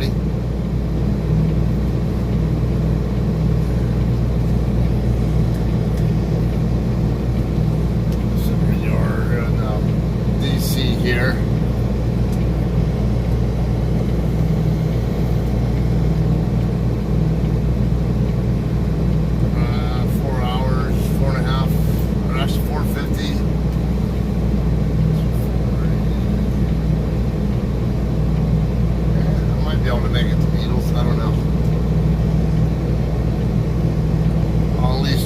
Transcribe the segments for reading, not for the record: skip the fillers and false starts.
Ready? So you're in DC here.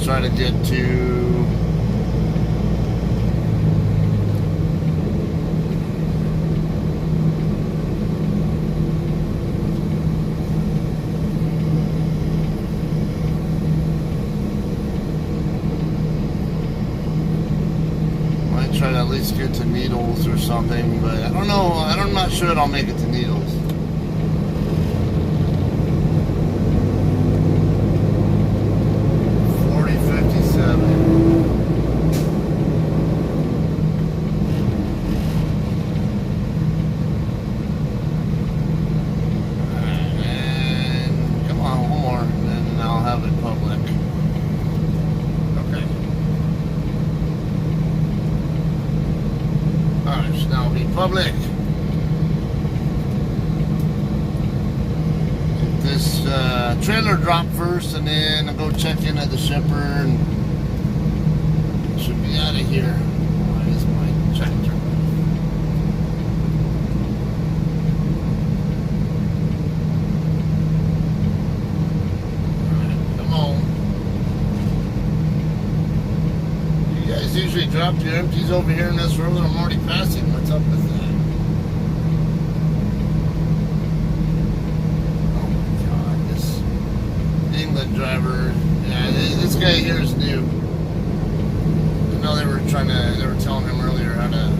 Try to get to might try to at least get to Needles or something, but I don't know. I'm not sure that I'll make it to Needles. Public. Get this trailer drop first, and then I'll go check in at the shipper, and should be out of here. Why is my tractor? Alright, come on. You guys usually drop your empties over here in this road. I'm already passing. What's up with that? Oh my God, this England driver. Yeah, this guy here is new. I know they were telling him earlier how to.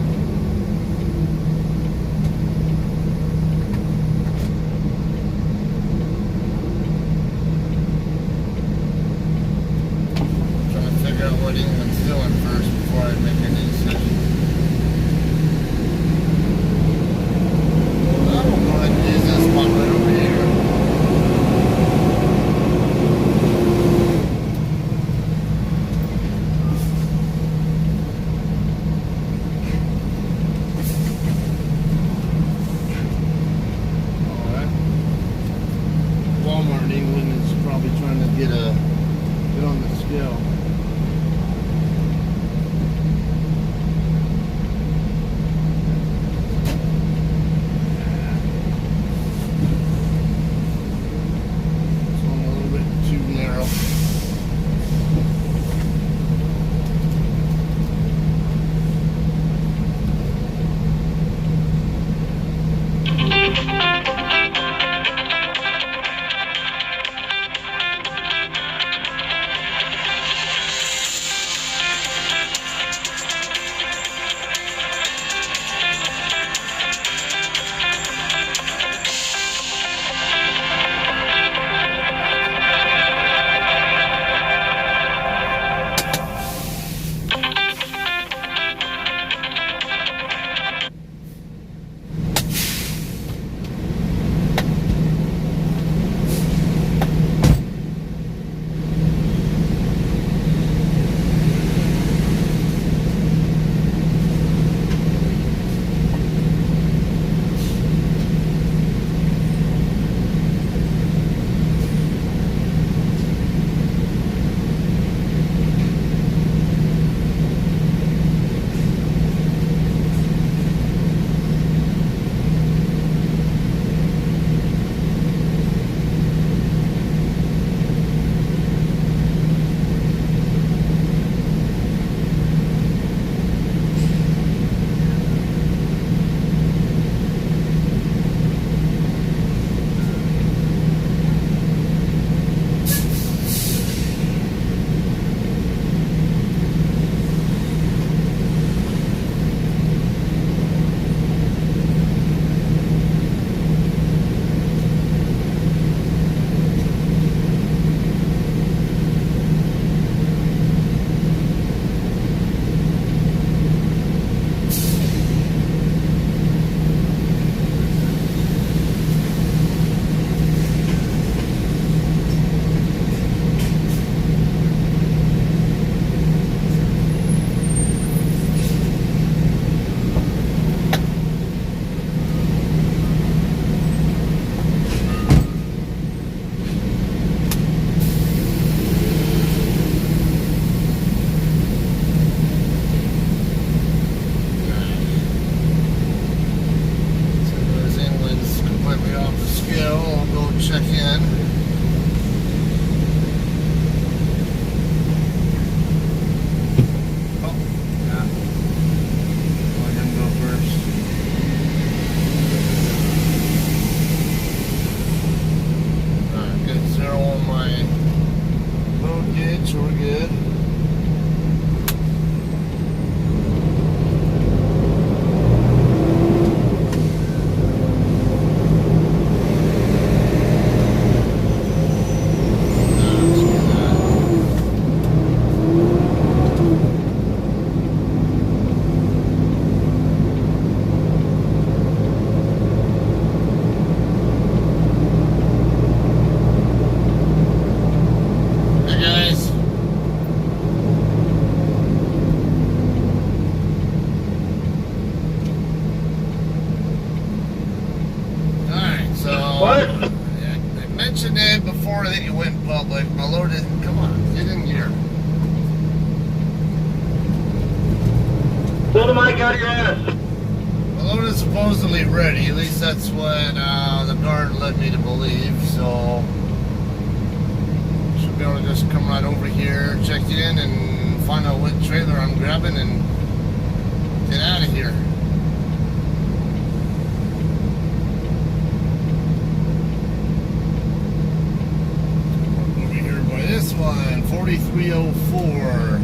Trying to figure out what England's doing first before I make any decision. Get on the scale. got you at it. The load is supposedly ready. At least that's what the guard led me to believe. So should be able to just come right over here, check it in, and find out what trailer I'm grabbing and get out of here. Over here by this one, 4304.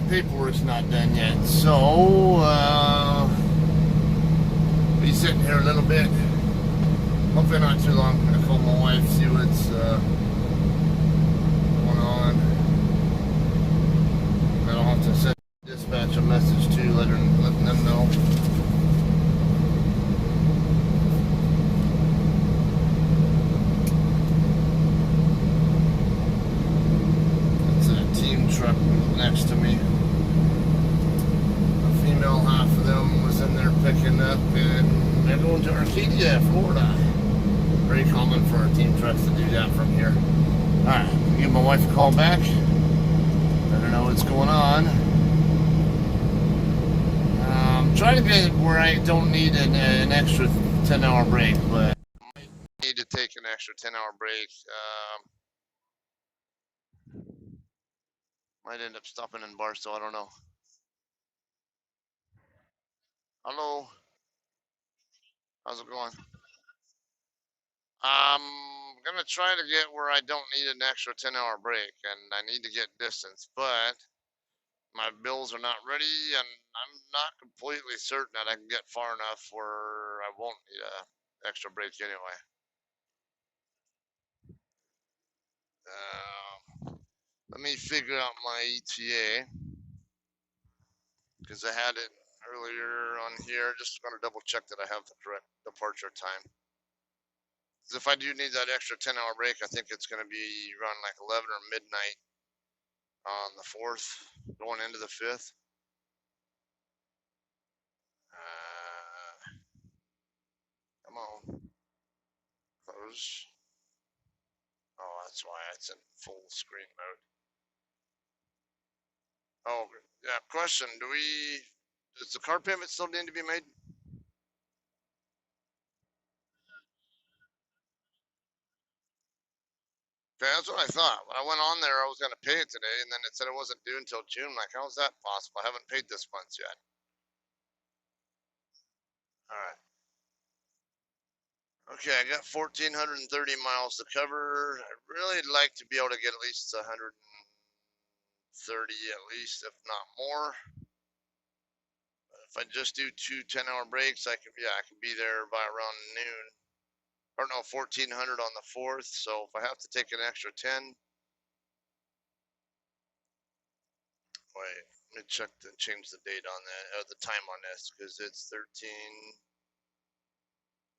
paperwork's not done yet. So, be sitting here a little bit. Hopefully not too long. I'm gonna call my wife, see what's going on. And I'll have to send dispatch a message too, letting them know. It's a team truck next to me. A female half of them was in there picking up, and they're going to Arcadia, Florida. Very common for our team trucks to do that from here. Alright, give my wife a call back. Let her know what's going on. Try to get where I don't need an extra 10-hour break, but I might need to take an extra 10-hour break. Might end up stopping in Barstow, I don't know. Hello, how's it going? I'm gonna try to get where I don't need an extra 10-hour break, and I need to get distance, but my bills are not ready, and I'm not completely certain that I can get far enough where I won't need a extra break anyway. Let me figure out my ETA because I had it earlier on here. Just going to double check that I have the correct departure time. Because if I do need that extra 10-hour break, I think it's going to be around like 11 or midnight on the 4th, going into the 5th. Come on. Close. Oh, that's why it's in full screen mode. Oh, yeah. Question: does the car payment still need to be made? Okay, that's what I thought. When I went on there, I was gonna pay it today, and then it said it wasn't due until June. Like, how's that possible? I haven't paid this month yet. All right. Okay, I got 1,430 miles to cover. I'd really like to be able to get at least 130, at least, if not more. If I just do two 10-hour breaks, I can be there by around noon. Or no, 1,400 on the 4th. So if I have to take an extra 10, wait, let me change the date on that, the time on this, because it's 13.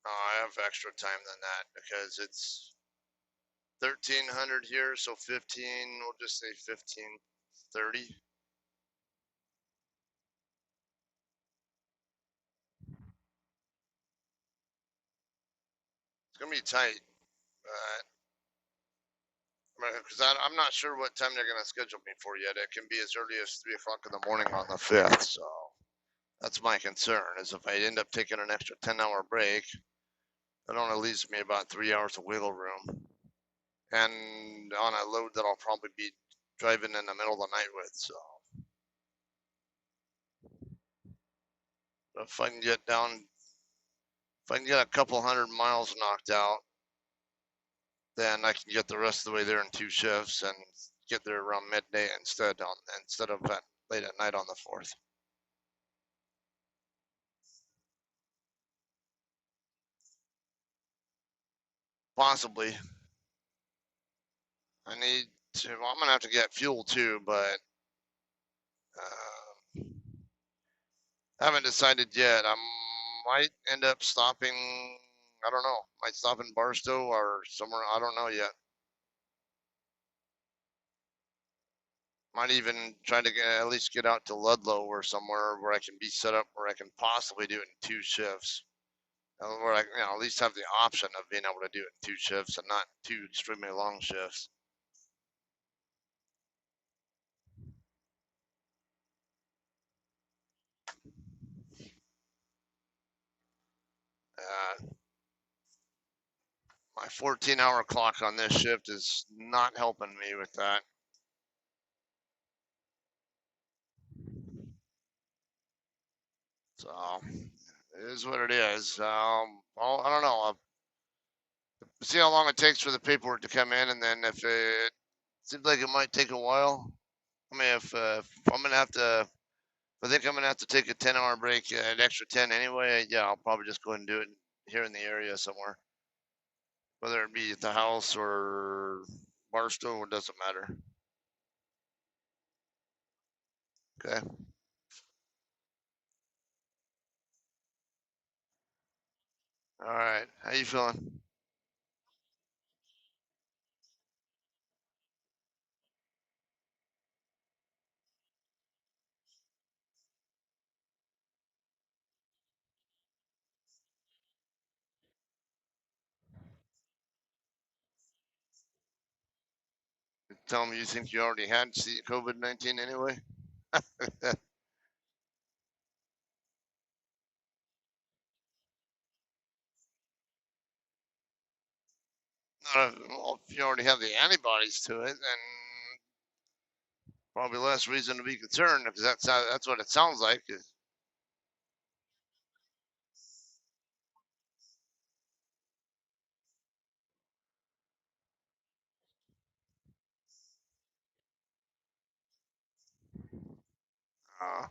Oh, I have extra time than that because it's 1,300 here, so 15. We'll just say 15:30. It's gonna be tight, because I'm not sure what time they're gonna schedule me for yet. It can be as early as 3 o'clock in the morning on the 5th. So that's my concern. Is if I end up taking an extra 10-hour break, it only leaves me about 3 hours of wiggle room, and on a load that I'll probably be driving in the middle of the night with. So if I can get a couple hundred miles knocked out, then I can get the rest of the way there in 2 shifts and get there around midday instead of late at night on the 4th. Possibly. Well, I'm gonna have to get fuel too, but I haven't decided yet. I might end up stopping. I don't know. Might stop in Barstow or somewhere. I don't know yet. Might even try to at least get out to Ludlow or somewhere where I can be set up where I can possibly do it in 2 shifts. Where I, at least have the option of being able to do it in 2 shifts and not two extremely long shifts. My 14-hour clock on this shift is not helping me with that. So it is what it is. I don't know. I'll see how long it takes for the paperwork to come in, and then if it seems like it might take a while, I mean, if I'm gonna have to, if I think I'm gonna have to take a 10-hour break, an extra 10 anyway. Yeah, I'll probably just go ahead and do it here in the area somewhere, whether it be at the house or Barstow. It doesn't matter. Okay. All right. How you feeling? Tell me you think you already had COVID-19 anyway. Not if, well, if you already have the antibodies to it, then probably less reason to be concerned because that's what it sounds like. Uh,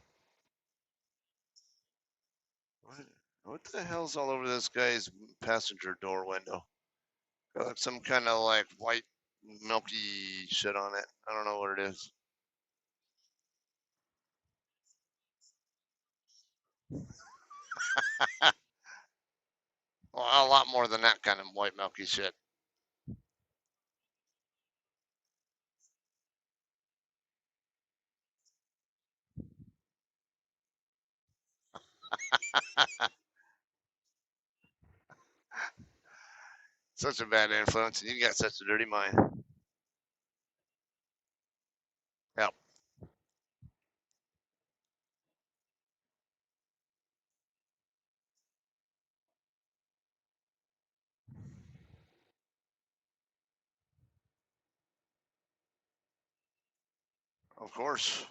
what, what the hell's all over this guy's passenger door window? Got like some kind of like white milky shit on it. I don't know what it is. Well, a lot more than that kind of white milky shit. Such a bad influence, and you got such a dirty mind. Yep, of course.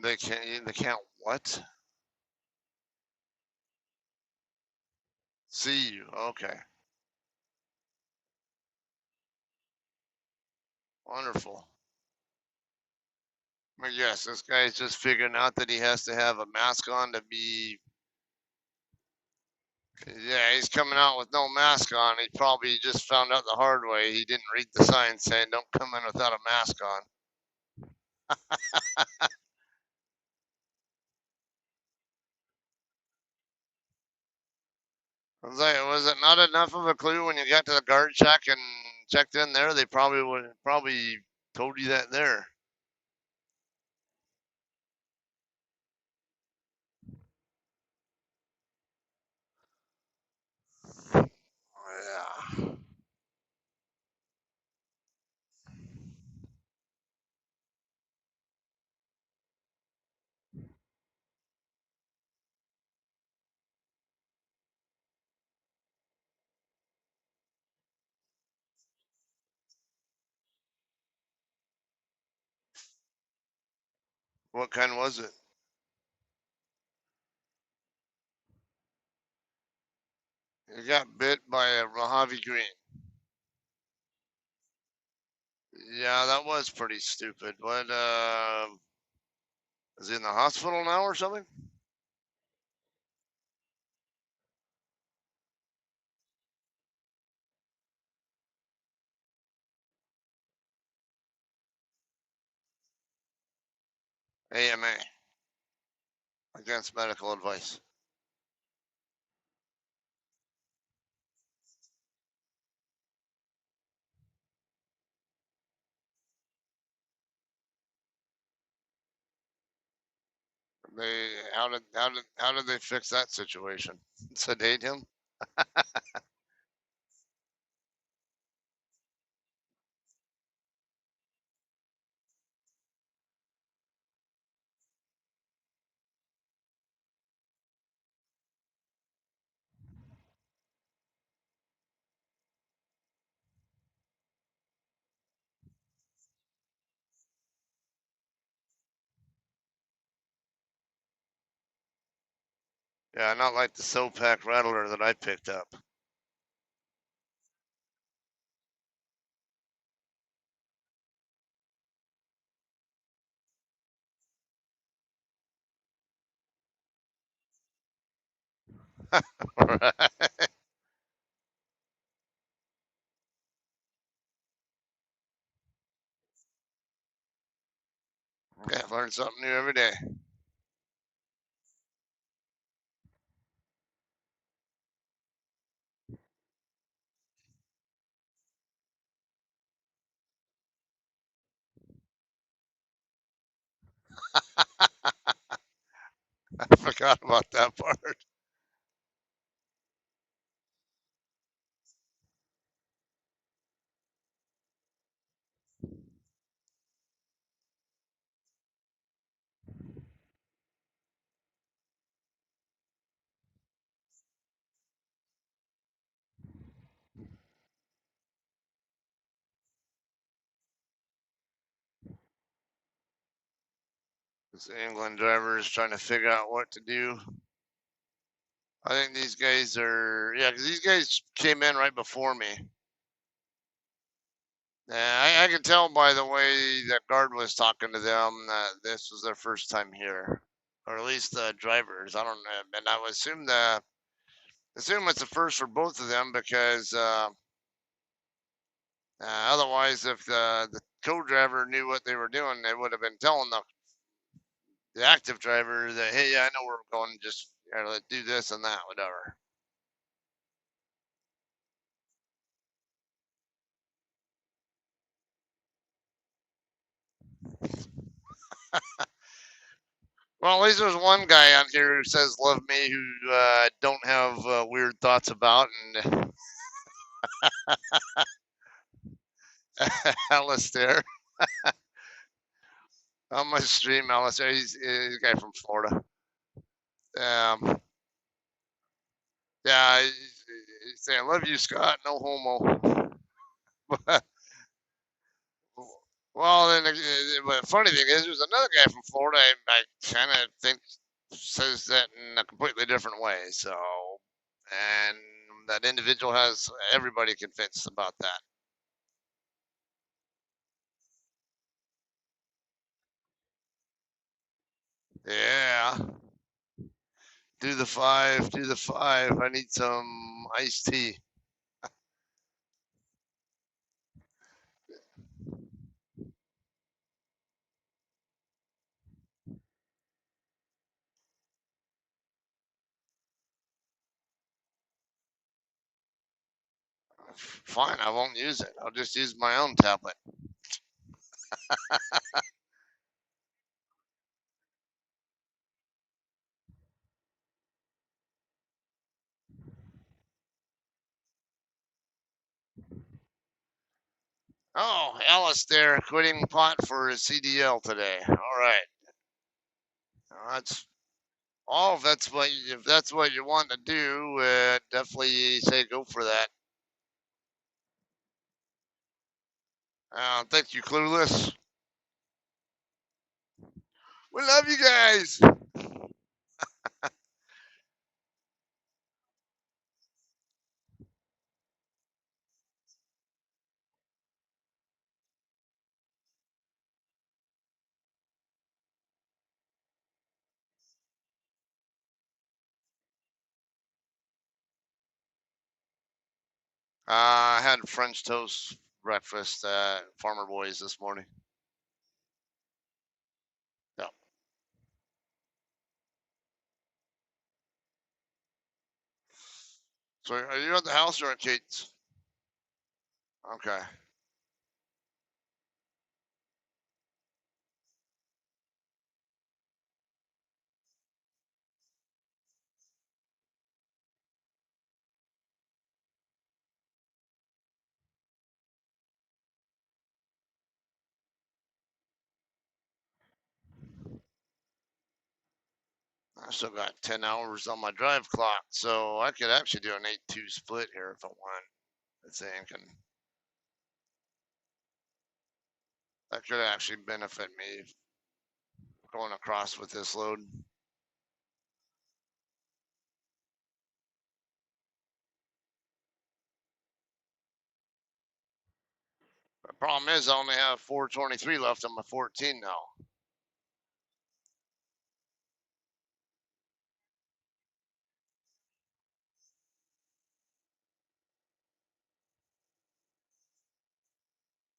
They can't what? See you. Okay. Wonderful. Well, yes, this guy's just figuring out that he has to have a mask on to be. Yeah, he's coming out with no mask on. He probably just found out the hard way. He didn't read the sign saying don't come in without a mask on. Was it not enough of a clue when you got to the guard shack and checked in there? They probably told you that there. Oh, yeah. What kind was it? You got bit by a Mojave Green. Yeah, that was pretty stupid. What? Is he in the hospital now or something? AMA, against medical advice. How did they fix that situation? Sedate him? Yeah, not like the Sopac Rattler that I picked up. Right. Yeah, learn something new every day. I forgot about that part. This England driver is trying to figure out what to do. I think these guys are, yeah, because these guys came in right before me. I could tell by the way that guard was talking to them that this was their first time here, or at least the drivers. I don't know, and I would assume it's the first for both of them because otherwise, if the co-driver knew what they were doing, they would have been telling the active driver that, hey, yeah, I know where we're going, just let's do this and that, whatever. Well, at least there's one guy on here who says love me who don't have weird thoughts about, and Alistair on my stream. Alistair, he's a guy from Florida. Um, yeah, he's saying love you, Scott. No homo. Well, then the funny thing is, there's another guy from Florida. I kind of think says that in a completely different way. So, and that individual has everybody convinced about that. Yeah, do the five, do the five. I need some iced tea. Fine, I won't use it. I'll just use my own tablet. Oh, Alistair quitting pot for his CDL today. All right, that's if that's what you want to do, definitely say go for that. Thank you, Clueless. We love you guys. I had French toast breakfast at Farmer Boys this morning. Yeah. So are you at the house or at Kate's? Okay. I still got 10 hours on my drive clock, so I could actually do an 8-2 split here if I want. I think, and that could actually benefit me going across with this load. Problem is, I only have 423 left on my 14 now.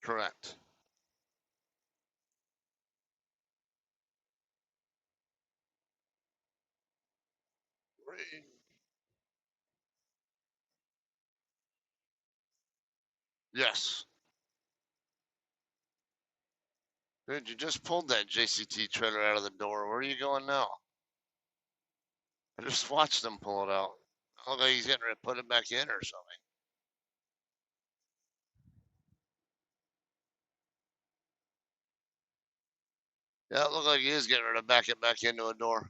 Correct. Yes. Dude, you just pulled that JCT trailer out of the door. Where are you going now? I just watched him pull it out. Look like he's getting ready to put it back in or something. Yeah, it looked like he is getting ready to back it back into a door.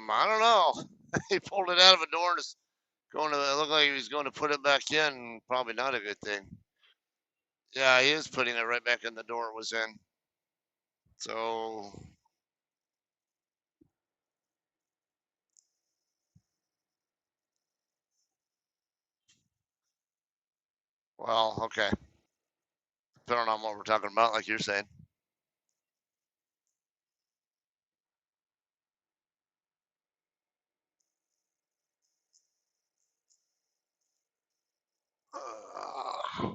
I don't know. He pulled it out of a door and is going to. It looked like he was going to put it back in. Probably not a good thing. Yeah, he is putting it right back in the door it was in. So, well, okay. Depending on what we're talking about, like you're saying. Uh,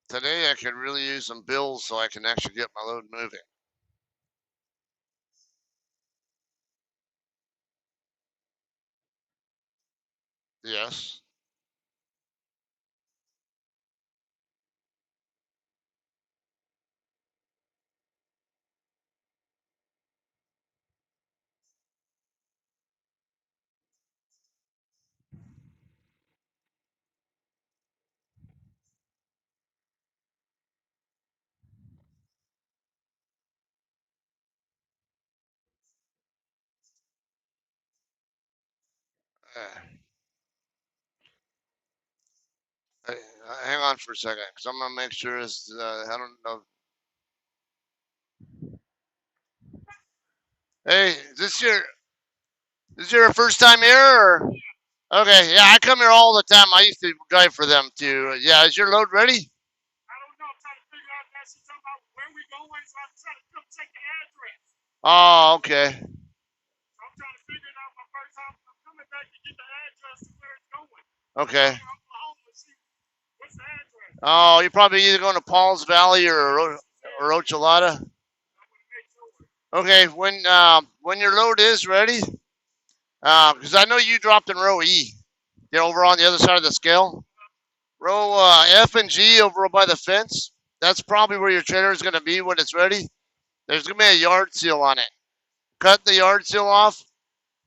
Today I could really use some bills so I can actually get my load moving. Yes. Uh, Hang on for a second, because I'm gonna make sure it's. I don't know. Hey, is this your first time here? Or? Okay, yeah, I come here all the time. I used to drive for them too. Yeah, is your load ready? Oh, okay. Okay. Oh, you're probably either going to Paul's Valley or Ochalata. Okay, when your load is ready, because I know you dropped in row E. You know, over on the other side of the scale. Row F and G over by the fence. That's probably where your trailer is going to be when it's ready. There's going to be a yard seal on it. Cut the yard seal off.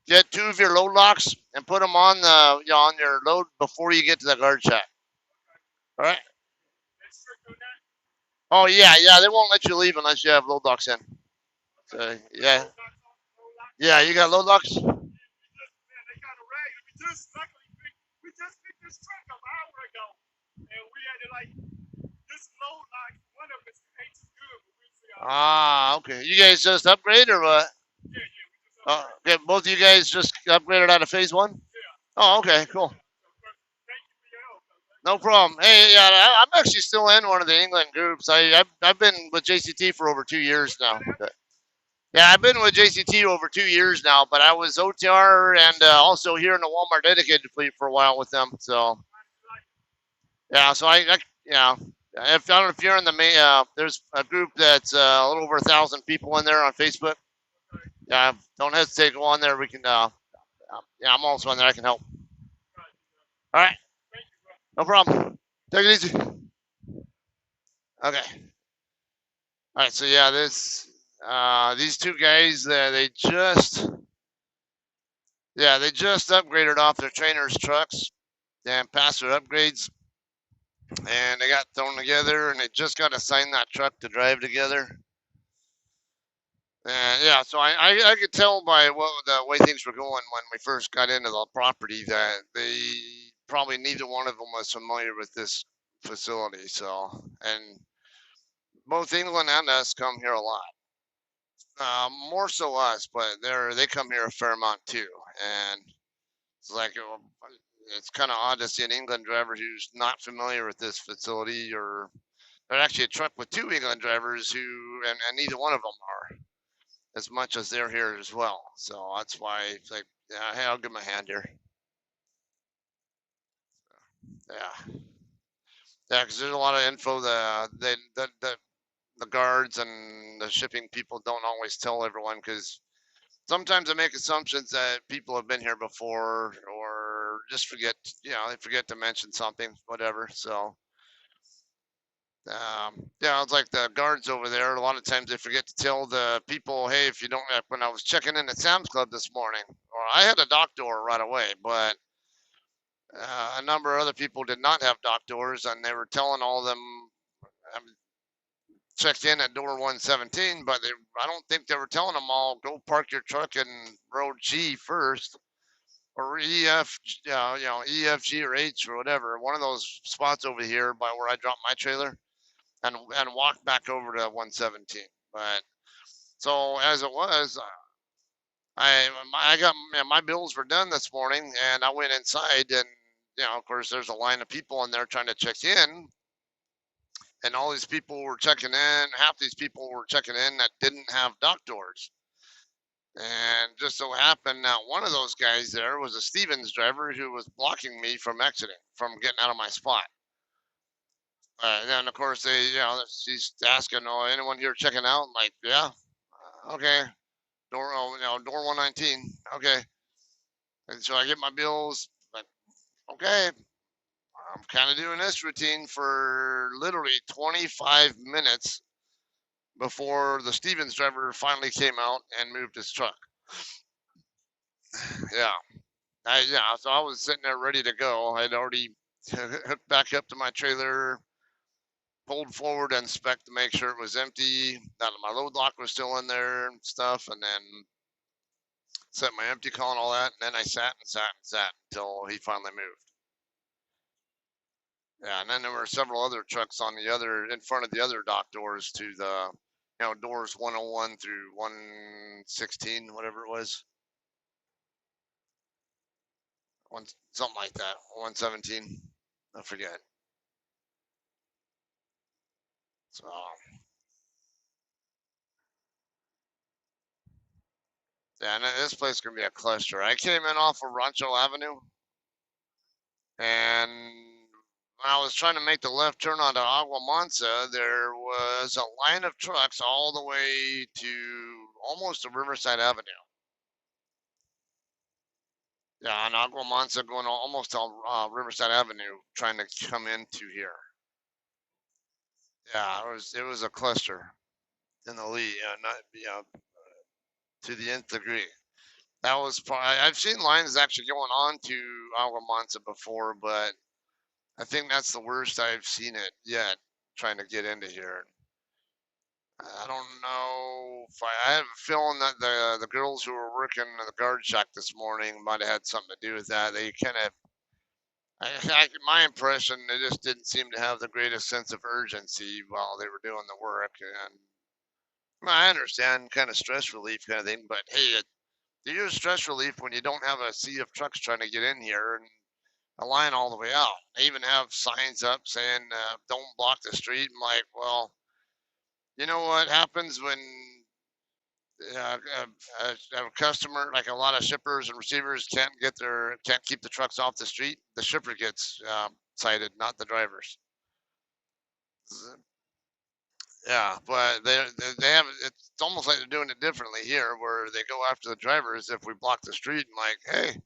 Get two of your load locks and put them on on your load before you get to the guard shack. All right. Oh yeah. They won't let you leave unless you have load locks in. So yeah. Yeah, you got load locks. Ah, okay. You guys just upgrade or what? Okay, both of you guys just upgraded out of phase one? Oh, okay, cool. No problem. Hey, yeah, I'm actually still in one of the England groups. I've been with JCT for over 2 years now. Yeah, I've been with JCT over 2 years now, but I was OTR and also here in the Walmart dedicated fleet for a while with them. So yeah, so yeah. If I don't know if you're in the main, there's a group that's a little over 1,000 people in there on Facebook. Yeah, don't hesitate to go on there. We can. Yeah, I'm also on there. I can help. All right, no problem. Take it easy. Okay. All right. So yeah, these two guys, they just upgraded off their trainers' trucks and passed their upgrades, and they got thrown together, and they just got assigned that truck to drive together. Yeah, so I could tell by what the way things were going when we first got into the property that they probably neither one of them was familiar with this facility. So, and both England and us come here a lot. More so us, but they come here a fair amount too. And it's like it's kind of odd to see an England driver who's not familiar with this facility, or actually a truck with two England drivers and neither one of them are, as much as they're here as well. So that's why it's like, yeah, hey, I'll give him a hand here. Yeah, yeah, because there's a lot of info that the guards and the shipping people don't always tell everyone, because sometimes they make assumptions that people have been here before, or just forget, they forget to mention something, whatever. So, yeah, it's like the guards over there. A lot of times they forget to tell the people, hey, if you don't, when I was checking in at Sam's Club this morning, or I had a dock door right away, but a number of other people did not have dock doors, and they were telling all of them, um, checked in at door 117, but I don't think they were telling them all, go park your truck in road G first, or EF, EFG or H or whatever, one of those spots over here by where I dropped my trailer, and walk back over to 117. But so as it was, I got, my bills were done this morning, and I went inside, and of course, there's a line of people in there trying to check in, and all these people were checking in. Half these people were checking in that didn't have dock doors. And just so happened that one of those guys there was a Stevens driver who was blocking me from exiting, from getting out of my spot. And then, of course, she's asking, "Oh, anyone here checking out?" I'm like, yeah, okay, door 119, okay. And so I get my bills, but okay, I'm kind of doing this routine for literally 25 minutes before the Stevens driver finally came out and moved his truck. Yeah, so I was sitting there ready to go. I'd already hooked back up to my trailer, pulled forward and inspect to make sure it was empty, that my load lock was still in there and stuff, and then set my empty call and all that. And then I sat and sat and sat until he finally moved. Yeah, and then there were several other trucks in front of the other dock doors to the, doors 101 through 116, whatever it was, something like that, 117, I forget. So, yeah, and this place is gonna be a cluster. I came in off of Rancho Avenue, and when I was trying to make the left turn onto Agua Mansa, there was a line of trucks all the way to almost to Riverside Avenue. Yeah, on Agua Mansa going almost to Riverside Avenue, trying to come into here. Yeah, it was a cluster in the lead, not to the nth degree. That was I've seen lines actually going on to Agua Mansa before, but I think that's the worst I've seen it yet, trying to get into here. I don't know if I have a feeling that the girls who were working in the guard shack this morning might have had something to do with that. They kind of, my impression, they just didn't seem to have the greatest sense of urgency while they were doing the work. And well, I understand kind of stress relief kind of thing, but hey, you use stress relief when you don't have a sea of trucks trying to get in here and a line all the way out. They even have signs up saying, "Don't block the street." I'm like, well, you know what happens when a customer, like a lot of shippers and receivers, can't keep the trucks off the street. The shipper gets cited, not the drivers. Yeah, but they have it's almost like they're doing it differently here, where they go after the drivers if we block the street and like, hey,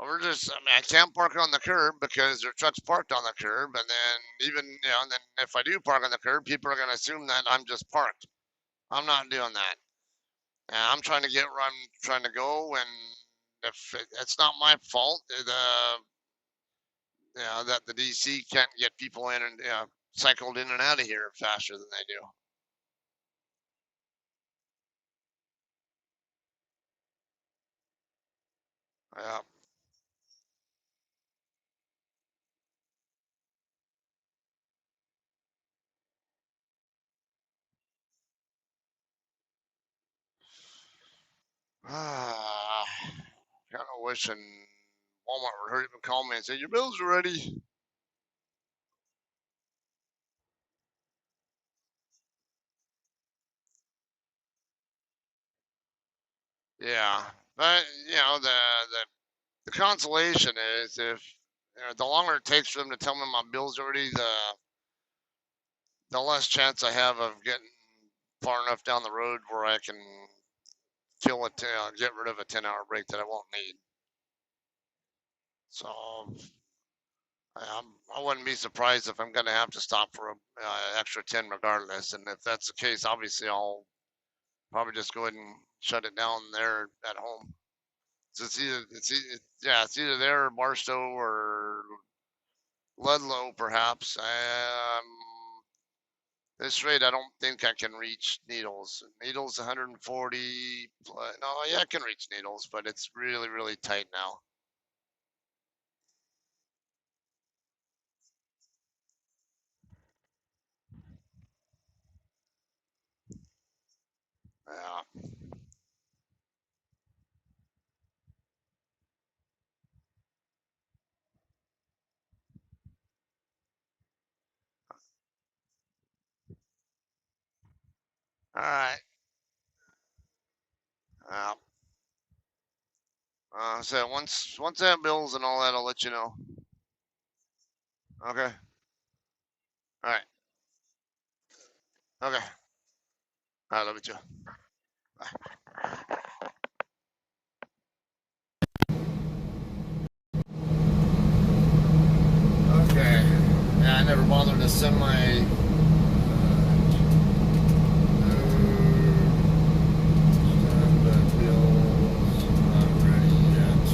I mean, I can't park on the curb because their truck's parked on the curb, and then even and then if I do park on the curb, people are going to assume that I'm just parked. I'm not doing that. And I'm trying to get where I'm trying to go, and if it's not my fault, that the DC can't get people in and cycled in and out of here faster than they do. Yeah. Ah, kind of wishing Walmart would hurry up and call me and say your bills are ready. Yeah, but the consolation is if the longer it takes for them to tell me my bills already, the less chance I have of getting far enough down the road where I can get rid of a 10-hour break that I won't need. So I wouldn't be surprised if I'm going to have to stop for a extra 10 regardless. And if that's the case, obviously I'll probably just go ahead and shut it down there at home. So it's either there or Barstow or Ludlow perhaps. This rate, I don't think I can reach Needles. Needles 140. No, yeah, I can reach Needles, but it's really, really tight now. Yeah. All right. Yeah. So once I have bills and all that, I'll let you know. Okay. All right. Okay. All right. Love you too. Bye. Okay. Yeah, I never bothered to send my bills. Not ready yet.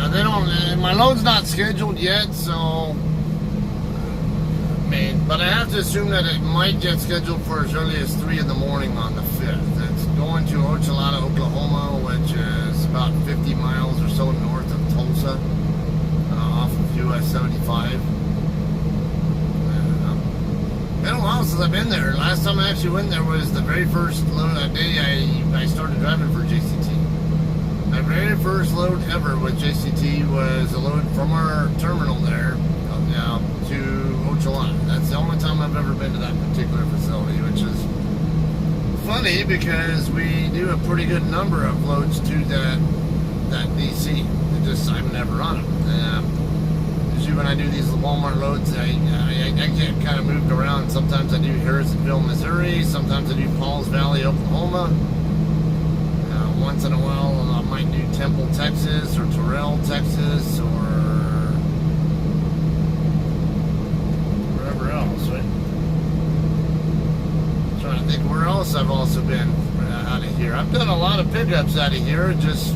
They don't. My load's not scheduled yet, so I mean, but I have to assume that it might get scheduled for as early as 3 in the morning on the 5th. It's going to Ochalata, Oklahoma, which is about 50 miles or so north of Tulsa, off of US 75. Been a while since I've been there. Last time I actually went there was the very first day I started driving for JCT. My very first load ever with JCT was a load from our terminal there to Ochalata. That's the only time I've ever been to that particular facility, which is funny because we do a pretty good number of loads to that DC. I've never on them. Usually when I do these Walmart loads, I get kind of moved around. Sometimes I do Harrisonville, Missouri. Sometimes I do Pauls Valley, Oklahoma. Once in a while, I might do Temple, Texas, or Terrell, Texas, or wherever else, right? I'm trying to think where else I've also been out of here. I've done a lot of pickups out of here, just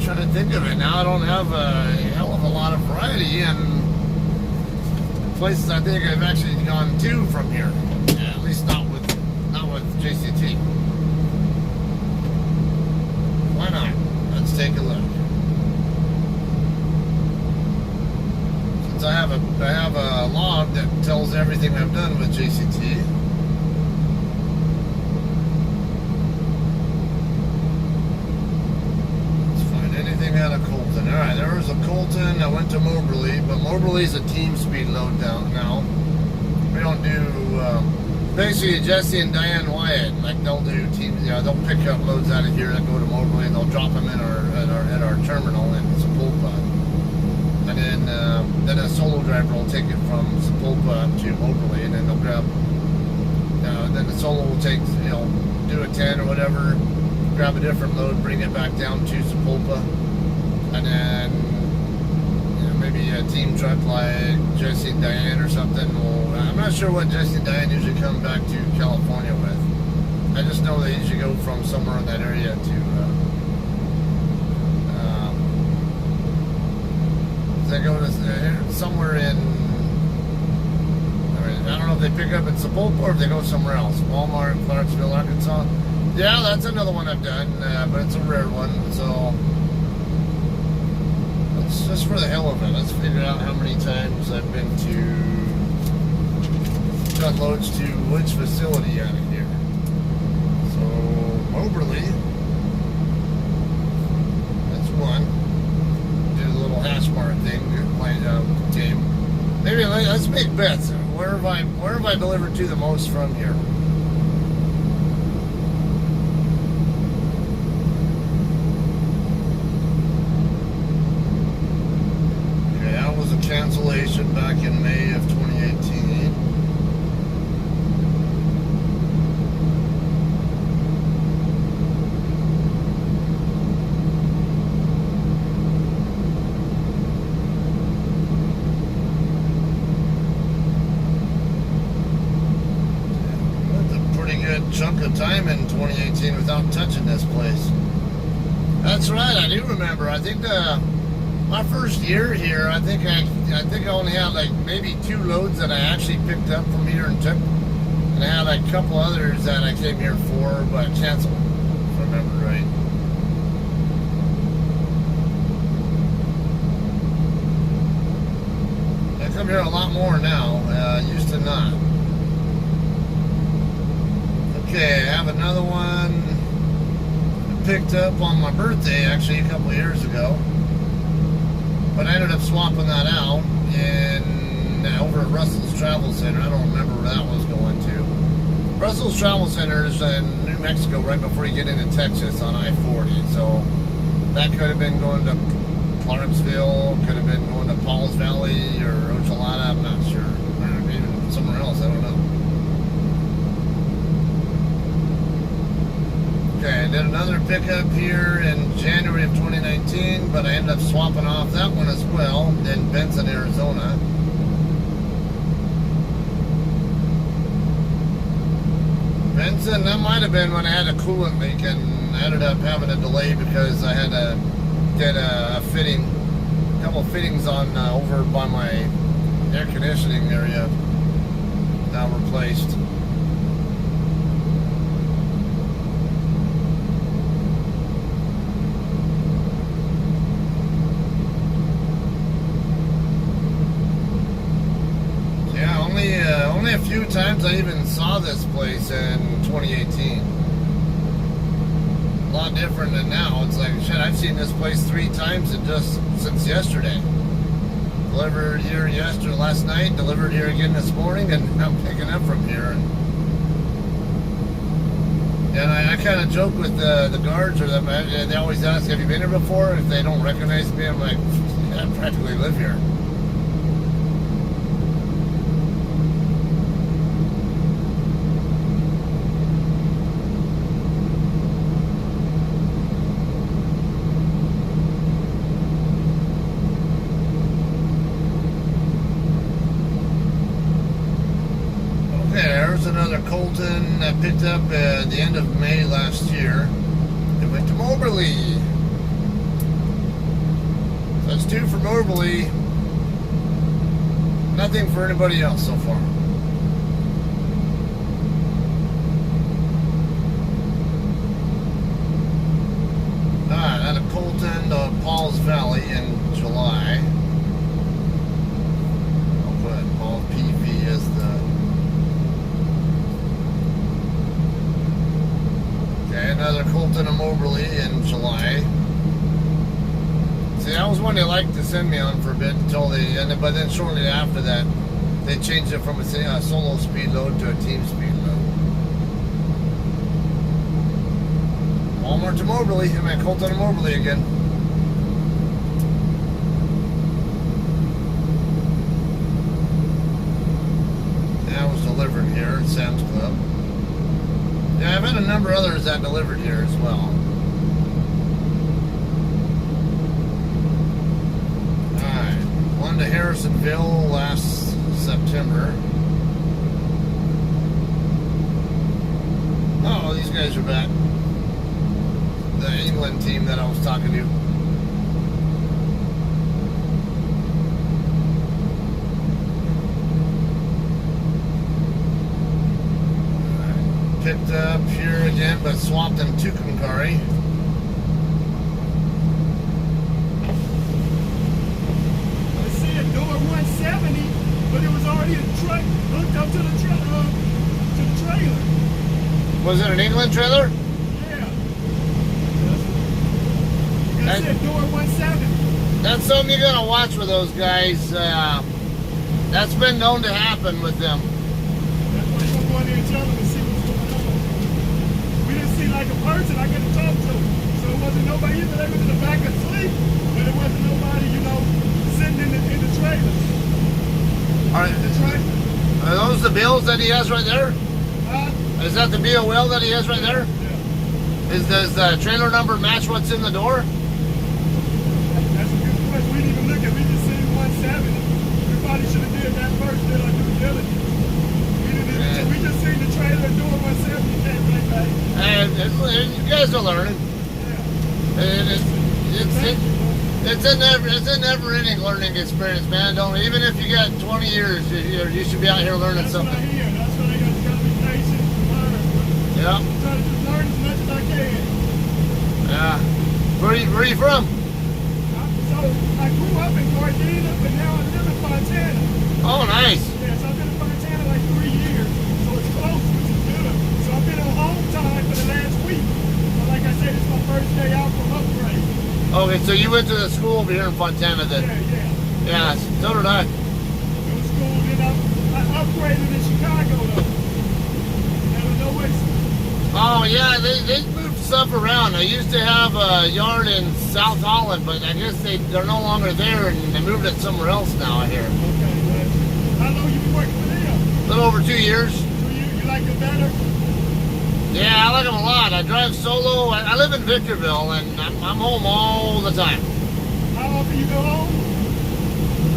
trying to think of it now. I don't have a hell of a lot of variety and places I think I've actually gone to from here. Yeah, at least not with JCT. Why not? Let's take a look. everything I've done with JCT. Let's find anything out of Colton. Alright, there was a Colton. I went to Moberly, but Moberly's a team speed load down now. We don't do, basically Jesse and Diane Wyatt, like they'll do teams, you know, they'll pick up loads out of here that go to Moberly and they'll drop them in at our terminal in Sepulpa. And then a solo driver will take it from Sepulpa to Moberly, and then they'll grab, then the solo will take, you know, do a 10 or whatever, grab a different load, bring it back down to Sepulpa, and then, you know, maybe a team truck like Jesse and Diane or something will, I'm not sure what Jesse and Diane usually come back to California with. I just know they usually go from somewhere in that area to, they go to somewhere in, I don't know if they pick up in Sepulpa or if they go somewhere else. Walmart, Clarksville, Arkansas. Yeah, that's another one I've done, but it's a rare one. So let's just for the hell of it, let's figure out how many times I've been to done loads to which facility out of here. So Moberly, that's one. Hash mark thing, game. Maybe let's make bets. Where have I delivered to the most from here? Okay, that was a cancellation back in May of 2018. Chunk of time in 2018 without touching this place. That's right, I do remember. I think my first year here, I think I only had like maybe 2 loads that I actually picked up from here and took, and I had like a couple others that I came here for but canceled, if I remember right. I come here a lot more now. Used to not. Okay, I have another one I picked up on my birthday, actually, a couple of years ago. But I ended up swapping that out over at Russell's Travel Center. I don't remember where that was going to. Russell's Travel Center is in New Mexico, right before you get into Texas on I-40. So that could have been going to Clarksville, could have been going to Pauls Valley or Ochalata, I'm not sure. Or even somewhere else, I don't know. Okay, I did another pickup here in January of 2019, but I ended up swapping off that one as well in Benson, Arizona. Benson, that might have been when I had a coolant leak and I ended up having a delay because I had to get a couple fittings on over by my air conditioning area now replaced. Only a few times I even saw this place in 2018. A lot different than now. It's like, shit, I've seen this place 3 times since yesterday. Delivered here last night, delivered here again this morning, and I'm picking up from here. And I kind of joke with the guards, or them. They always ask, have you been here before? If they don't recognize me, I'm like, yeah, I practically live here. Another Colton I picked up at the end of May last year. It went to Moberly. So that's 2 for Moberly. Nothing for anybody else so far. Alright, out of Colton to Pauls Valley in July. I'll put Pauls PV as the to Colton and Moberly in July. See, that was one they liked to send me on for a bit until they ended, but then shortly after that, they changed it from a solo speed load to a team speed load. Walmart to Moberly. I'm at Colton and Moberly again. That was delivered here at Sam's Club. Yeah, I've had a number of others that delivered here as well. Alright, one to Harrisonville last September. Oh, these guys are back. The England team that I was talking to. Picked up here again, but swapped them to Tucumcari. I see a door 170, but it was already hooked up to the trailer. Was it an England trailer? Yeah. I said door 170. That's something you gotta watch with those guys. That's been known to happen with them. That's why I'm going there and tell them to see what's going on. We didn't see like a person I could talk to. So it wasn't nobody either. They was in the back asleep, but it wasn't nobody, sitting in the trailer. Are those the bills that he has right there? Huh? Is that the BOL that he has right there? Yeah. Does the trailer number match what's in the door? That's a good question. We didn't even look at it. We just seen 170. We probably should have did that first, did our due diligence. We just seen the trailer door 170. You can't blame that. And you guys are learning. Yeah. And it's a never-ending learning experience, man. Even if you got 20 years, you should be out here learning That's something. What I hear. That's what I got to be patient and learn. Yeah. I'm trying to just learn as much as I can. Yeah. Where are you from? So I grew up in Gardena, but now I live in Fontana. Oh, nice. Yeah, so I've been in Fontana like 3 years, so it's close, which is good. So I've been on home time for the last week. But like I said, it's my first day out from upgrade. Okay, so you went to the school over here in Fontana then? Yeah. Yeah, so did I. It was cool. Then I upgraded in Chicago though. There was no way. Oh yeah, they moved stuff around. I used to have a yard in South Holland, but I guess they're no longer there and they moved it somewhere else now, I hear. Okay, well, how long you been working for them? A little over 2 years. So you like it better? Yeah, I like them a lot. I drive solo. I live in Victorville and I'm home all the time. How often you go home?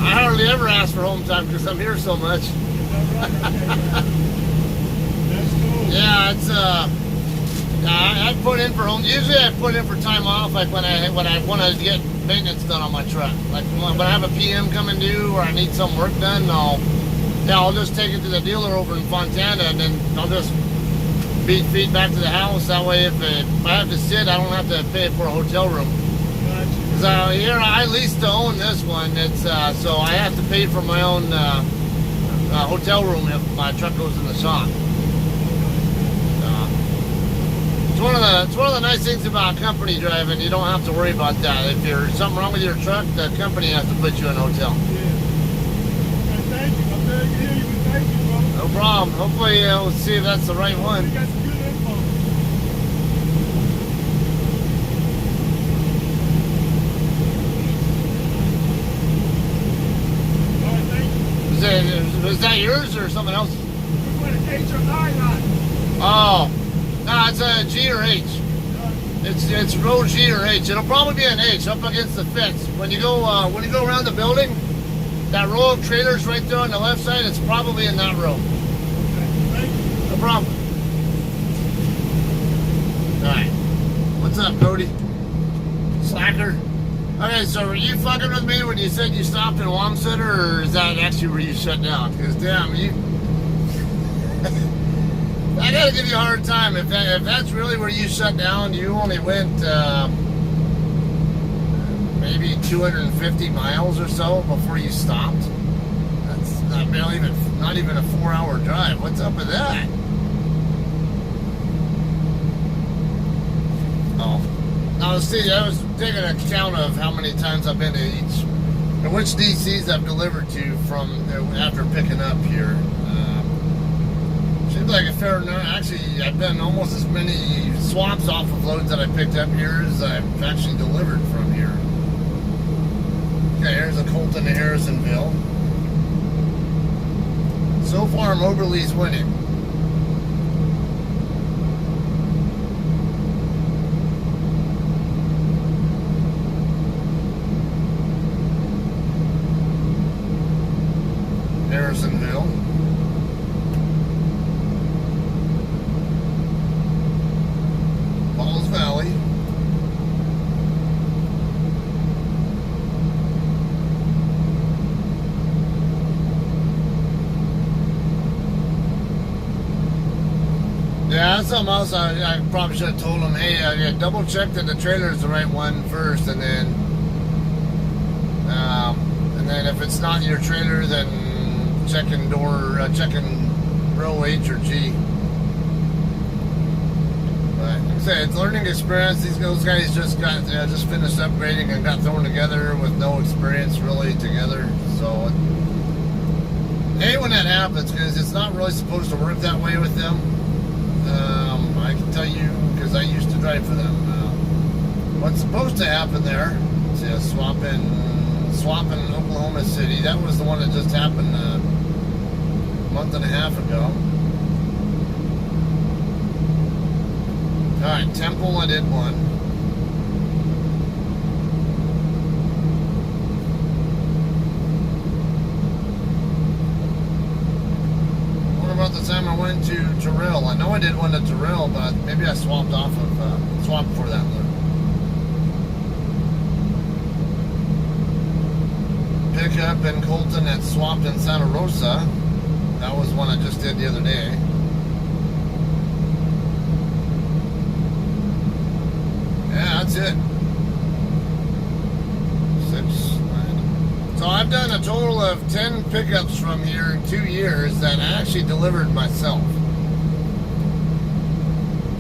I hardly ever ask for home time because I'm here so much. Is that right? Okay, that's cool. Yeah, it's I put in for home. Usually I put in for time off, like when I want to get maintenance done on my truck. Like when I have a PM coming due or I need some work done, I'll just take it to the dealer over in Fontana and then I'll just beat feet back to the house. That way, if I have to sit, I don't have to pay for a hotel room. Gotcha. So here I lease to own this one. It's so I have to pay for my own hotel room if my truck goes in the shop. It's one of the nice things about company driving. You don't have to worry about that. If there's something wrong with your truck, the company has to put you in a hotel. Yeah. Okay, thank you. I'm glad to hear you. Thank you, bro. No problem. Hopefully we'll see if that's the right one. You got some good info. All right, thank you. Was that yours or something else? We're going to H or I lot. Oh, no, it's a G or H. It's row G or H. It'll probably be an H up against the fence. When you go around the building, that row of trailers right there on the left side, it's probably in that row. Okay, thank you. No problem. Alright. What's up, Cody? Slacker? Okay, so were you fucking with me when you said you stopped in Wamsutter, or is that actually where you shut down? Because damn, you... I gotta give you a hard time. If that's really where you shut down, you only went maybe 250 miles or so before you stopped. That's not even a 4-hour drive. What's up with that? I was taking account of how many times I've been to each, and which DCs I've delivered to from after picking up here. Seems like a fair amount. Actually, I've done almost as many swaps off of loads that I picked up here as I've actually delivered from here. Okay, here's a Colton to Harrisonville. So far, Moberly's winning. Harrisonville. Falls Valley. Yeah, that's something else I probably should have told them, hey, double check that the trailer is the right one first, and then if it's not your trailer, then checking row H or G. But like I said, it's learning experience. Those guys just finished upgrading and got thrown together with no experience really together. So I hate when that happens because it's not really supposed to work that way with them. I can tell you because I used to drive for them. What's supposed to happen there is swapping Oklahoma City. That was the one that just happened a month and a half ago. Alright, Temple, I did one. What about the time I went to Terrell? I know I did one to Terrell, but maybe I swapped for that loop. Pickup in Colton that swapped in Santa Rosa. That was one I just did the other day. Yeah, that's it. 6, 9. So I've done a total of 10 pickups from here in 2 years that I actually delivered myself.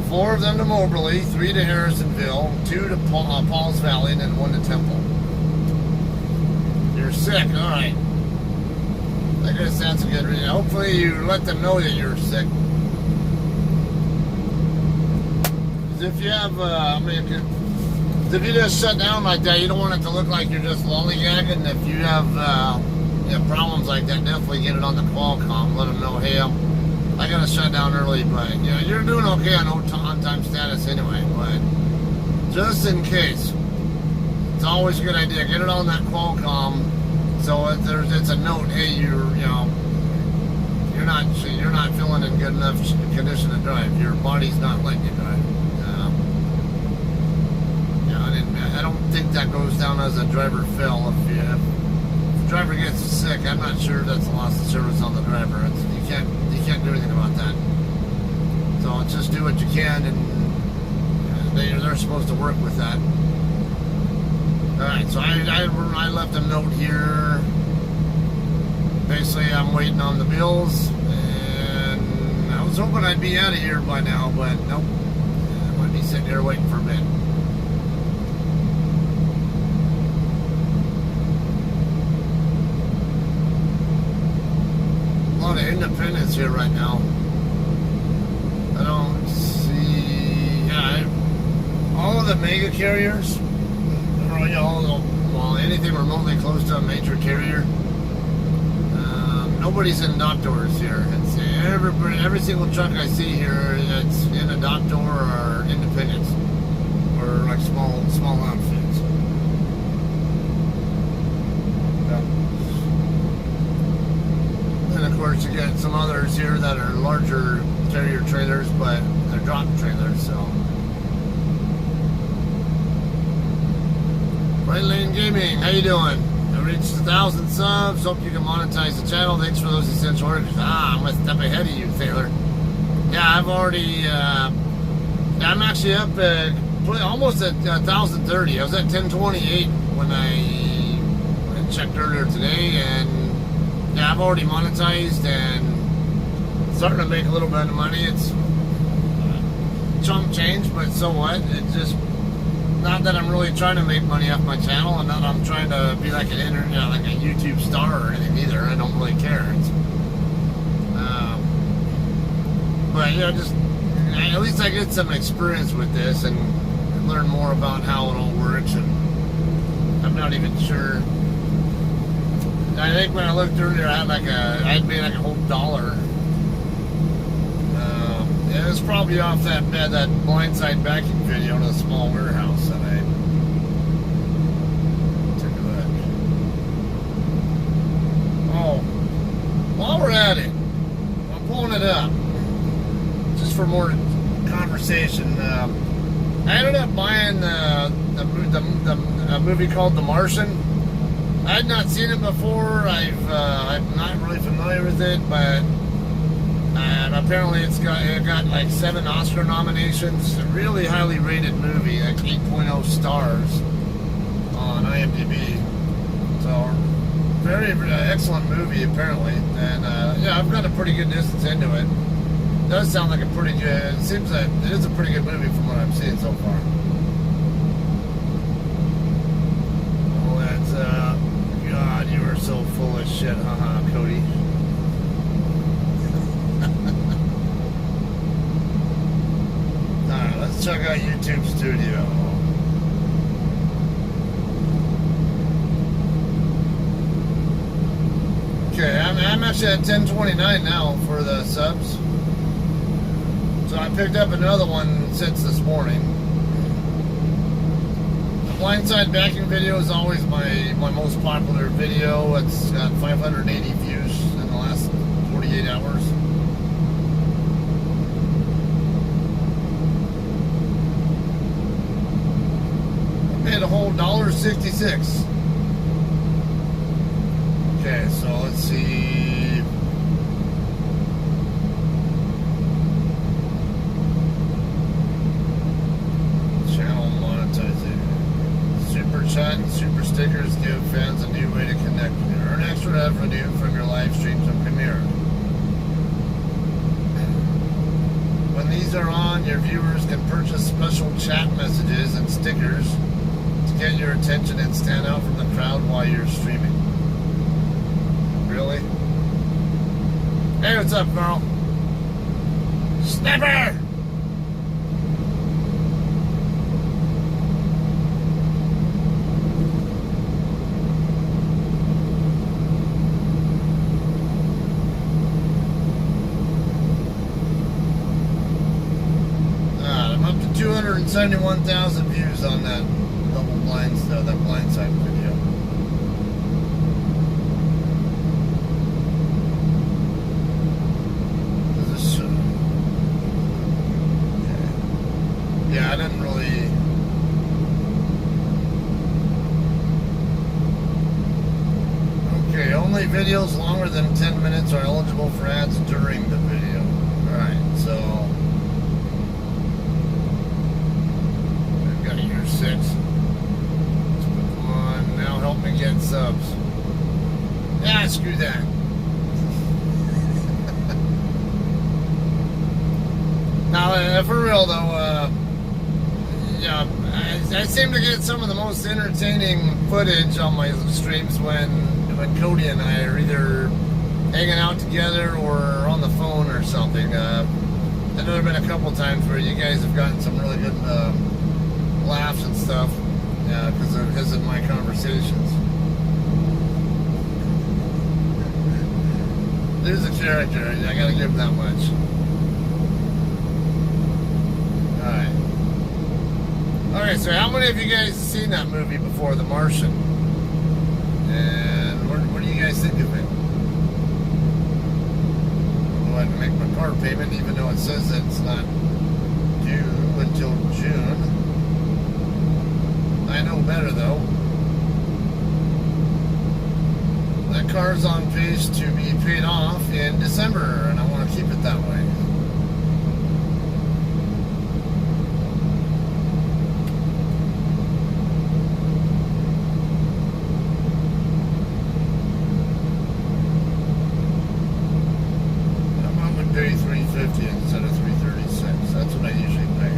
4 of them to Moberly, 3 to Harrisonville, 2 to Pauls Valley, and then 1 to Temple. You're sick, alright. I guess that's a good reason. Hopefully you let them know that you're sick. If you have, if you just shut down like that, you don't want it to look like you're just lollygagging. If you have problems like that, definitely get it on the Qualcomm. Let them know, hey, I gotta shut down early, but you're doing okay on on-time status anyway. But just in case, it's always a good idea. Get it on that Qualcomm, so it's a note. Hey, you're not feeling in good enough condition to drive. Your body's not letting you drive. I don't think that goes down as a driver fail. If the driver gets sick, I'm not sure that's a loss of service on the driver. You can't do anything about that. So just do what you can, and they're supposed to work with that. All right, so I left a note here. Basically, I'm waiting on the bills, and I was hoping I'd be out of here by now, but nope. I might be sitting here waiting for a bit. A lot of independents here right now. I don't see. All of the mega carriers. Anything remotely close to a major carrier. Nobody's in dock doors here. It's every single truck I see here that's in a dock door are independents or like small outfits. And of course you get some others here that are larger carrier trailers, but they're drop trailers, so. Right Lane Gaming, how you doing? I reached 1,000 subs. Hope you can monetize the channel. Thanks for those essential orders. I'm a step ahead of you, Taylor. Yeah, I've already. I'm actually up almost at 1,030. I was at 1028 when I checked earlier today, and yeah, I've already monetized and starting to make a little bit of money. It's chunk change, but so what? It just. not that I'm really trying to make money off my channel, and not that I'm trying to be like an internet, like a YouTube star or anything either. I don't really care. But just at least I get some experience with this and learn more about how it all works. And I'm not even sure. I think when I looked earlier, I'd made like a whole $1. Yeah, it's probably off that blindside vacuum video in a small warehouse that I took a look. Oh, while we're at it, I'm pulling it up just for more conversation. I ended up buying a movie called The Martian. I had not seen it before. I'm not really familiar with it, but apparently it got like 7 Oscar nominations. A really highly rated movie, like 8.0 stars on IMDb. So very excellent movie apparently, and yeah, I've got a pretty good distance into it. It does sound like a pretty good. It seems that it is a pretty good movie from what I'm seeing so far. Oh, that's God, you are so full of shit, haha, Cody. Alright, let's check out YouTube Studio. Okay, I'm actually at 1029 now for the subs. So I picked up another one since this morning. The blindside vacuum video is always my most popular video. It's got 580 views in the last 48 hours. I paid a whole $1.66. Okay, so let's see. Channel monetizing. Super chat and super stickers give fans a new way to connect with you. Earn extra revenue from your live streams and Premiere. When these are on, your viewers can purchase special chat messages and stickers to get your attention and stand out from the crowd while you're streaming. Really? Hey, what's up, Carl? Snapper! I'm up to 271,000 views on that that blindside video. Yeah, I didn't really. Okay, only videos longer than 10 minutes are eligible for ads during the video. Alright, so I've got year 6. Let's put them on. Now help me get subs. Yeah, screw that. Now, for real though, yeah, I seem to get some of the most entertaining footage on my streams when Cody and I are either hanging out together or on the phone or something. I know there have been a couple times where you guys have gotten some really good laughs and stuff because of my conversations. There's a character, I gotta give him that much. Alright, so how many of you guys have seen that movie before, The Martian? And what do you guys think of it? I'll go ahead and make my car payment, even though it says that it's not due until June. I know better, though. That car's on pace to be paid off in December, and I want to keep it that way. Pay $350 instead of $336. That's what I usually pay.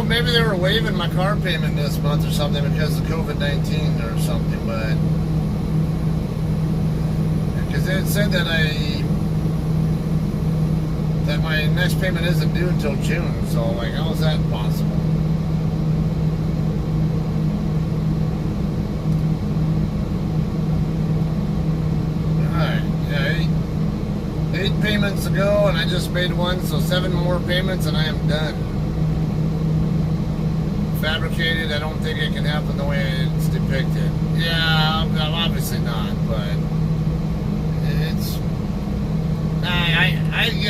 maybe they were waiving my car payment this month or something because of COVID-19 or something, but because it said that my next payment isn't due until June. So like, how is that possible? Alright, yeah, eight payments to go, and I just made one, so 7 more payments and I am done. Fabricated, I don't think it can happen the way it's depicted. Yeah, obviously not, but it's...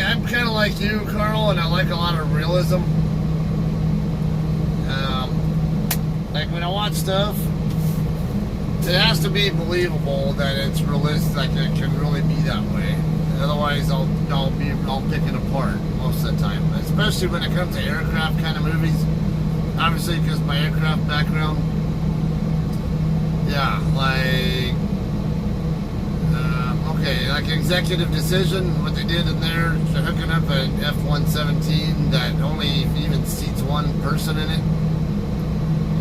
I'm kind of like you, Carl, and I like a lot of realism. Like when I watch stuff, it has to be believable that it's realistic, like it can really be that way. Otherwise, I'll pick it apart most of the time, especially when it comes to aircraft kind of movies. Obviously, because my aircraft background. Yeah, like okay, like Executive Decision, what they did in there, hooking up an F-117 that only even seats one person in it,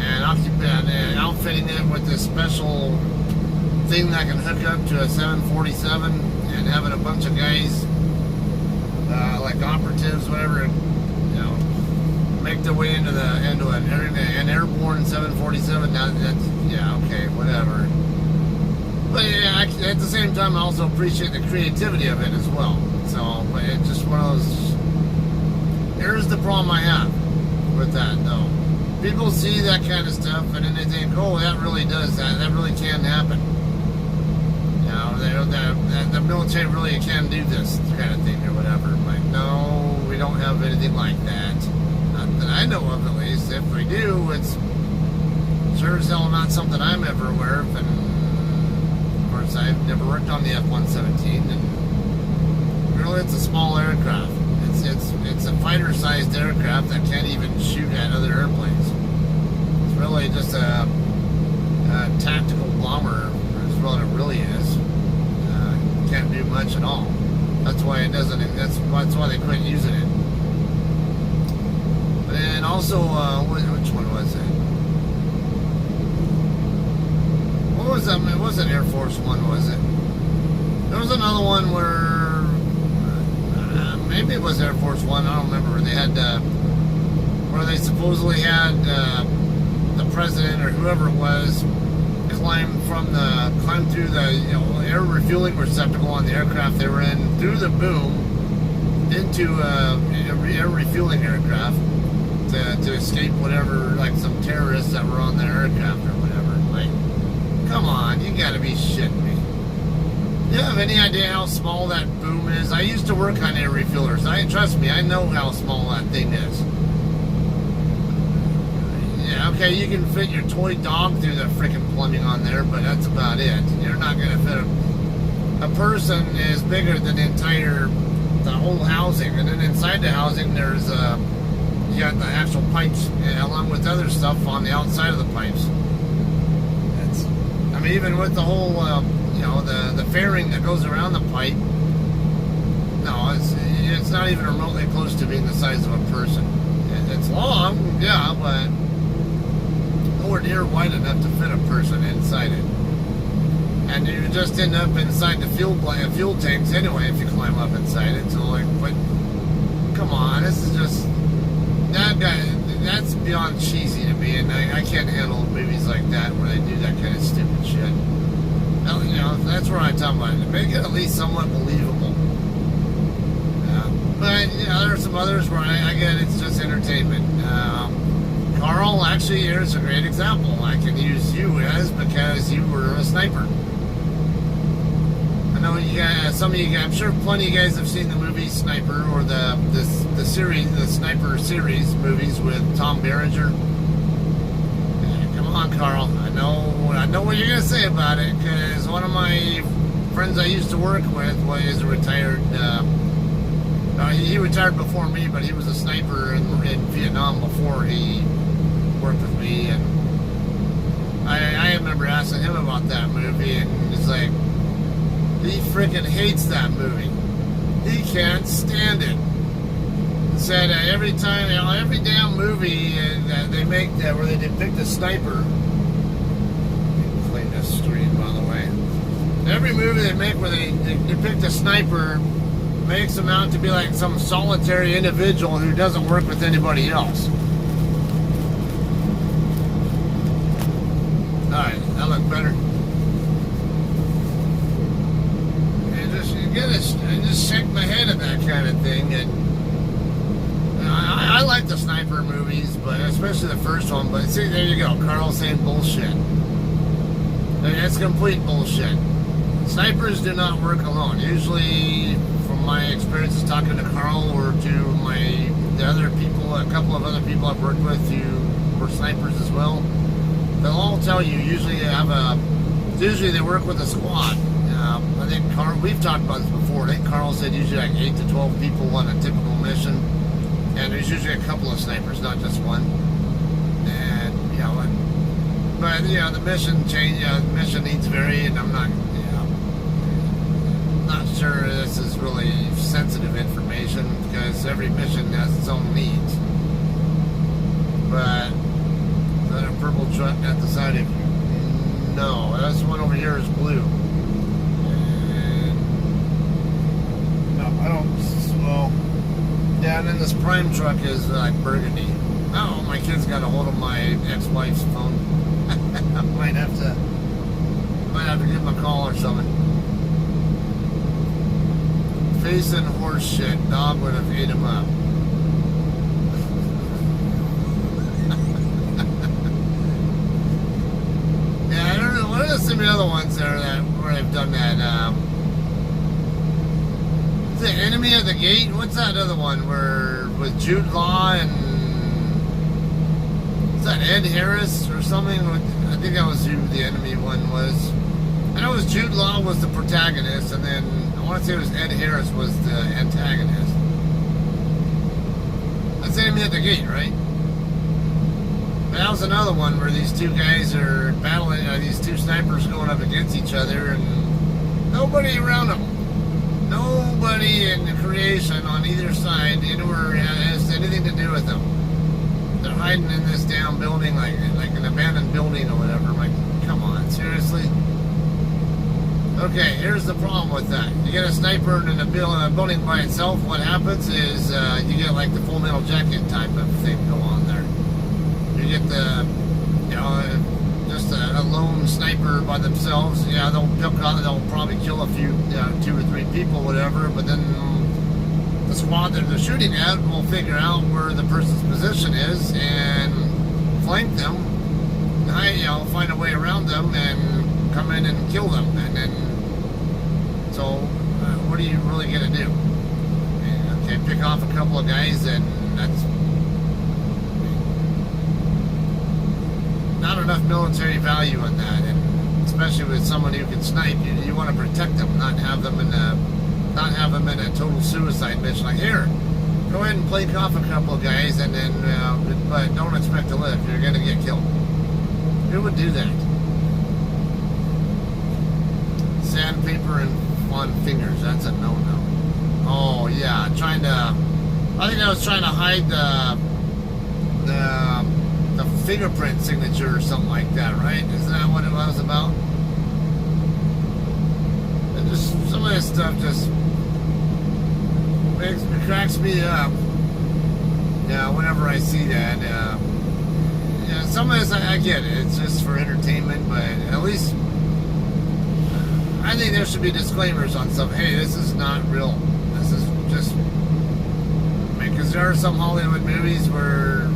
and outfitting it with this special thing that can hook up to a 747, and having a bunch of guys, like operatives, whatever, you know, make their way into an airborne 747. Now that's, yeah, okay, whatever. But yeah, at the same time, I also appreciate the creativity of it as well. So, but it's just one of those. Here's the problem I have with that, though. People see that kind of stuff, and then they think, "Oh, that really does that. That really can happen." You know, the military really can do this kind of thing or whatever. Like, no, we don't have anything like that. Not that I know of, at least. If we do, it's sure as hell not something I'm ever aware of. And of course, I've never worked on the F-117, and really, it's a small aircraft. It's a fighter-sized aircraft that can't even shoot at other airplanes. It's really just a tactical bomber. Is what it really is. Can't do much at all. That's why it doesn't. That's why they quit using it. And also, which one was it? What was that? It wasn't Air Force One, was it? There was another one where maybe it was Air Force One. I don't remember. They had where they supposedly had the president or whoever it was climb through the air refueling receptacle on the aircraft they were in, through the boom into air refueling aircraft to escape whatever, like some terrorists that were on their aircraft or whatever. Like, come on, you gotta be shitting me. Do you have any idea how small that boom is? I used to work on air refuelers. Trust me, I know how small that thing is. Yeah, okay, you can fit your toy dog through the freaking plumbing on there, but that's about it. You're not gonna fit a person is bigger than the whole housing, and then inside the housing there's you got the actual pipes along with other stuff on the outside of the pipes. I mean, even with the whole the fairing that goes around the pipe, no, it's not even remotely close to being the size of a person. It's long, yeah, but nowhere near wide enough to fit a person inside it. And you just end up inside the fuel tanks anyway if you climb up inside it. So like, but come on, this is just that guy. That's beyond cheesy to me, and I can't handle movies like that where they do that kind of stupid shit. That's where I'm talking about it. Make it at least somewhat believable. But there are some others where I get it's just entertainment. Carl, actually, here's a great example. I can use you as because you were a sniper. I know you guys, some of you guys, I'm sure plenty of you guys have seen the movie Sniper or the series, the Sniper series movies with Tom Berenger. Come on, Carl. I know what you're gonna say about it because one of my friends I used to work with was retired. He retired before me, but he was a sniper in Vietnam before he worked with me, and I remember asking him about that movie, and it's like he freaking hates that movie. He can't stand it. said every time, every damn movie that they make where they depict a sniper. Clean this screen, by the way. Every movie they make where they depict a sniper makes them out to be like some solitary individual who doesn't work with anybody else. Alright, that looked better. And just shake my head at that kind of thing. And I like the sniper movies, but especially the first one. But see, there you go. Carl's saying bullshit. And that's complete bullshit. Snipers do not work alone. Usually, from my experiences talking to Carl or to the other people, a couple of other people I've worked with who were snipers as well, they'll all tell you usually they work with a squad. I think Carl, we've talked about this before. I think Carl said usually like 8 to 12 people on a typical mission, and there's usually a couple of snipers, not just one. And but the mission change. The mission needs vary, and I'm not sure this is really sensitive information because every mission has its own needs. But is that a purple truck at the side of you? No, this one over here is blue. I don't. Well, yeah, and then this prime truck is like burgundy. Oh, my kid's got a hold of my ex-wife's phone. I might have to give him a call or something. Facing horse shit, dog would have ate him up. Yeah, I don't know. What are some of the other ones there where they've done that? The Enemy at the Gate? What's that other one where with Jude Law and is that Ed Harris or something? I think that was who the enemy one was. I know it was Jude Law was the protagonist, and then I want to say it was Ed Harris was the antagonist. That's Enemy at the Gate, right? But that was another one where these two guys are battling, these two snipers going up against each other, and nobody around them. Nobody in the creation on either side anywhere has anything to do with them. They're hiding in this damn building like an abandoned building or whatever. I'm like, come on, seriously? Okay, here's the problem with that. You get a sniper in a building by itself, what happens is you get like the Full Metal Jacket type of thing go on there. You get the, just a lone sniper by themselves. Yeah, they'll probably kill a few, 2 or 3 people, whatever. But then the squad that they're shooting at will figure out where the person's position is and flank them. Find a way around them and come in and kill them. And then, so what are you really gonna do? Okay, pick off a couple of guys, and that's not enough military value in that, and especially with someone who can snipe, you want to protect them, not have them in a total suicide mission. Like, here, go ahead and plake off a couple of guys, and then but don't expect to live. You're gonna get killed. Who would do that? Sandpaper and on fingers. That's a no-no. Oh yeah, I think I was trying to hide the fingerprint signature or something like that, right? Isn't that what it was about? And just some of this stuff just cracks me up. Yeah, whenever I see that. Yeah, some of this I get it. It's just for entertainment, but at least I think there should be disclaimers on stuff. Hey, this is not real. This is just because there are some Hollywood movies where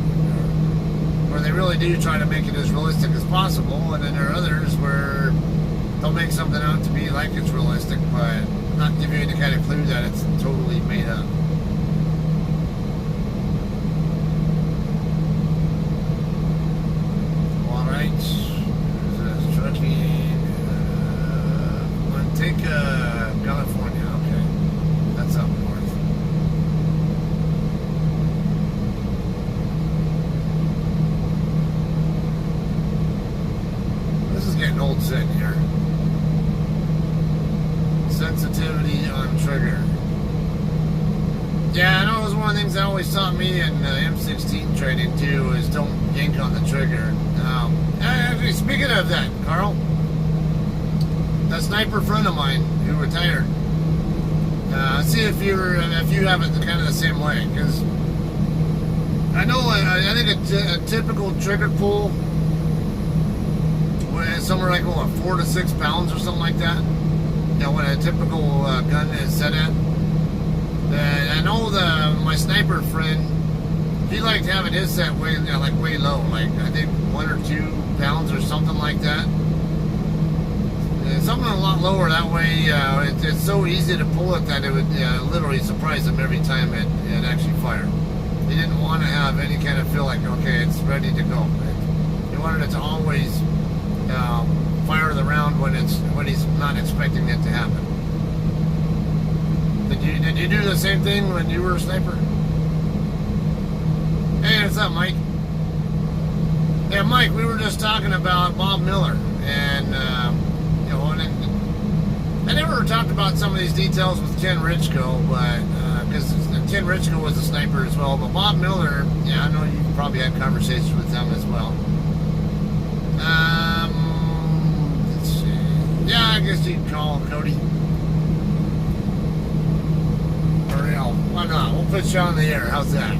they really do try to make it as realistic as possible, and then there are others where they'll make something out to be like it's realistic, but not give you any kind of clue that it's totally made up. All right, there's trucking. Take California. Okay, that's up north. Getting old sitting here. Sensitivity on trigger. things that always taught me in M16 training too is don't yank on the trigger. Actually, speaking of that, Carl, that sniper friend of mine who retired. See if you have it kind of the same way, because I know I think a typical trigger pull was somewhere like 4 to 6 pounds or something like that. You know, what a typical gun is set at. And I know my sniper friend, he liked having his set way low, like I think 1 or 2 pounds or something like that. Something a lot lower, that way it's so easy to pull it that it would literally surprise him every time it actually fired. He didn't want to have any kind of feel like, okay, it's ready to go. He wanted it to always fire the round when he's not expecting it to happen. Did you do the same thing when you were a sniper? Hey, what's up, Mike? Yeah, Mike, we were just talking about Bob Miller, and I never talked about some of these details with Ken Richko, but because Ken Richko was a sniper as well. But Bob Miller, yeah, I know you probably had conversations with him as well. Let's see. Yeah, I guess you can call Cody. Or, why not? We'll put you on the air. How's that?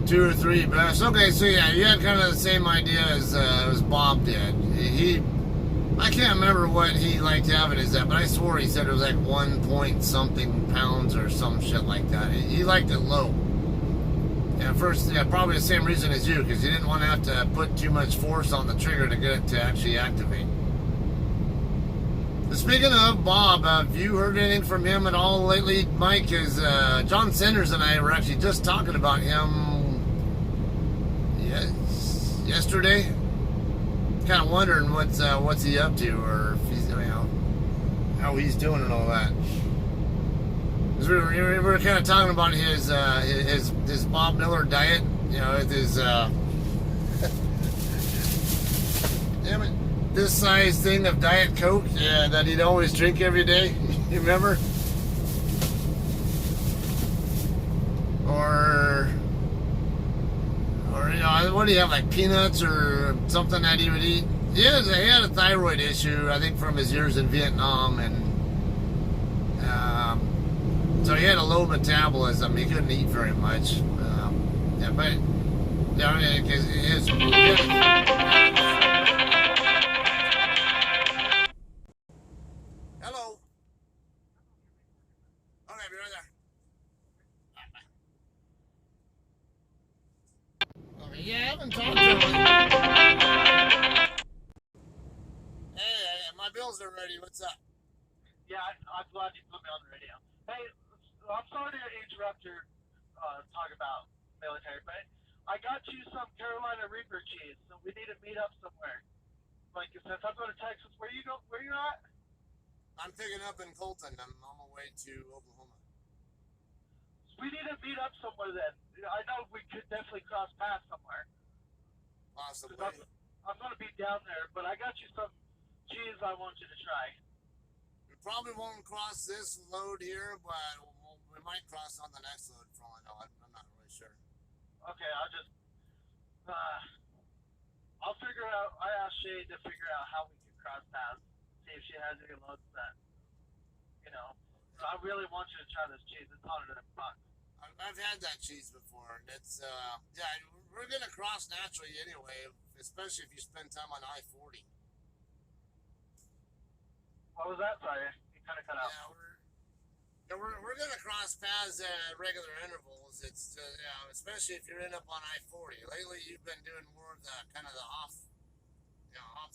Two or three best. Okay, so yeah, you had kind of the same idea as Bob did. I can't remember what he liked having his at, but I swore he said it was like 1 point something pounds or some shit like that. He liked it low. And first, yeah, probably the same reason as you, because he didn't want to have to put too much force on the trigger to get it to actually activate. Speaking of Bob, have you heard anything from him at all lately, Mike? Because John Sanders and I were actually just talking about him yesterday. Kind of wondering what's he up to, or if he's, how he's doing and all that. Because we were kind of talking about his Bob Miller diet, with his damn it, this size thing of Diet Coke that he'd always drink every day. You remember? Or what do you have, like peanuts or something that he would eat? He had a thyroid issue, I think, from his years in Vietnam, and so he had a low metabolism. He couldn't eat very much. Because his hello. Okay, be right there. Okay, yeah, I haven't talked to him. Hey, my bills are ready. What's up? Yeah, I'm glad you put me on the radio. Hey, I'm sorry to interrupt your talk about military, but I got you some Carolina Reaper cheese, so we need to meet up somewhere. Like, since I'm going to Texas, where you at? I'm picking up in Colton. I'm on my way to Oklahoma. We need to meet up somewhere then. I know we could definitely cross paths somewhere. Possibly. I'm going to be down there, but I got you some cheese I want you to try. We probably won't cross this load here, but we might cross on the next load for all I know. I'm not really sure. Okay, I'll figure out. I asked Shade to figure out how we can cross paths. See if she has any loads that, I really want you to try this cheese. It's $100. I've had that cheese before, and it's we're gonna cross naturally anyway, especially if you spend time on I-40. What was that? Sorry, you kind of cut out. Yeah, we're gonna cross paths at regular intervals. It's especially if you're in up on I-40. Lately, you've been doing more of the kind of the off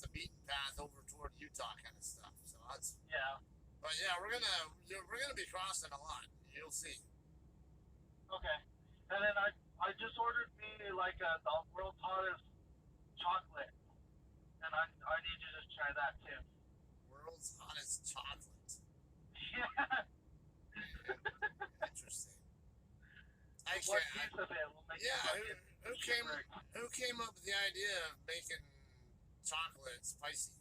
the beaten path over toward Utah kind of stuff. So that's yeah. But yeah, we're gonna be crossing a lot. You'll see. Okay, and then I just ordered me like the world's hottest chocolate, and I need you to try that too. World's hottest chocolate. Yeah. Interesting. What piece of it will make who came up with the idea of making chocolate spicy?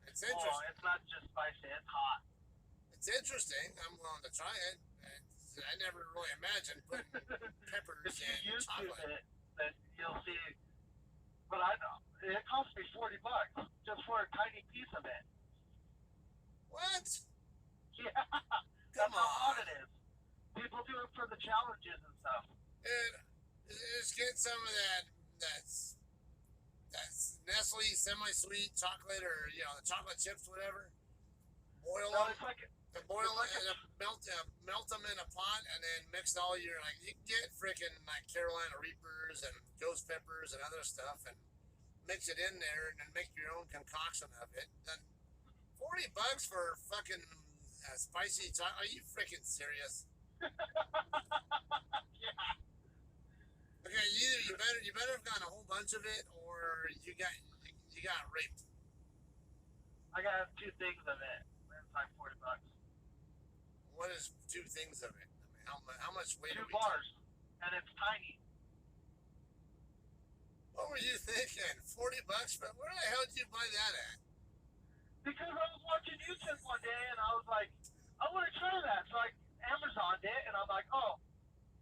It's Well, interesting. it's not just spicy, it's hot. It's interesting. I'm willing to try it. I never really imagined putting If peppers you in YouTube chocolate. it, then you'll see. But I know it cost me $40 just for a tiny piece of it. What? Yeah, Come that's how hot on. it is. People do it for the challenges and stuff. Dude, just get some of that's Nestle semi-sweet chocolate, or the chocolate chips, whatever. Boil No, them, it's like and boil it's like a melt them in a pot, and then mix all your, like, you can get freaking like Carolina Reapers and ghost peppers and other stuff, and mix it in there, and then make your own concoction of it. And $40 for fucking spicy chocolate? Are you freaking serious? yeah. Okay, either you better have gotten a whole bunch of it, or you got raped. I gotta have two things of it. It's like $40. What is two things of it? I mean, how much weight Two are we bars, talking? and it's tiny. What were you thinking? $40? But where the hell did you buy that at? Because I was watching YouTube one day and I was like, I want to try that. So I Amazoned it and I'm like, oh,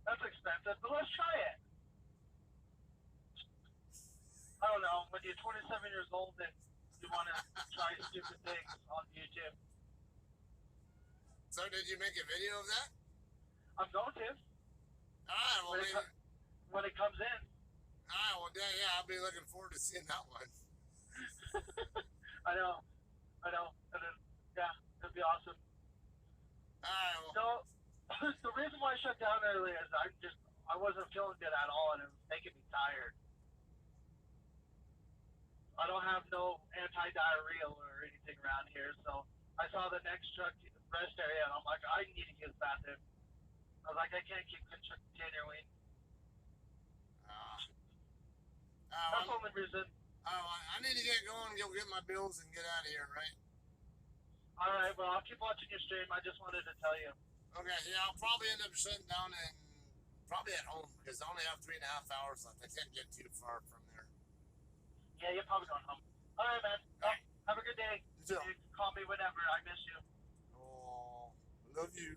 that's expensive, but let's try it. I don't know. When you're 27 years old and you want to try stupid things on YouTube, So did you make a video of that? I'm going to All right, well, maybe. when it comes in. All right, well, yeah, I'll be looking forward to seeing that one. I know. And then, yeah, it'd be awesome. All right, well. So the reason why I shut down early is I wasn't feeling good at all and it was making me tired. I don't have no anti-diarrhea or anything around here, so I saw the next truck rest area and I'm like, I need to use the bathroom. I was like, I can't keep continuing. That's the only reason. I need to get going, go get my bills, and get out of here, right? All right, well, I'll keep watching your stream. I just wanted to tell you. Okay, yeah, I'll probably end up shutting down and probably at home because I only have 3.5 hours left. I can't get too far from there. Yeah, you're probably going home. All right, man. Well, have a good day. You too. You can call me whenever. I miss you. Oh, love you.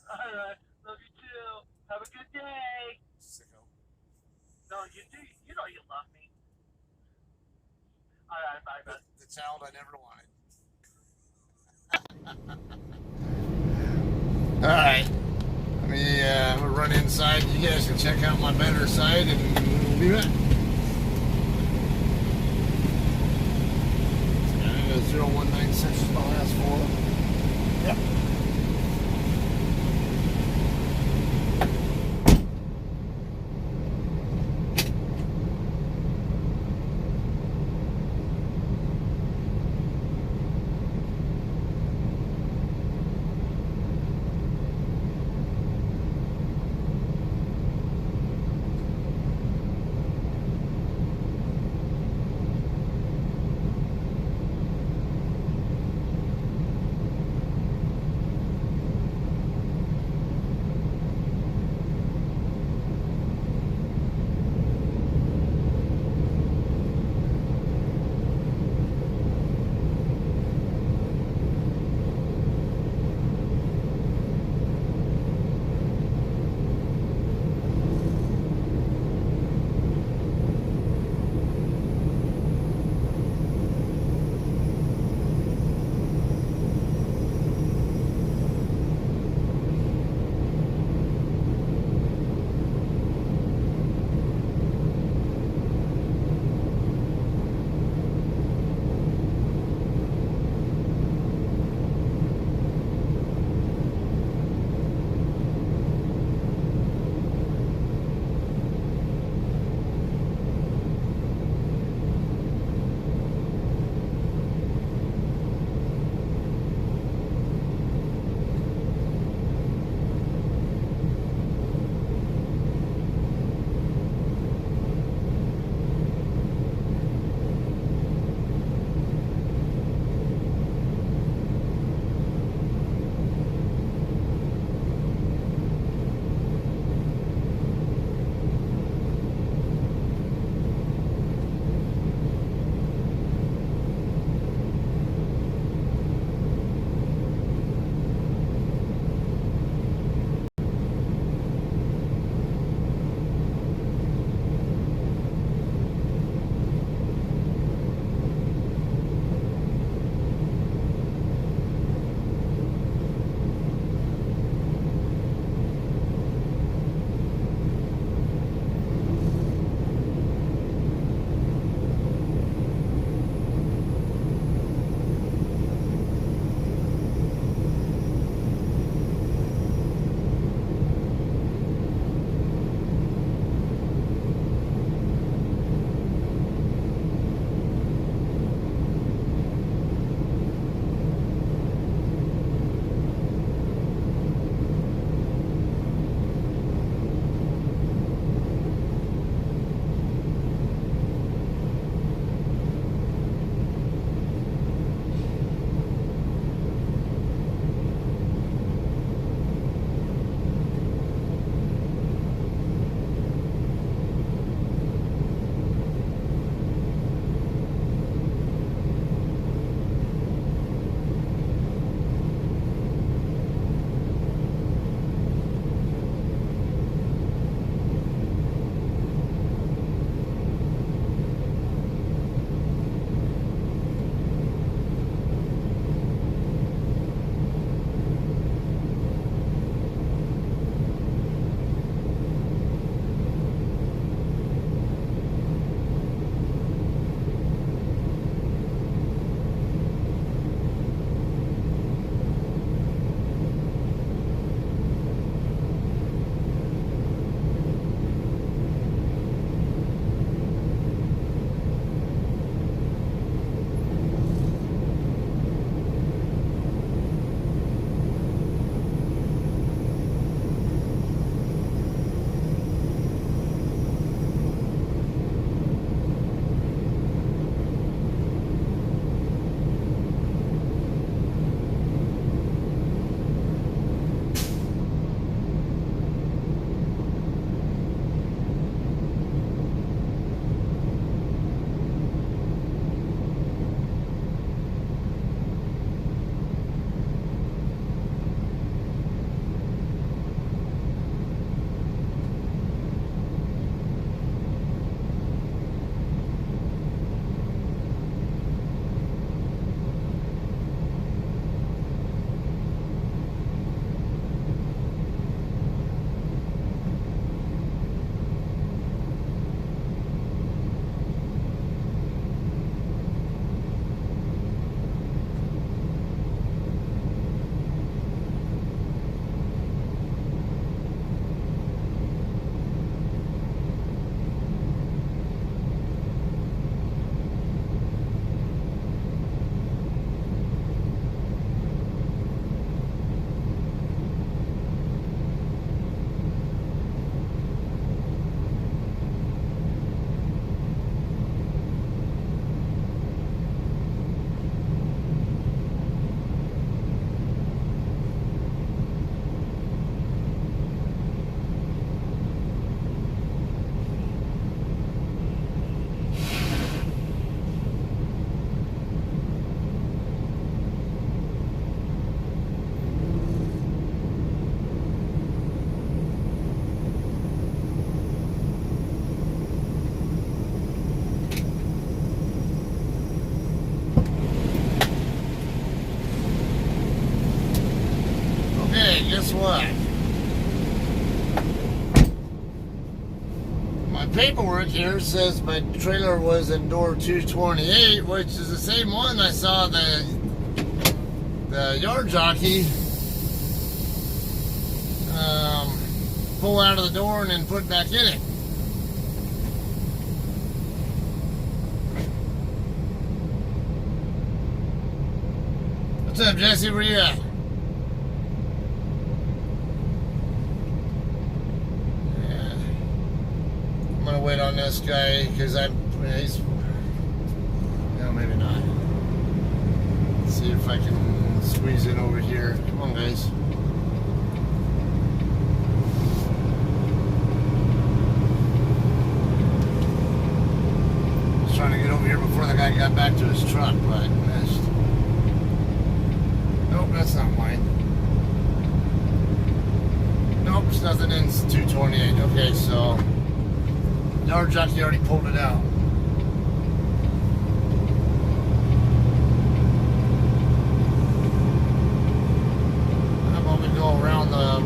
All right. Love you too. Have a good day. Sicko. No, you do. You know you love me. All right, bye, man. The child I never wanted. All right. Let me I'm gonna run inside. You guys can check out my better side, and we'll be back. 0196 is my last four. Yep. what? My paperwork here says my trailer was in door 228, which is the same one I saw the yard jockey pull out of the door and then put back in it. What's up, Jesse? Where you at? Yeah. I'm gonna wait on this guy because he's, no, maybe not. Let's see if I can squeeze in over here. Come on, guys. Trying to get over here before the guy got back to his truck, but I missed. Nope, that's not mine. Nope, there's nothing in 228. Okay, so yard jockey already pulled it out. How about we go around the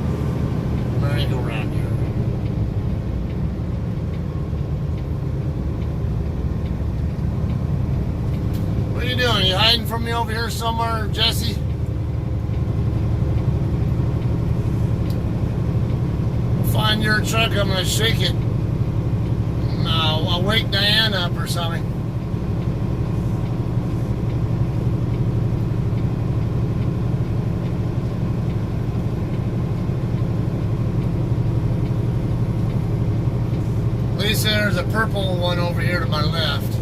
merry-go-round here? What are you doing? You hiding from me over here somewhere, Jesse? I'll find your truck. I'm gonna shake it. I'll wake Diane up or something. At least there's a purple one over here to my left.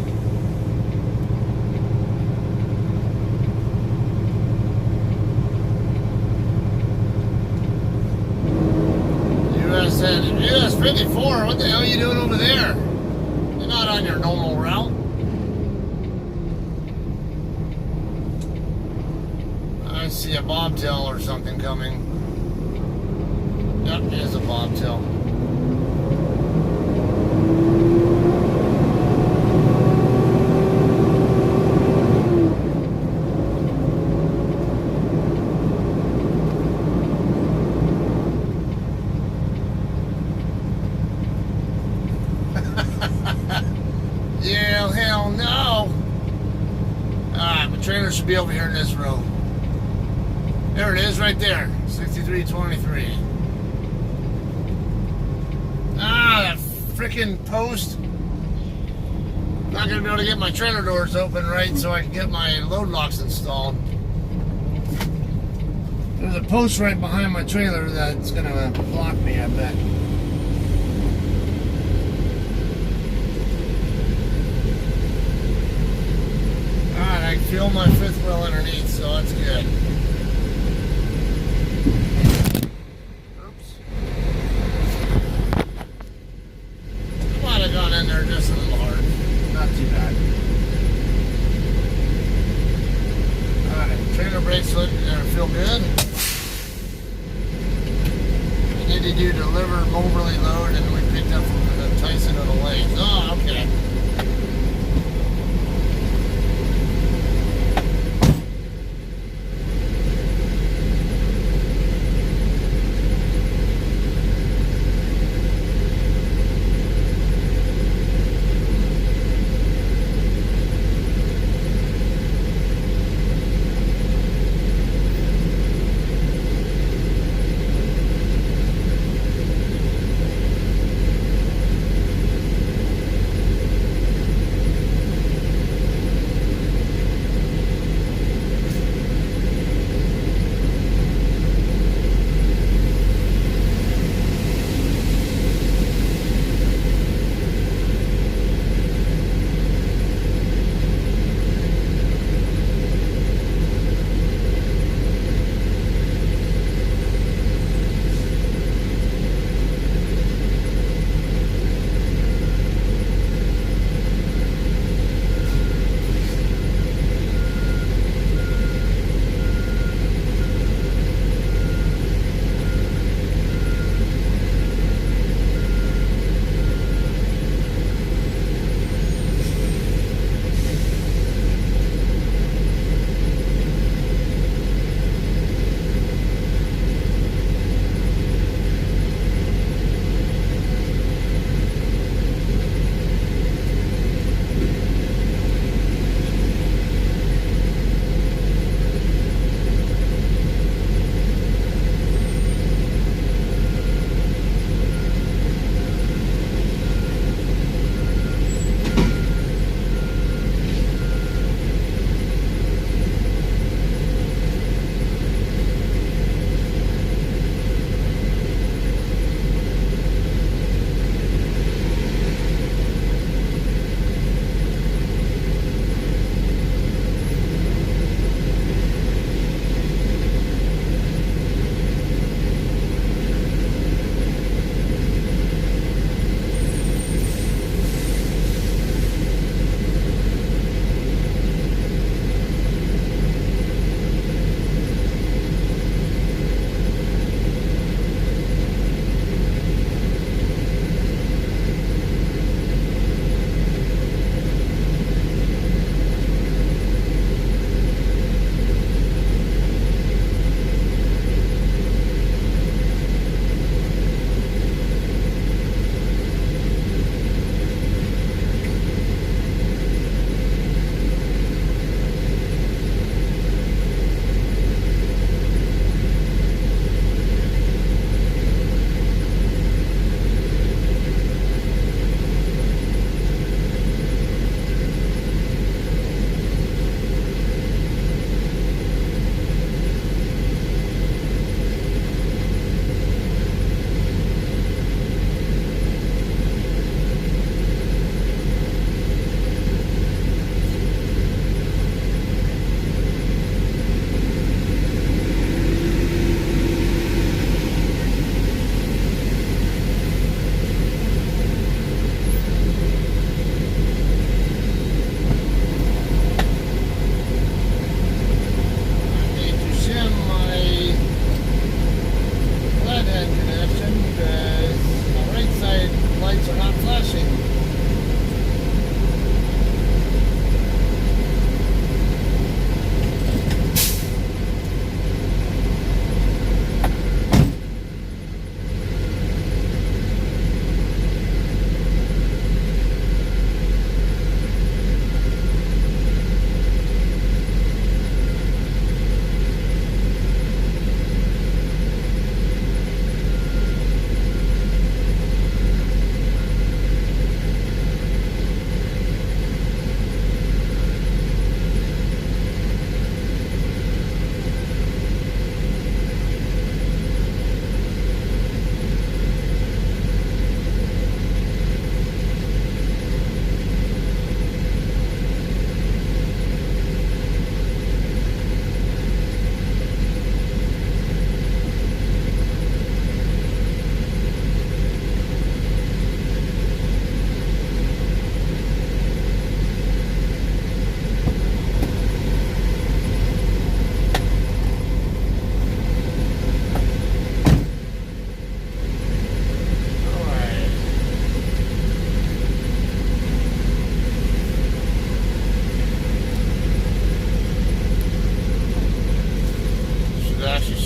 US 54, what the hell are you doing over there? You're not on your normal route. I see a bobtail or something coming. Yep, it is a bobtail. Yeah, hell no. Alright, my trailer should be over here in this row. There it is, right there. 6323. Ah, that freaking post. Not gonna be able to get my trailer doors open right so I can get my load locks installed. There's a post right behind my trailer that's gonna block me, I bet. I feel my fifth wheel underneath, so that's good. Oops. Might have gone in there just a little hard. Not too bad. Alright, trailer brakes feel good. I need to do deliver Moberly load, and we picked up from the Tyson of the Lake. Oh, okay.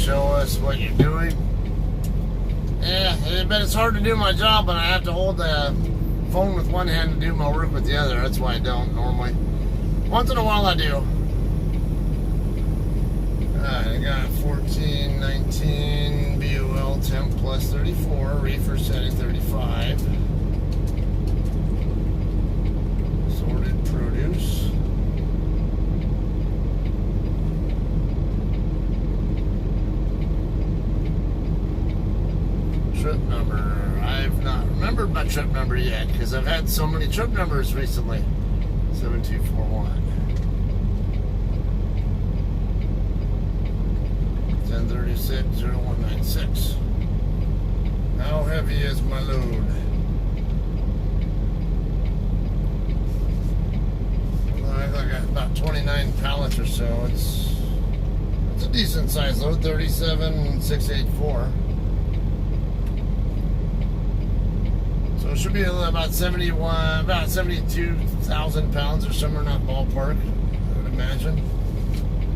show us what you're doing. Yeah, but it's hard to do my job when I have to hold the phone with one hand and do my work with the other. That's why I don't normally. Once in a while I do. Alright, I got 14, 19, BOL temp plus 34, reefer setting 35. Sorted produce. Trip number. I've not remembered my trip number yet because I've had so many trip numbers recently. 7241. 1036 0196. How heavy is my load? Well, I got about 29 pallets or so. It's a decent size load. 37684. So it should be about 72,000 pounds or somewhere in that ballpark, I would imagine.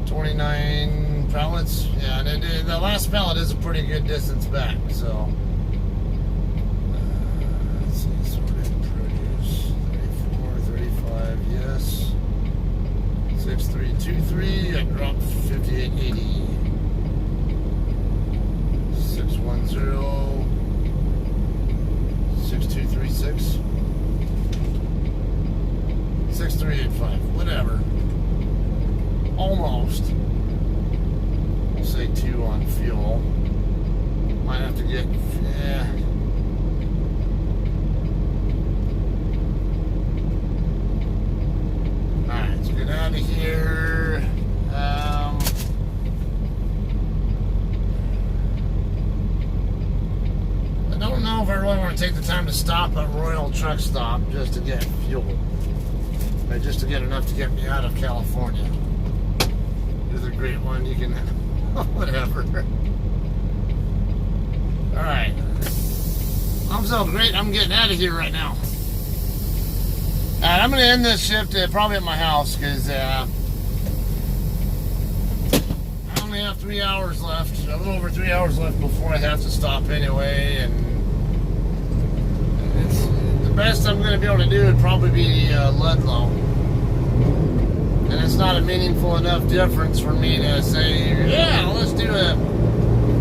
29 pallets, yeah, and the last pallet is a pretty good distance back, so. Let's see, sorted produce, 34, 35, yes. 6323, I dropped 5880. 610. 6236 6385, whatever. Almost. We'll say 2 on fuel. Might have to get, yeah. Alright, let's get out of here. I don't know if I really want to take the time to stop at Royal Truck Stop just to get fuel. Or just to get enough to get me out of California. You're the great one, you can, whatever. Alright. I'm so great, I'm getting out of here right now. Alright, I'm going to end this shift probably at my house because I only have 3 hours left. A little over 3 hours left before I have to stop anyway, and it's the best I'm going to be able to do would probably be Ludlow. And it's not a meaningful enough difference for me to say, yeah, let's do a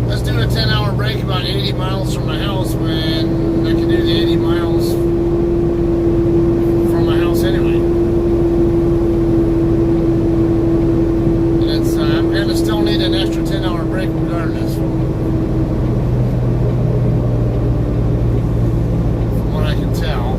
10-hour break about 80 miles from my house when I can do the 80 miles from my house anyway. And it's I'm going to still need an extra 10-hour break regardless. From what I can tell.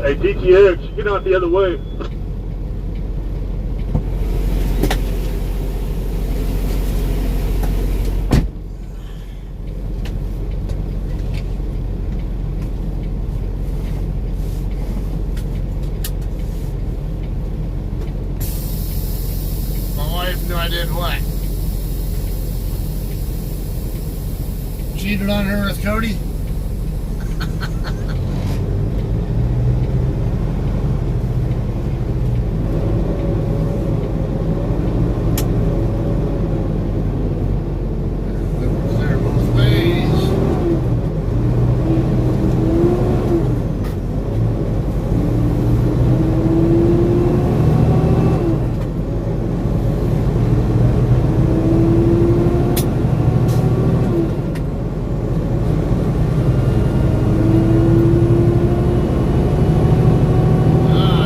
Hey, DTX, get out the other way. My wife knew I did what? Cheated on her with Cody? Clear both ways.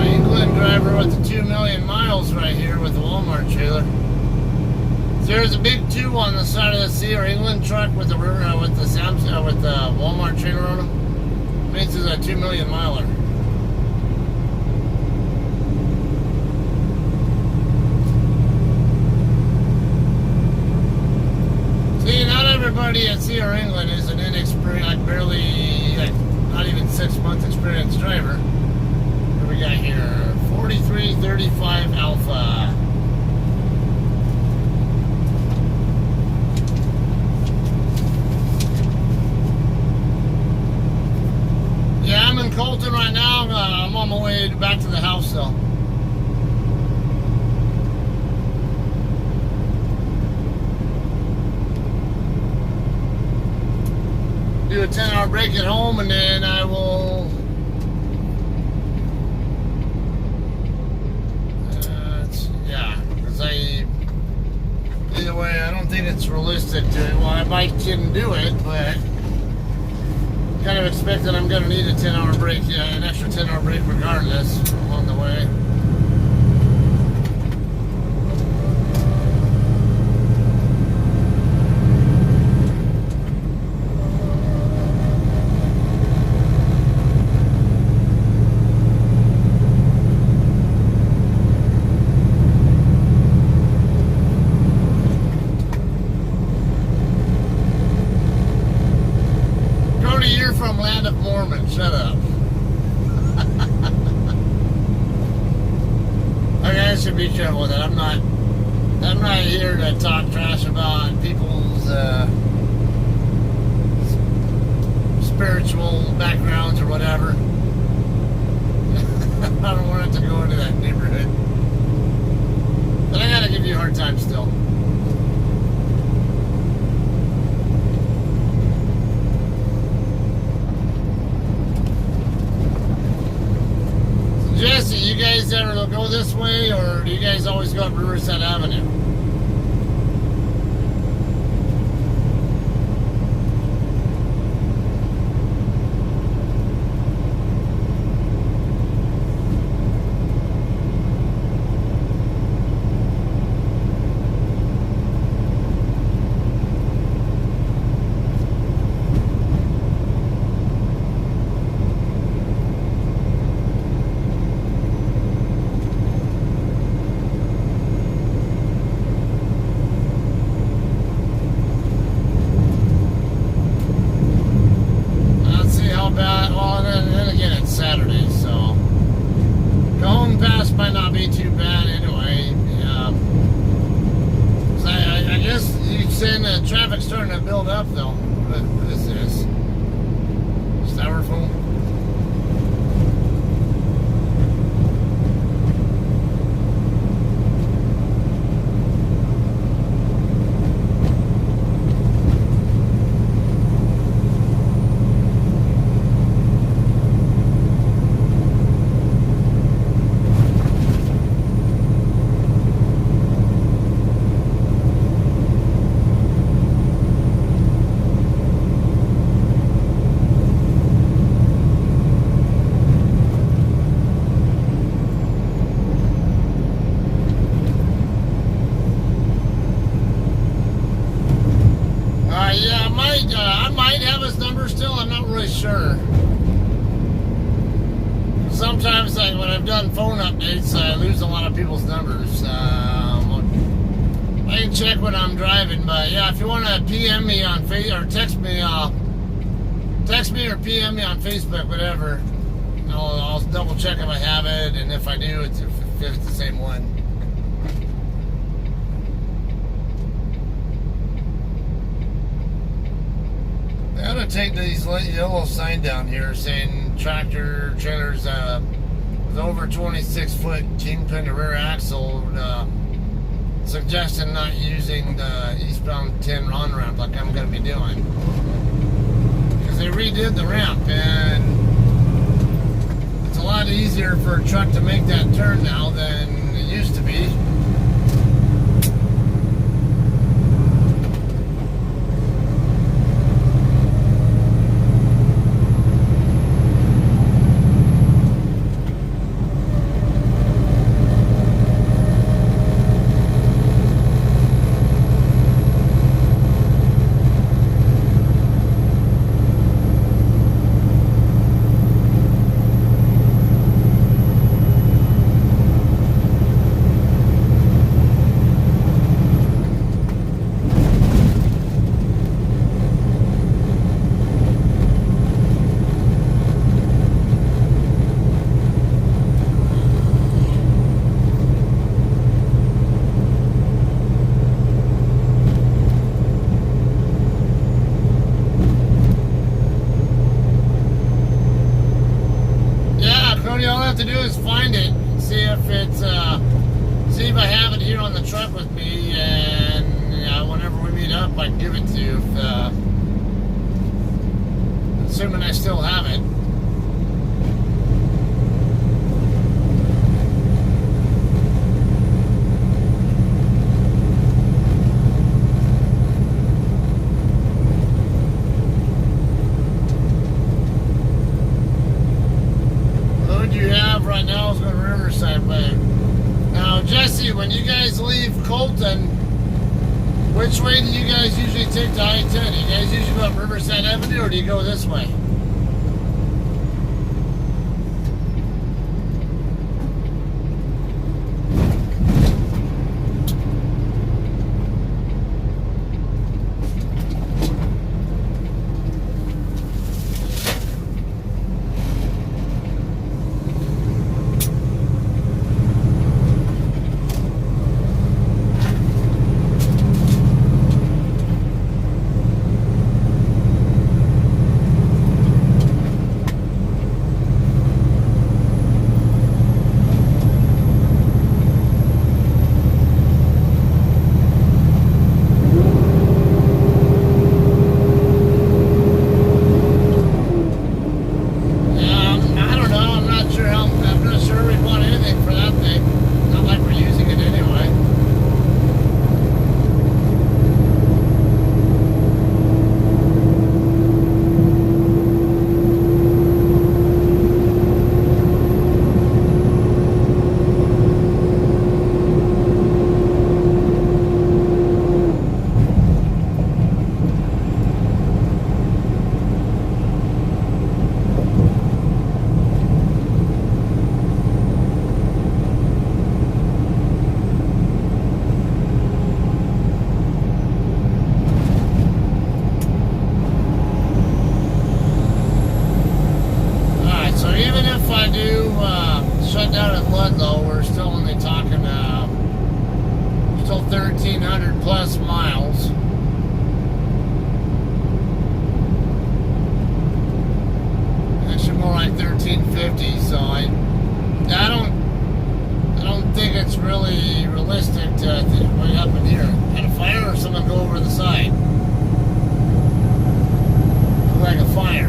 England driver with the 2 million miles right here with the Walmart trailer. There's a big 2 on the side of the CR England truck with the with the Walmart trailer on them. Means it's a 2 million miler. See, not everybody at CR England is an inexperienced, like barely, like not even 6 month experienced driver. What do we got here? 4335 Alpha. Yeah, I'm in Colton right now. I'm on my way back to the house though. Do a 10-hour break at home and then I will either way, I don't think it's realistic to, well, I might can do it, but kind of expect that I'm going to need a 10-hour break, an extra 10-hour break regardless along the way. You're from Land of Mormon. Shut up. Okay, I should be careful with that. I'm not here to talk trash about people's spiritual backgrounds or whatever. I don't want it to go into that neighborhood. But I gotta give you a hard time still. Jesse, you guys ever go this way, or do you guys always go up Riverside Avenue? Saturday, so going past might not be too bad anyway. So I guess you're saying the traffic's starting to build up though. What is this? Styrofoam? I might have his number still. I'm not really sure. sometimes like when I've done phone updates, I lose a lot of people's numbers. I can check when I'm driving, but yeah, if you want to PM me on Facebook or text me or PM me on Facebook, whatever. I'll double check if I have it, and if I do, if it's the same one. They ought to take these yellow sign down here saying tractor trailers with over 26-foot kingpin to rear axle, suggesting not using the eastbound 10 on-ramp like I'm going to be doing. Because they redid the ramp, and it's a lot easier for a truck to make that turn now than it used to be. All I have to do is find it, see if I have it here on the truck with me, and whenever we meet up, I can give it to you. Assuming I still have it. Right now is going to Riverside Way. Now, Jesse, when you guys leave Colton, which way do you guys usually take to I-10? Do you guys usually go up Riverside Avenue, or do you go this way? Down at Ludlow, we're still only talking still 1,300 plus miles. Actually more like 1,350, so I don't think it's really realistic to way up in here. Had a fire or someone go over the side? Looked like a fire.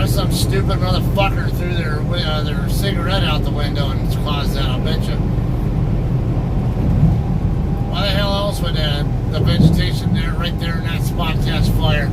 Some stupid motherfucker threw their cigarette out the window and caused that, I'll bet you. Why the hell else would the vegetation there, right there in that spot, catch fire?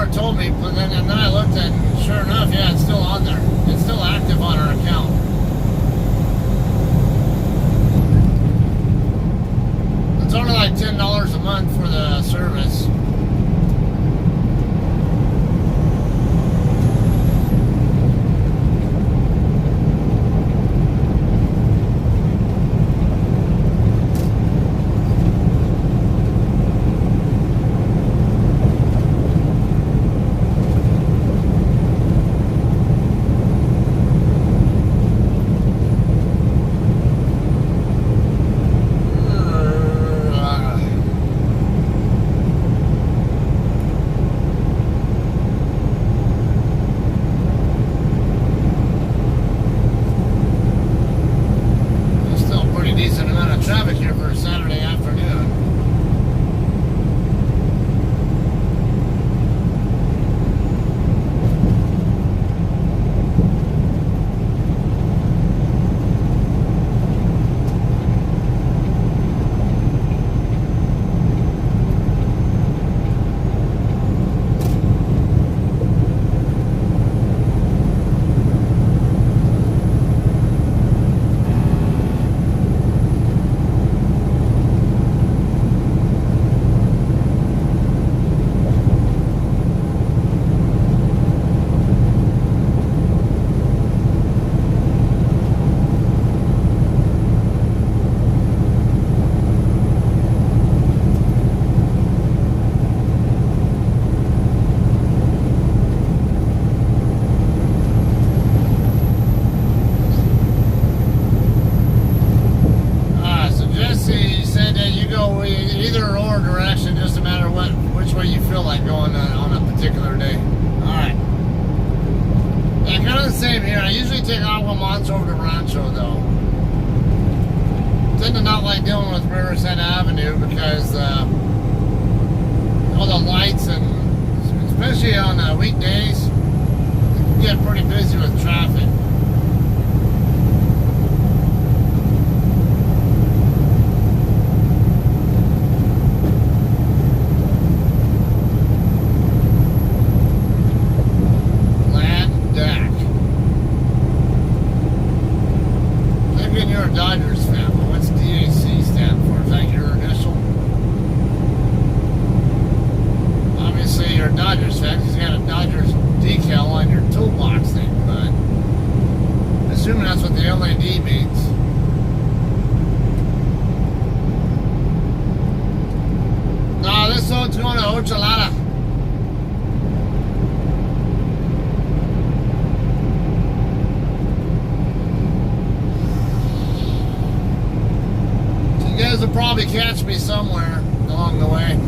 never told me, but then I looked at it, and sure enough, yeah, it's still on there. It's still active on our account. It's only like $10 a month for the service. Traffic here for a Saturday afternoon. Either or direction, just a matter of which way you feel like going on a particular day. Alright. Yeah, kind of the same here. I usually take Agua Montes over to Rancho, though. Tend to not like dealing with Riverside Avenue because all the lights, and especially on weekdays, it can get pretty busy with traffic. You're a Dodgers fan, but what's DAC stand for? Is that your initial? Obviously, you're a Dodgers fan because you got a Dodgers decal on your toolbox thing, but assuming that's what the LED means. No, this one's going to Ochalada. You guys will probably catch me somewhere along the way.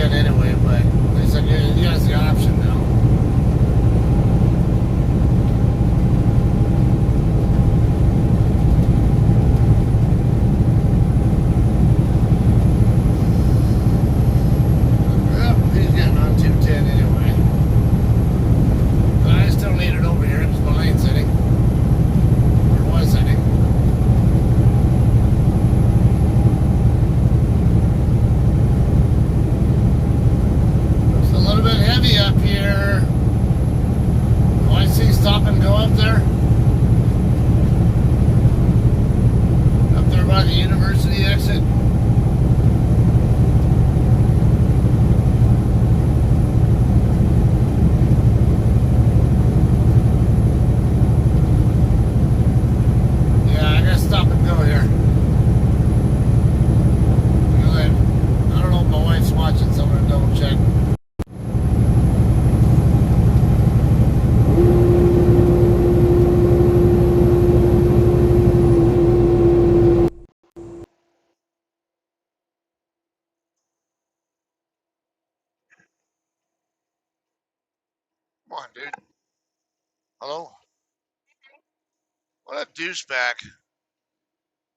210 anyway, but they said he has the option now. Yep, he's getting on 210 anyway. But I still need it over here because my lane's hitting. Or was hitting. It's a little bit heavy up here. Oh, I see stop and go up there. Up there by the university exit. Yeah, I gotta stop and go here. I don't know if my wife's watching, so I'm gonna double check. Come on, dude. Hello? What a douchebag.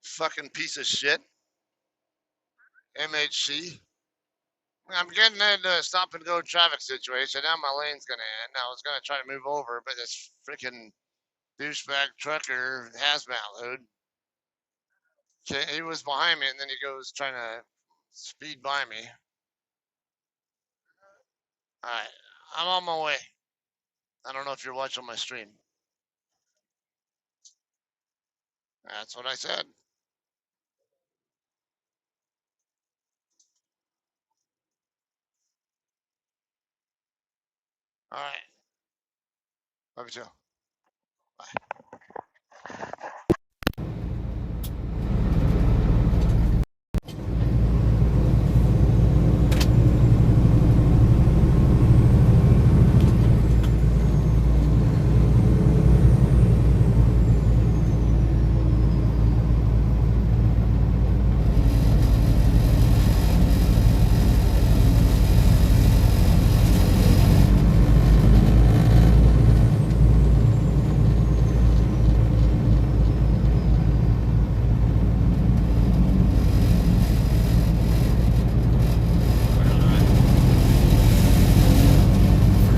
Fucking piece of shit. MHC. I'm getting into a stop and go traffic situation. Now my lane's gonna end. I was gonna try to move over, but this freaking douchebag trucker hazmat load. He was behind me, and then he goes trying to speed by me. All right, I'm on my way. I don't know if you're watching my stream. That's what I said. All right, love you too. Bye.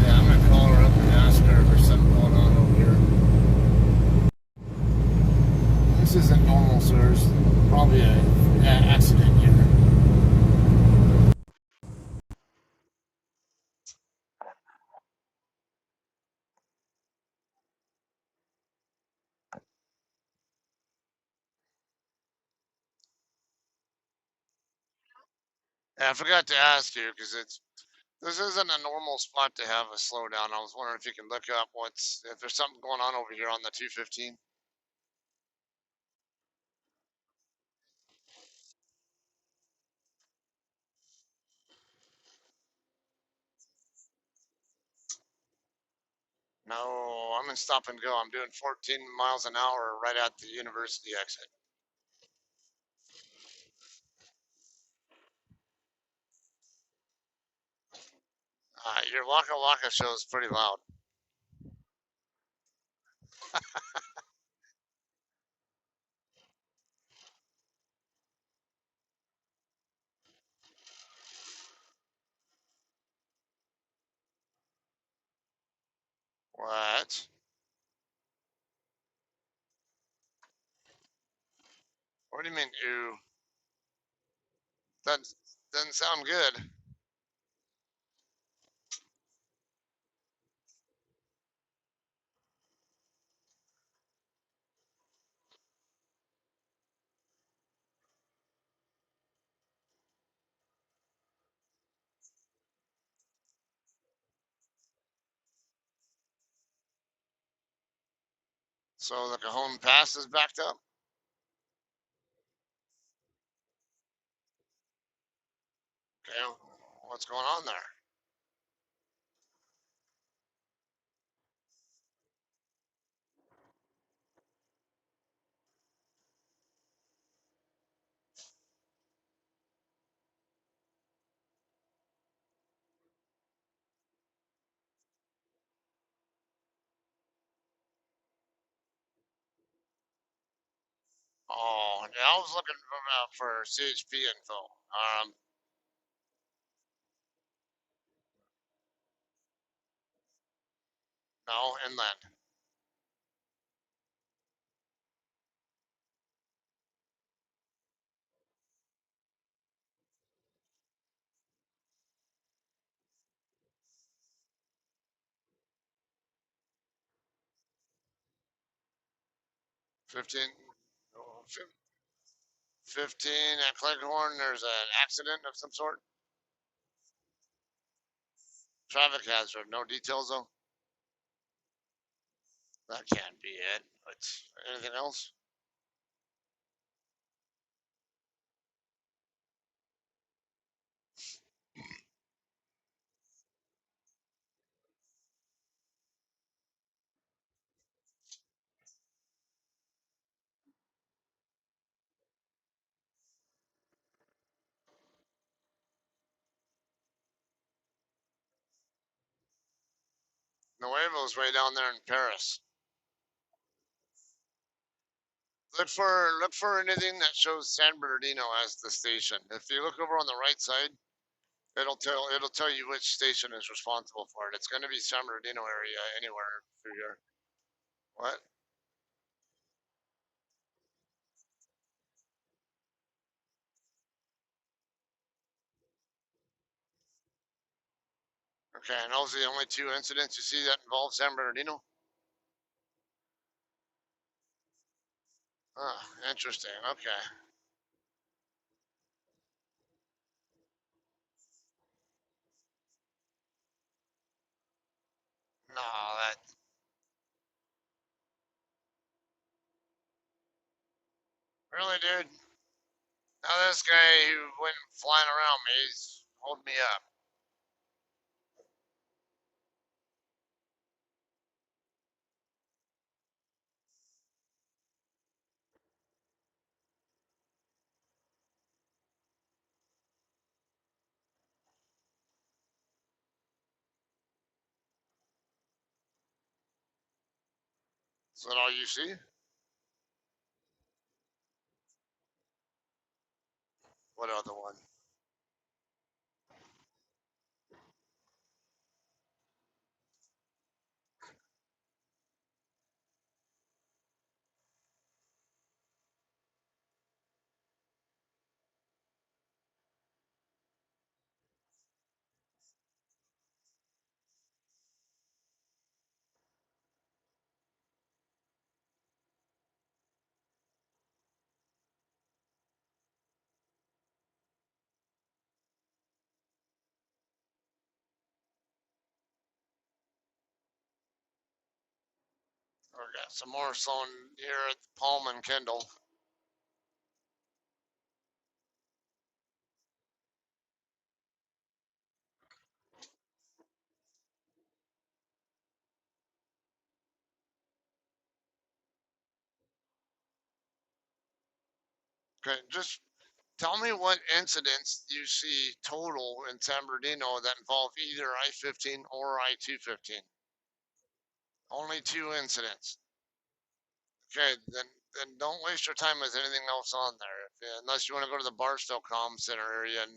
Yeah, I'm gonna call her up and ask her if there's something going on over here. This isn't normal, sir. There's probably a accident here. Yeah, I forgot to ask you because this isn't a normal spot to have a slowdown. I was wondering if you can look up if there's something going on over here on the 215. No, I'm in stop and go. I'm doing 14 miles an hour right at the university exit. Your Waka Waka show is pretty loud. What? What do you mean, ooh? That doesn't sound good. So the Cajon Pass is backed up? Okay, what's going on there? Oh, yeah, I was looking for CHP info. No, inland. 15, oh, 15 at Cleghorn. There's an accident of some sort. Traffic hazard. No details though. That can't be it. It's anything else? Nuevo's way down there in Paris. Look for anything that shows San Bernardino as the station. If you look over on the right side, it'll tell you which station is responsible for it. It's going to be San Bernardino area anywhere through here. What? Okay, and those are the only two incidents you see that involve San Bernardino? Ah, interesting. Okay. No, that really, dude. Now this guy who went flying around me, he's holding me up. Is that all you see? What other one? We got some more slowing here at Palm and Kendall. Okay, just tell me what incidents you see total in San Bernardino that involve either I-15 or I-215. Only two incidents. Okay, then don't waste your time with anything else on there. Unless you want to go to the Barstow Comm Center area and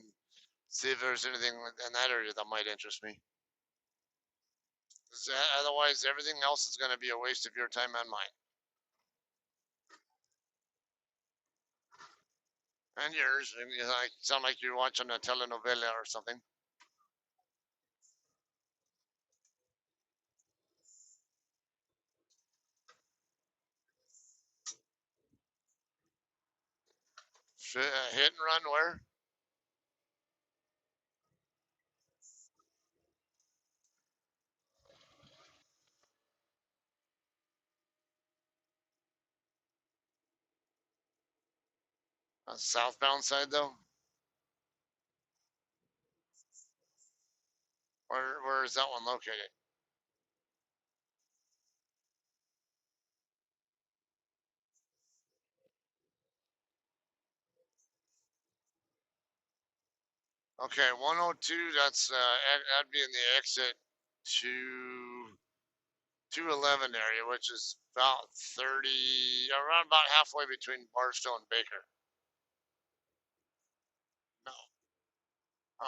see if there's anything in that area that might interest me. 'Cause otherwise, everything else is going to be a waste of your time and mine. And yours. And you sound like you're watching a telenovela or something. Hit and run where? Southbound side though? Where is that one located? Okay, 102, that'd be in the exit to 211 area, which is about 30, around about halfway between Barstow and Baker. No.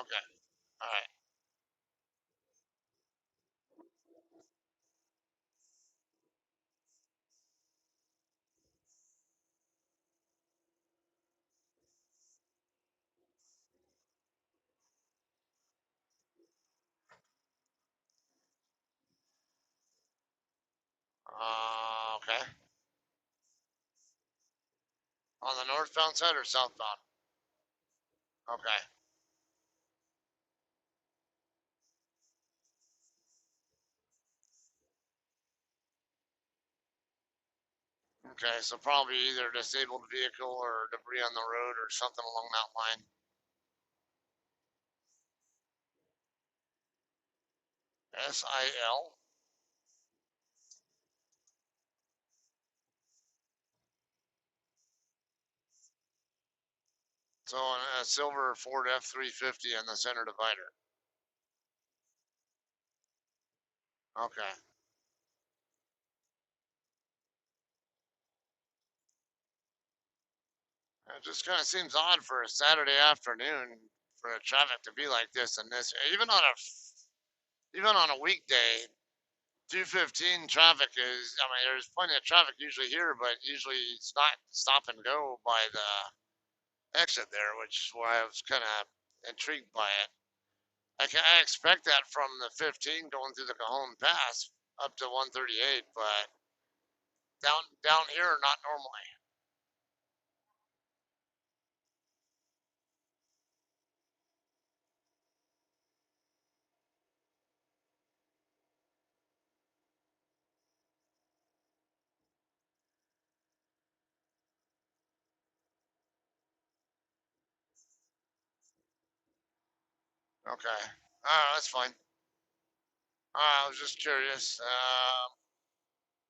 Okay. All right. Okay. On the northbound side or southbound? Okay. Okay, so probably either a disabled vehicle or debris on the road or something along that line. SIL. So a silver Ford F-350 in the center divider. Okay. It just kind of seems odd for a Saturday afternoon for a traffic to be like this and this, even on a weekday. 215 traffic is, I mean, there's plenty of traffic usually here, but usually it's not stop and go by the exit there, which is why I was kind of intrigued by it. I expect that from the 15 going through the Cajon Pass up to 138, but down here, not normally. Okay. That's fine. I was just curious.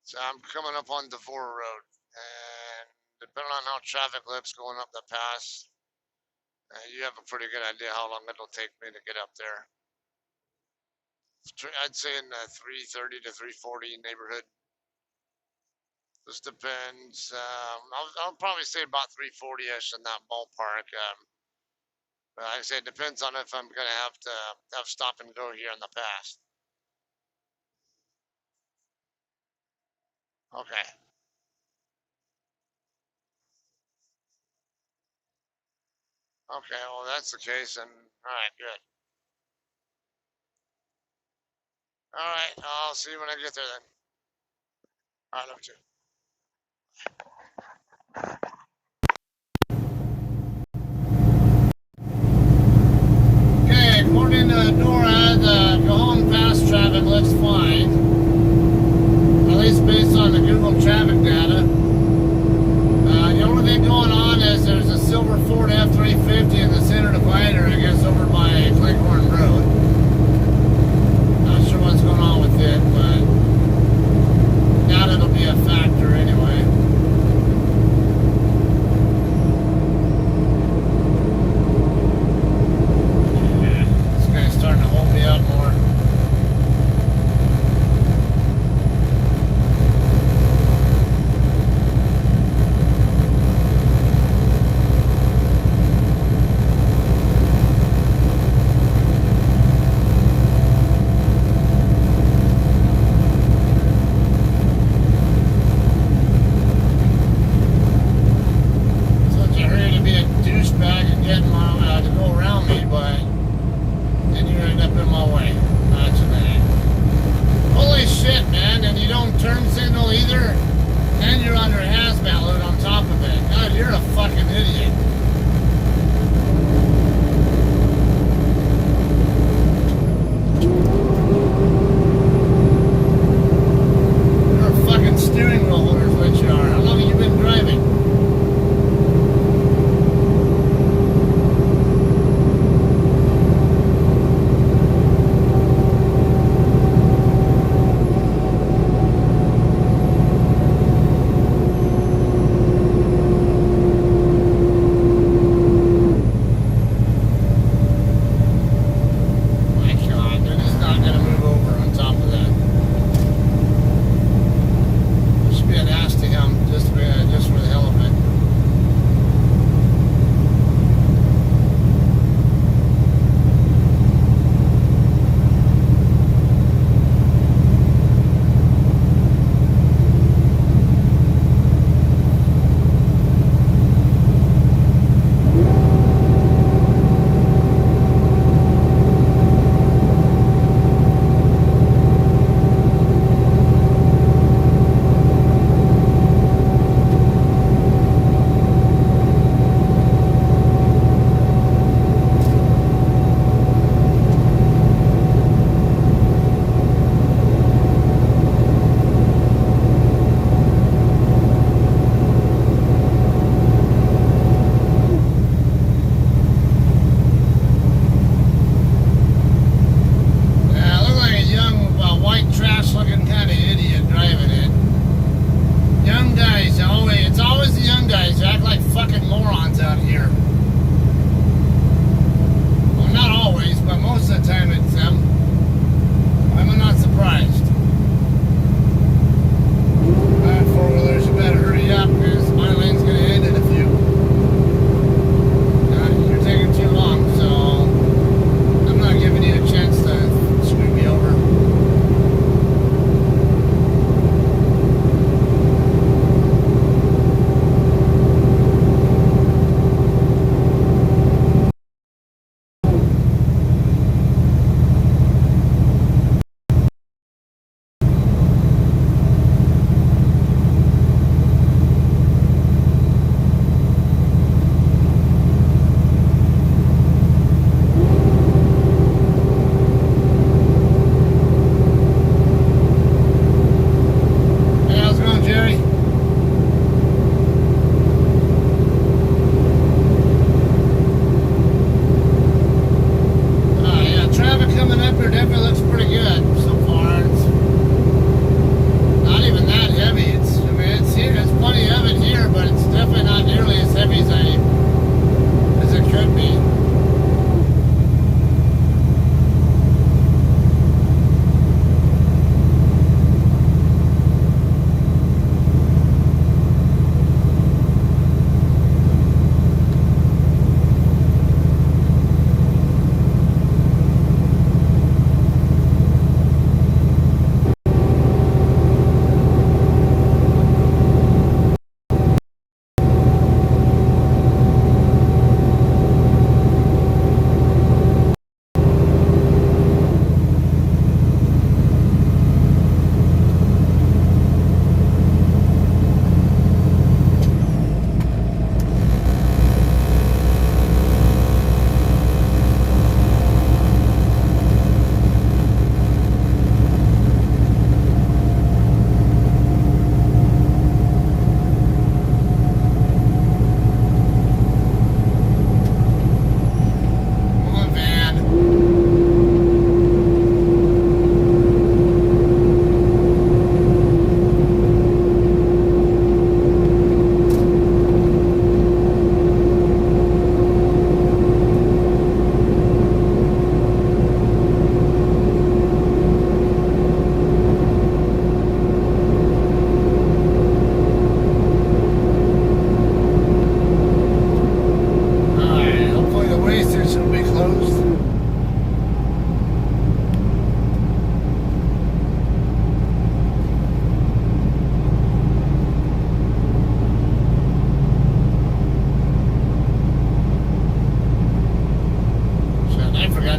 So I'm coming up on Devore Road, and depending on how traffic looks going up the pass, you have a pretty good idea how long it'll take me to get up there. I'd say in the 330 to 340 neighborhood. Just depends. I'll probably say about 340ish in that ballpark. But like I say, it depends on if I'm gonna have to have stop and go here in the past. Okay. Okay. Well, that's the case, and all right, good. All right. I'll see you when I get there then. All right, love you. Okay, according to Dora, the Cajon Pass traffic looks fine. At least based on the Google traffic data. The only thing going on is there's a silver Ford F-350 in the center divider, I guess, over by Cleghorn Road. Not sure what's going on with it, but doubt it'll be a factor anyway. This guy's starting to hold me up more.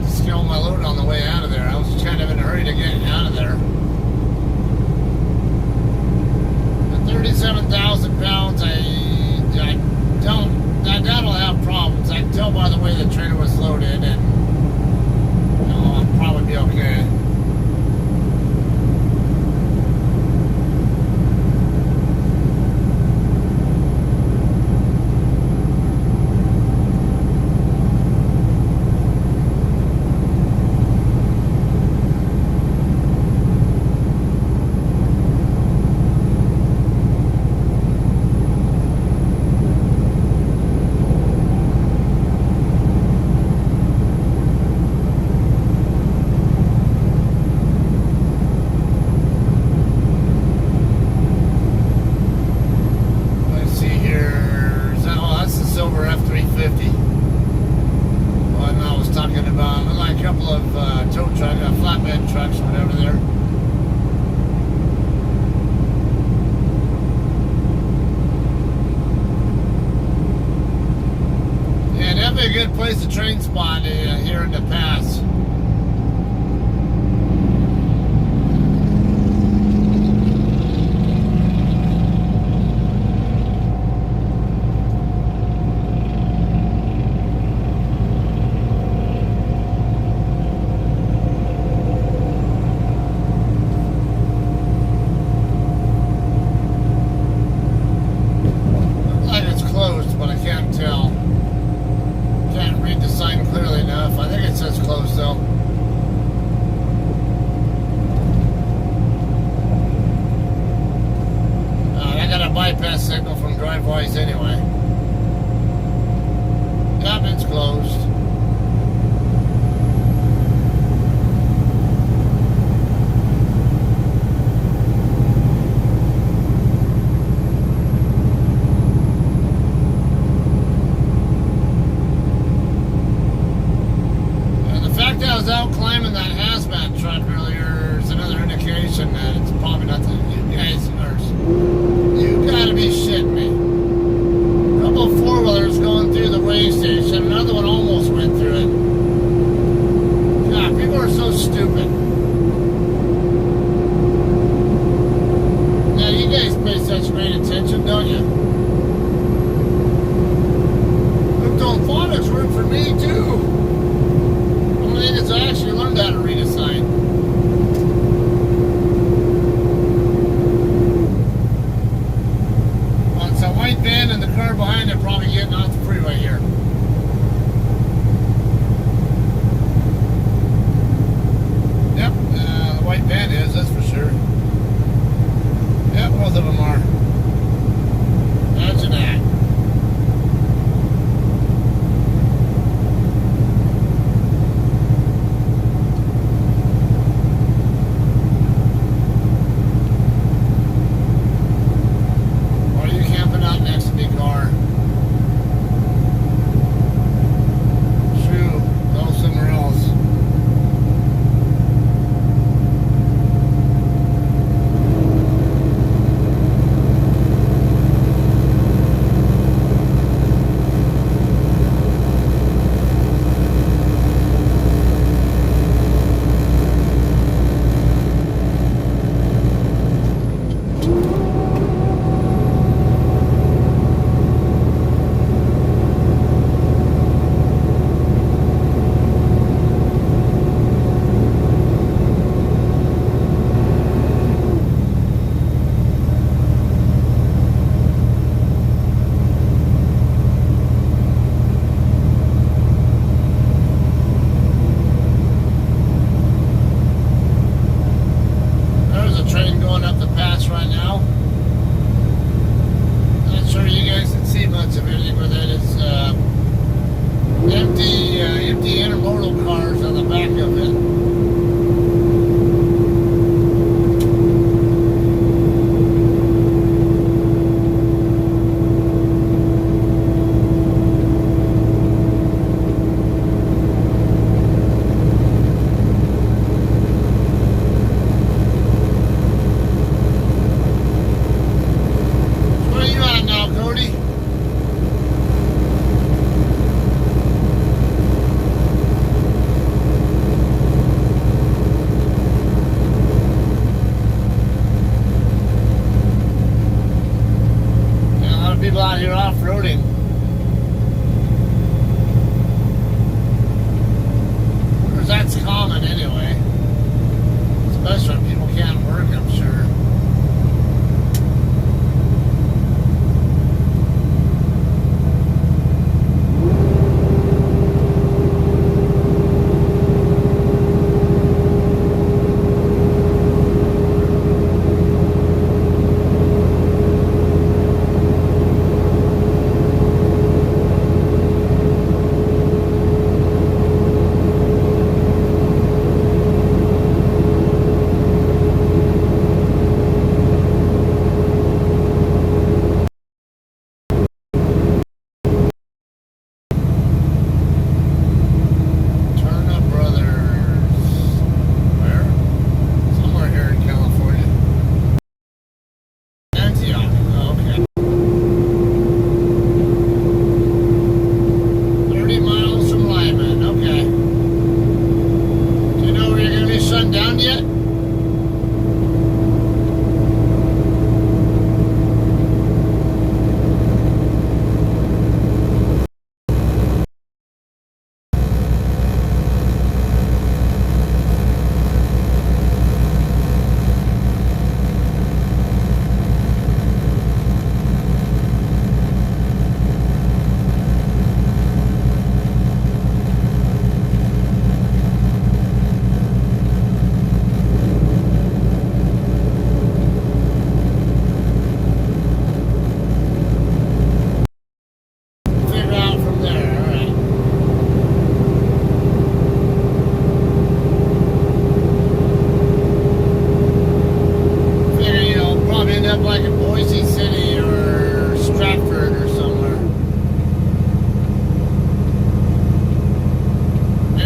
forgot to scale my load on the way out of there. I was kind of in a hurry to get out of there. At 37,000 pounds, I doubt I'll have problems. I can tell by the way the trailer was loaded, and I'll probably be okay. Place a train spot here in the pass. Looks like it's closed, but I can't tell. Can't read the sign clearly enough. I think it says closed though. I got a bypass signal from driveways anyway. Yep, it's closed. I was out climbing that hazmat truck earlier is another indication that it's probably not the you guys are. You gotta be shitting me. A couple of four-wheelers going through the way station. Another one almost went through it. God, people are so stupid. Now you guys pay such great attention, don't you? Look, phonics work for me too. I actually learned how to read a sign. Well, it's a white van and the car behind it probably getting off the freeway here.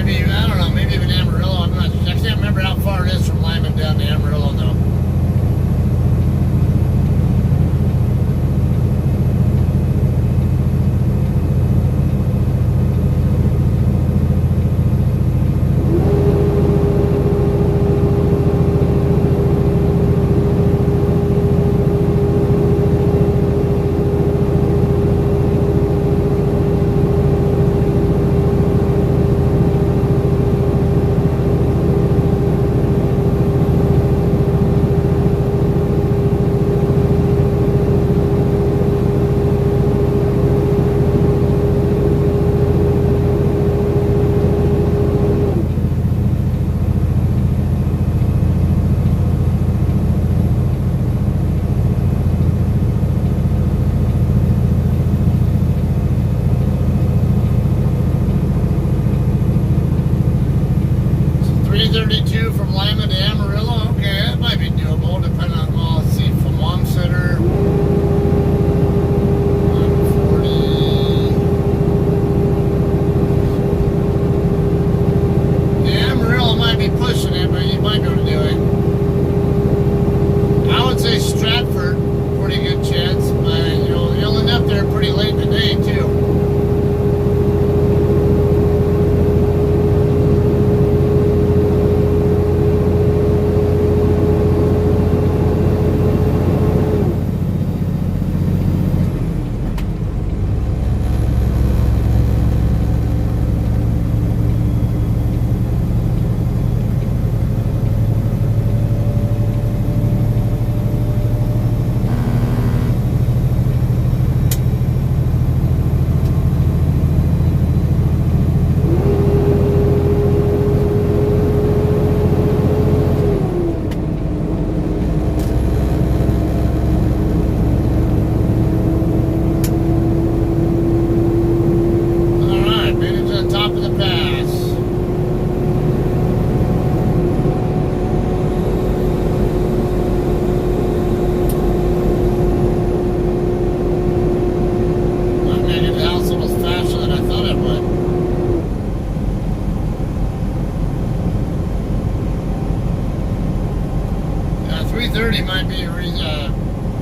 Maybe, I don't know, maybe even Amarillo. I can't remember how far it is from Lyman down to Amarillo though. From Lyman to Amarillo, okay, that might be doable, depending on, well, let's see, from Wamsutter, 140. Yeah, Amarillo might be pushing it, but you might be able to do it. I would say Stratford, pretty good chance, but you'll end up there pretty late in the day, too.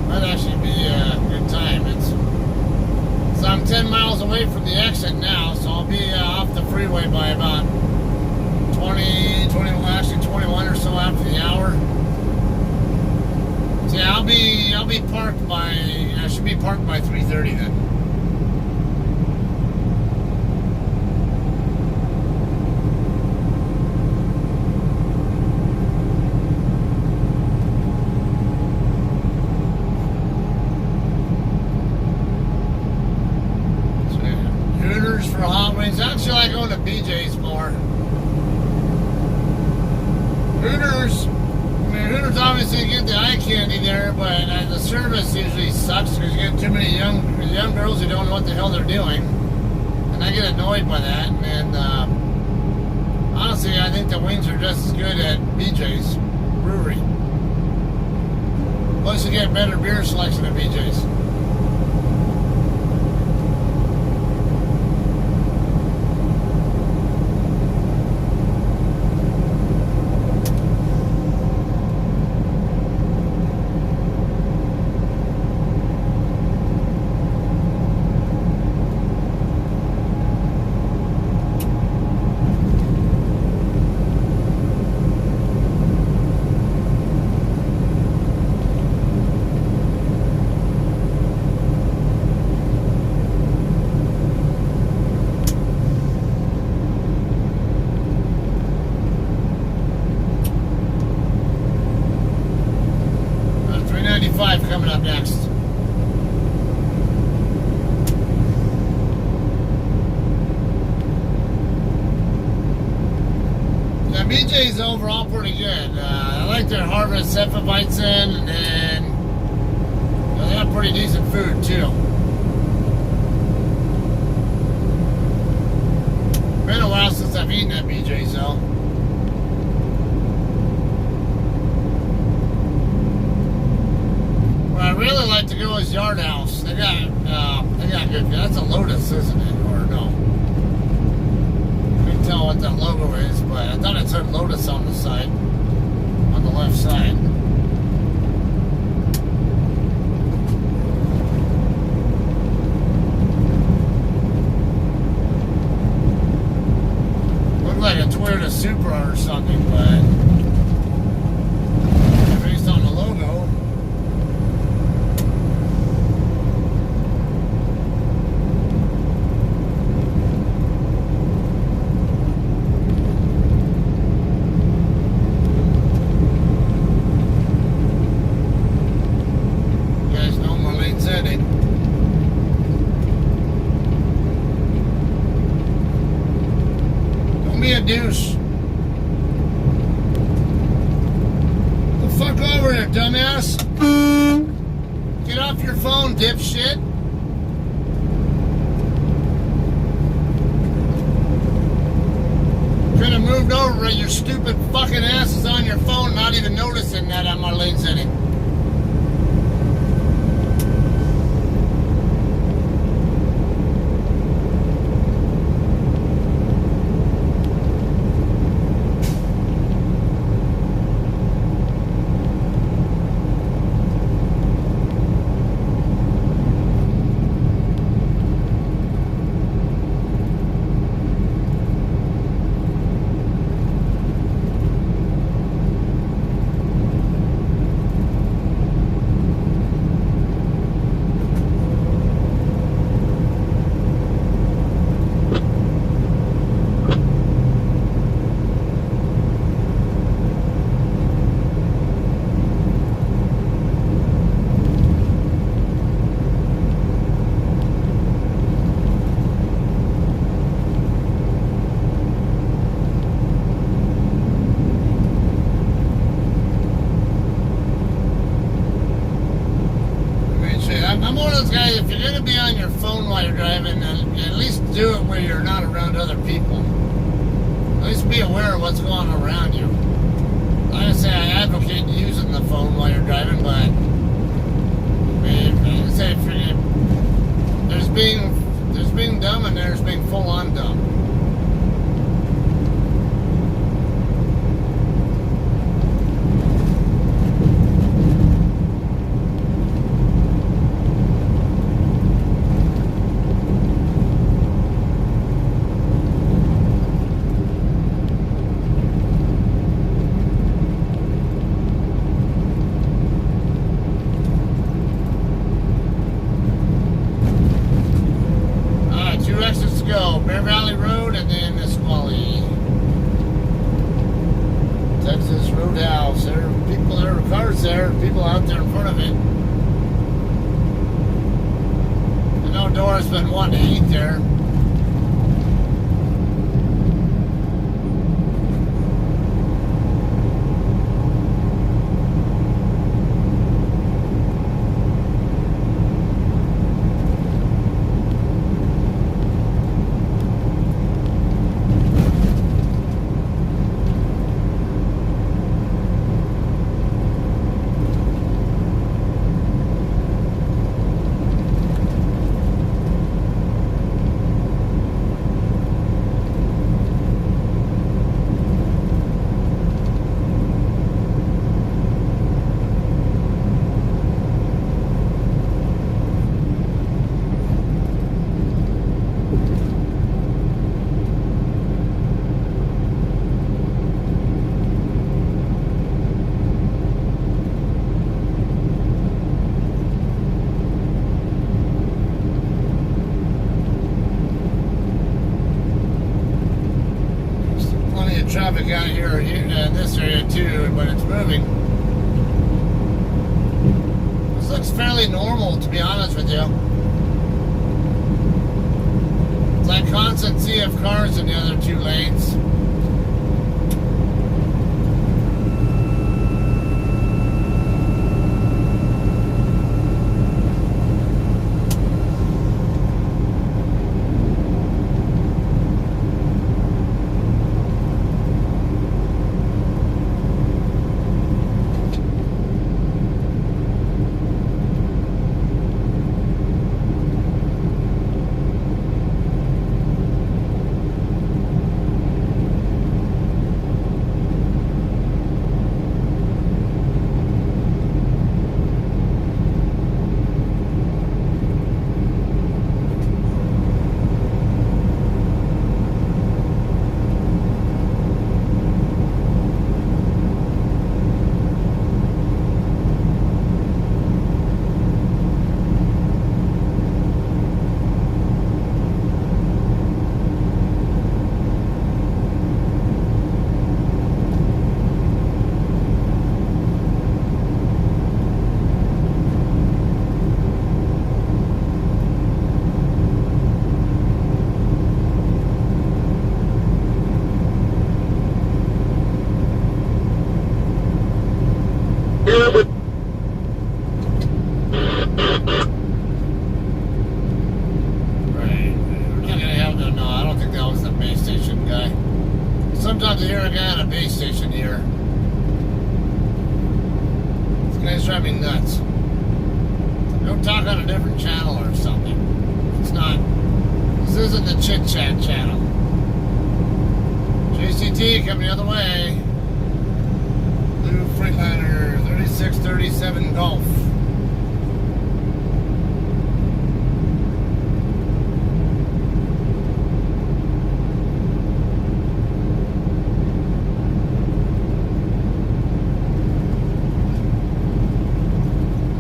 Might actually be a good time. So I'm 10 miles away from the exit now, so I'll be off the freeway by about 21 or so after the hour. So yeah, I'll be parked by, I should be parked by 3:30 then. For hot wings. I actually like going to BJ's more. Hooters obviously get the eye candy there, but the service usually sucks because you get too many young girls who don't know what the hell they're doing, and I get annoyed by that. And honestly, I think the wings are just as good at BJ's brewery. Plus, you get better beer selection at BJ's. Coming up next. Yeah, BJ's overall pretty good. I like their Harvest Hefeweizen, and they have pretty decent food too. Been a while since I've eaten at BJ's though. I really like to go as Yard House. They got good. That's a Lotus, isn't it? Or no? Couldn't tell what that logo is, but I thought it said Lotus on the side, on the left side. Looked like a Toyota Supra or something, but based on the logo. Don't be a douche. The fuck over there, dumbass. Get off your phone, dipshit. Could have moved over, but your stupid fucking ass is on your phone, not even noticing that I'm on lane setting. I'm one of those guys, if you're going to be on your phone while you're driving, then at least do it where you're not around other people. At least be aware of what's going on around you. Like I say, I advocate using the phone while you're driving, but I mean, say there's being dumb and there's being full-on dumb. Bear Valley Road and then Nisqually. Texas Roadhouse. There are people, there are cars there, people out there in front of it. I know Dora's been wanting to eat there. Traffic out here in this area too, but it's moving. This looks fairly normal, to be honest with you. It's like constant sea of cars in the other two lanes. Sometimes I hear a guy at a base station here. This guy's driving me nuts. Go talk on a different channel or something. It's not. This isn't the chit chat channel. JCT coming the other way. Blue Freightliner 3637 Golf.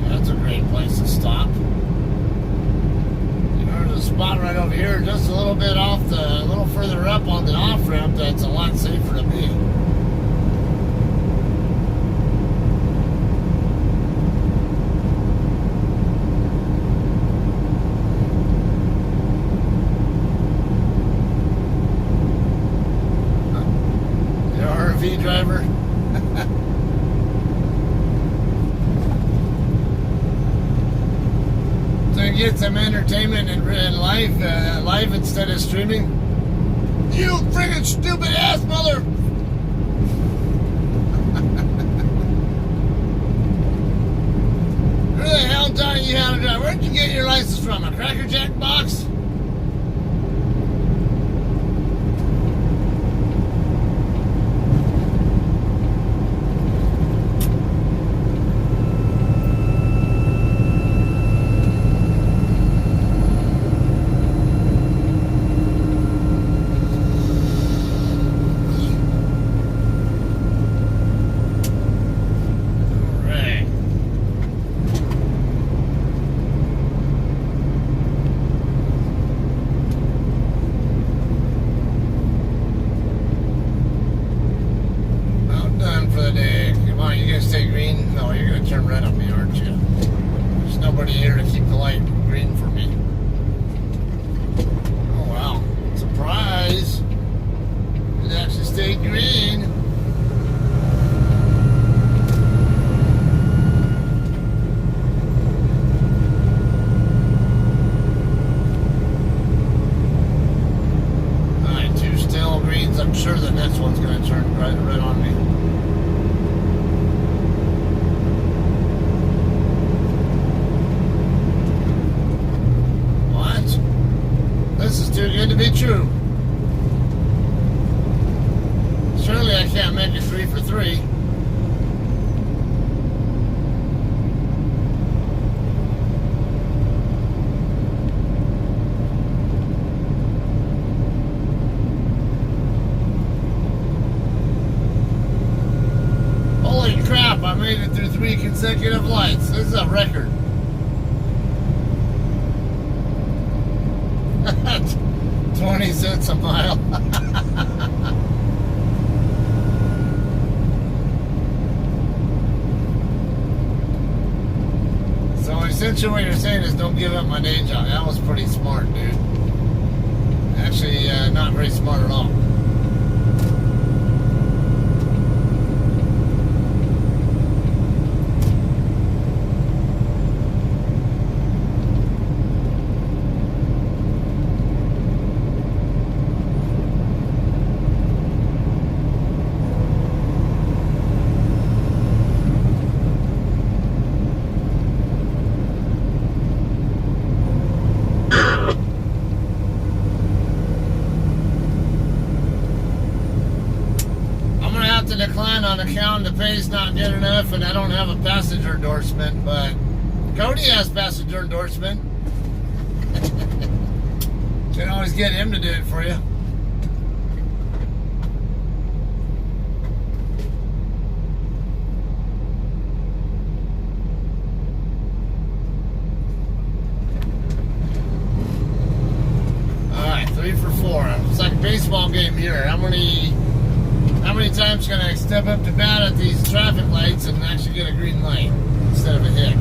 That's a great place to stop. There's a spot right over here, just a little bit off a little further up on the off ramp. That's a lot safer to be. RV driver. To get some entertainment and live instead of streaming. You friggin' stupid ass mother! Who the hell taught you how to drive? Where'd you get your license from? A Cracker Jack box? Here to keep the light green for me. Oh wow. Surprise! It actually stayed green. Alright, 2 still greens. I'm sure the next one's going to turn red on me. This is too good to be true. Surely I can't make it 3 for 3. Holy crap, I made it through 3 consecutive lights. This is a record. 20 cents a mile. So essentially what you're saying is don't give up my day job. That was pretty smart, dude. Actually, not very smart at all. Decline on account the pay's not good enough and I don't have a passenger endorsement, but Cody has passenger endorsement. You can always get him to do it for you. Alright, 3 for 4. It's like a baseball game here. How many times can I step up to bat at these traffic lights and actually get a green light instead of a hit?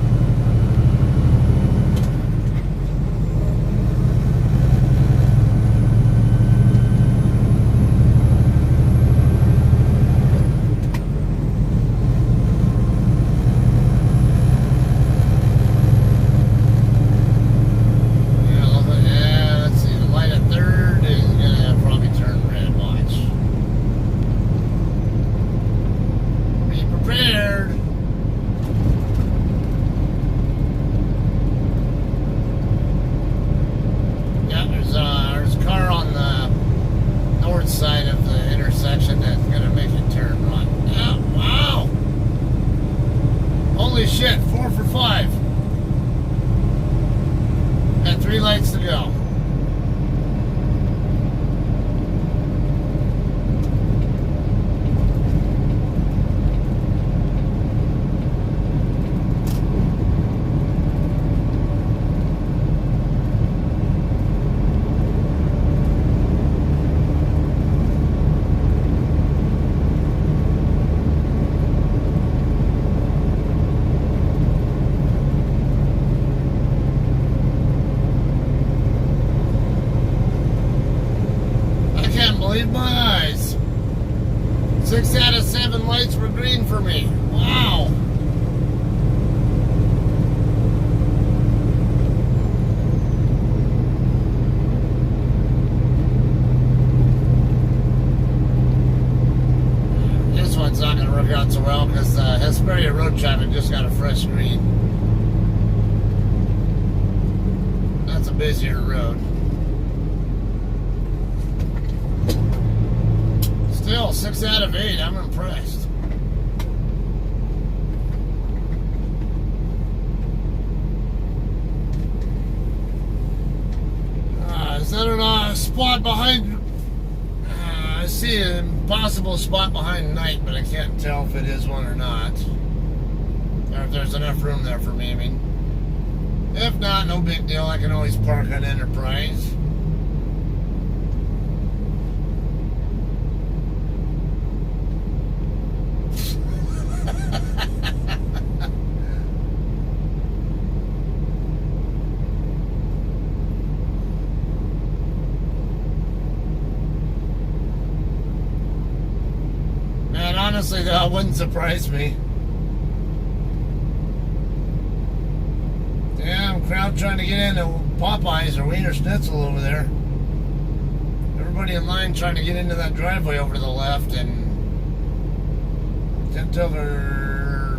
6 out of 7 lights were green for me. Wow. This one's not going to work out so well because Hesperia road traffic just got a fresh green. That's a busier road. Still, 6 out of 8. I'm impressed. Is that a spot behind? I see a possible spot behind Night, but I can't tell if it is one or not. Or if there's enough room there for me. I mean, if not, no big deal. I can always park on Enterprise. Man, honestly, that wouldn't surprise me. Damn, crowd trying to get into Popeyes or Wiener Schnitzel over there. Everybody in line trying to get into that driveway over to the left, and can't tell they're...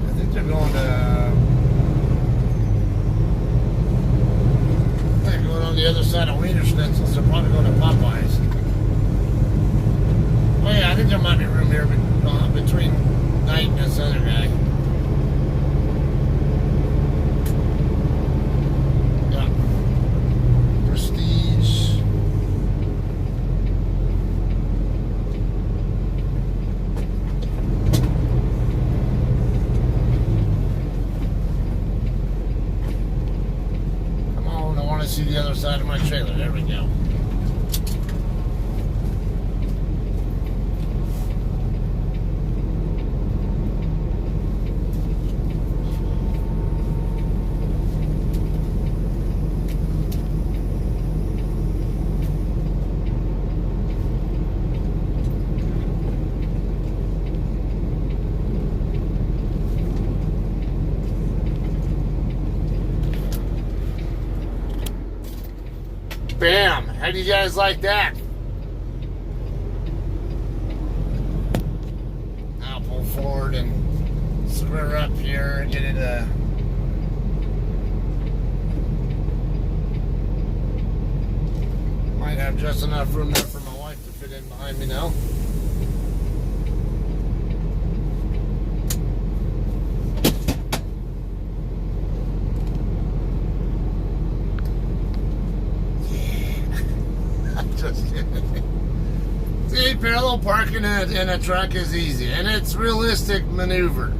I think they're going to... They're going on the other side of Wiener Schnitzel, so they're probably going to Popeyes. Oh yeah, I think there might be room here between Knight and this other guy. Yeah. Prestige. Come on, I want to see the other side of my trailer. There we go. Bam! How do you guys like that? I'll pull forward and square up here and get it might have just enough room there for my wife to fit in behind me now. Just kidding. See, parallel parking in a truck is easy, and it's realistic maneuver.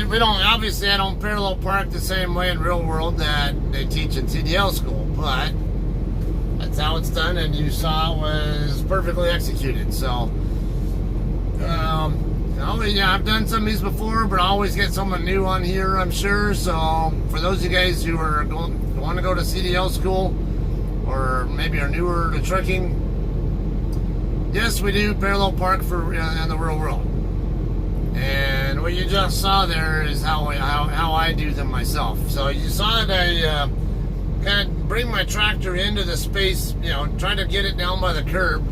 We don't, obviously I don't parallel park the same way in real world that they teach in CDL school, but that's how it's done, and you saw it was perfectly executed. So, yeah, I've done some of these before, but I always get someone new on here, I'm sure. So for those of you guys who are want to go to CDL school, or maybe are newer to trucking, yes, we do parallel park for in the real world. And what you just saw there is how I do them myself. So you saw that I kind of bring my tractor into the space, try to get it down by the curb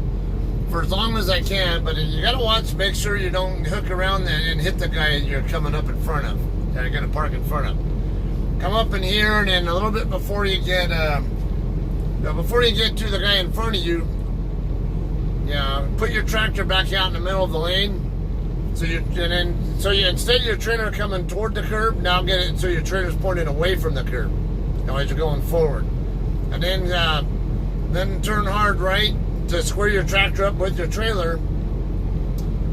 for as long as I can, but you gotta watch, make sure you don't hook around and hit the guy you're coming up in front of, that you're gonna park in front of. Come up in here, and then a little bit before you get to the guy in front of you, put your tractor back out in the middle of the lane. So instead of your trailer coming toward the curb, now get it so your trailer's pointed away from the curb, as you're going forward, and then turn hard right to square your tractor up with your trailer.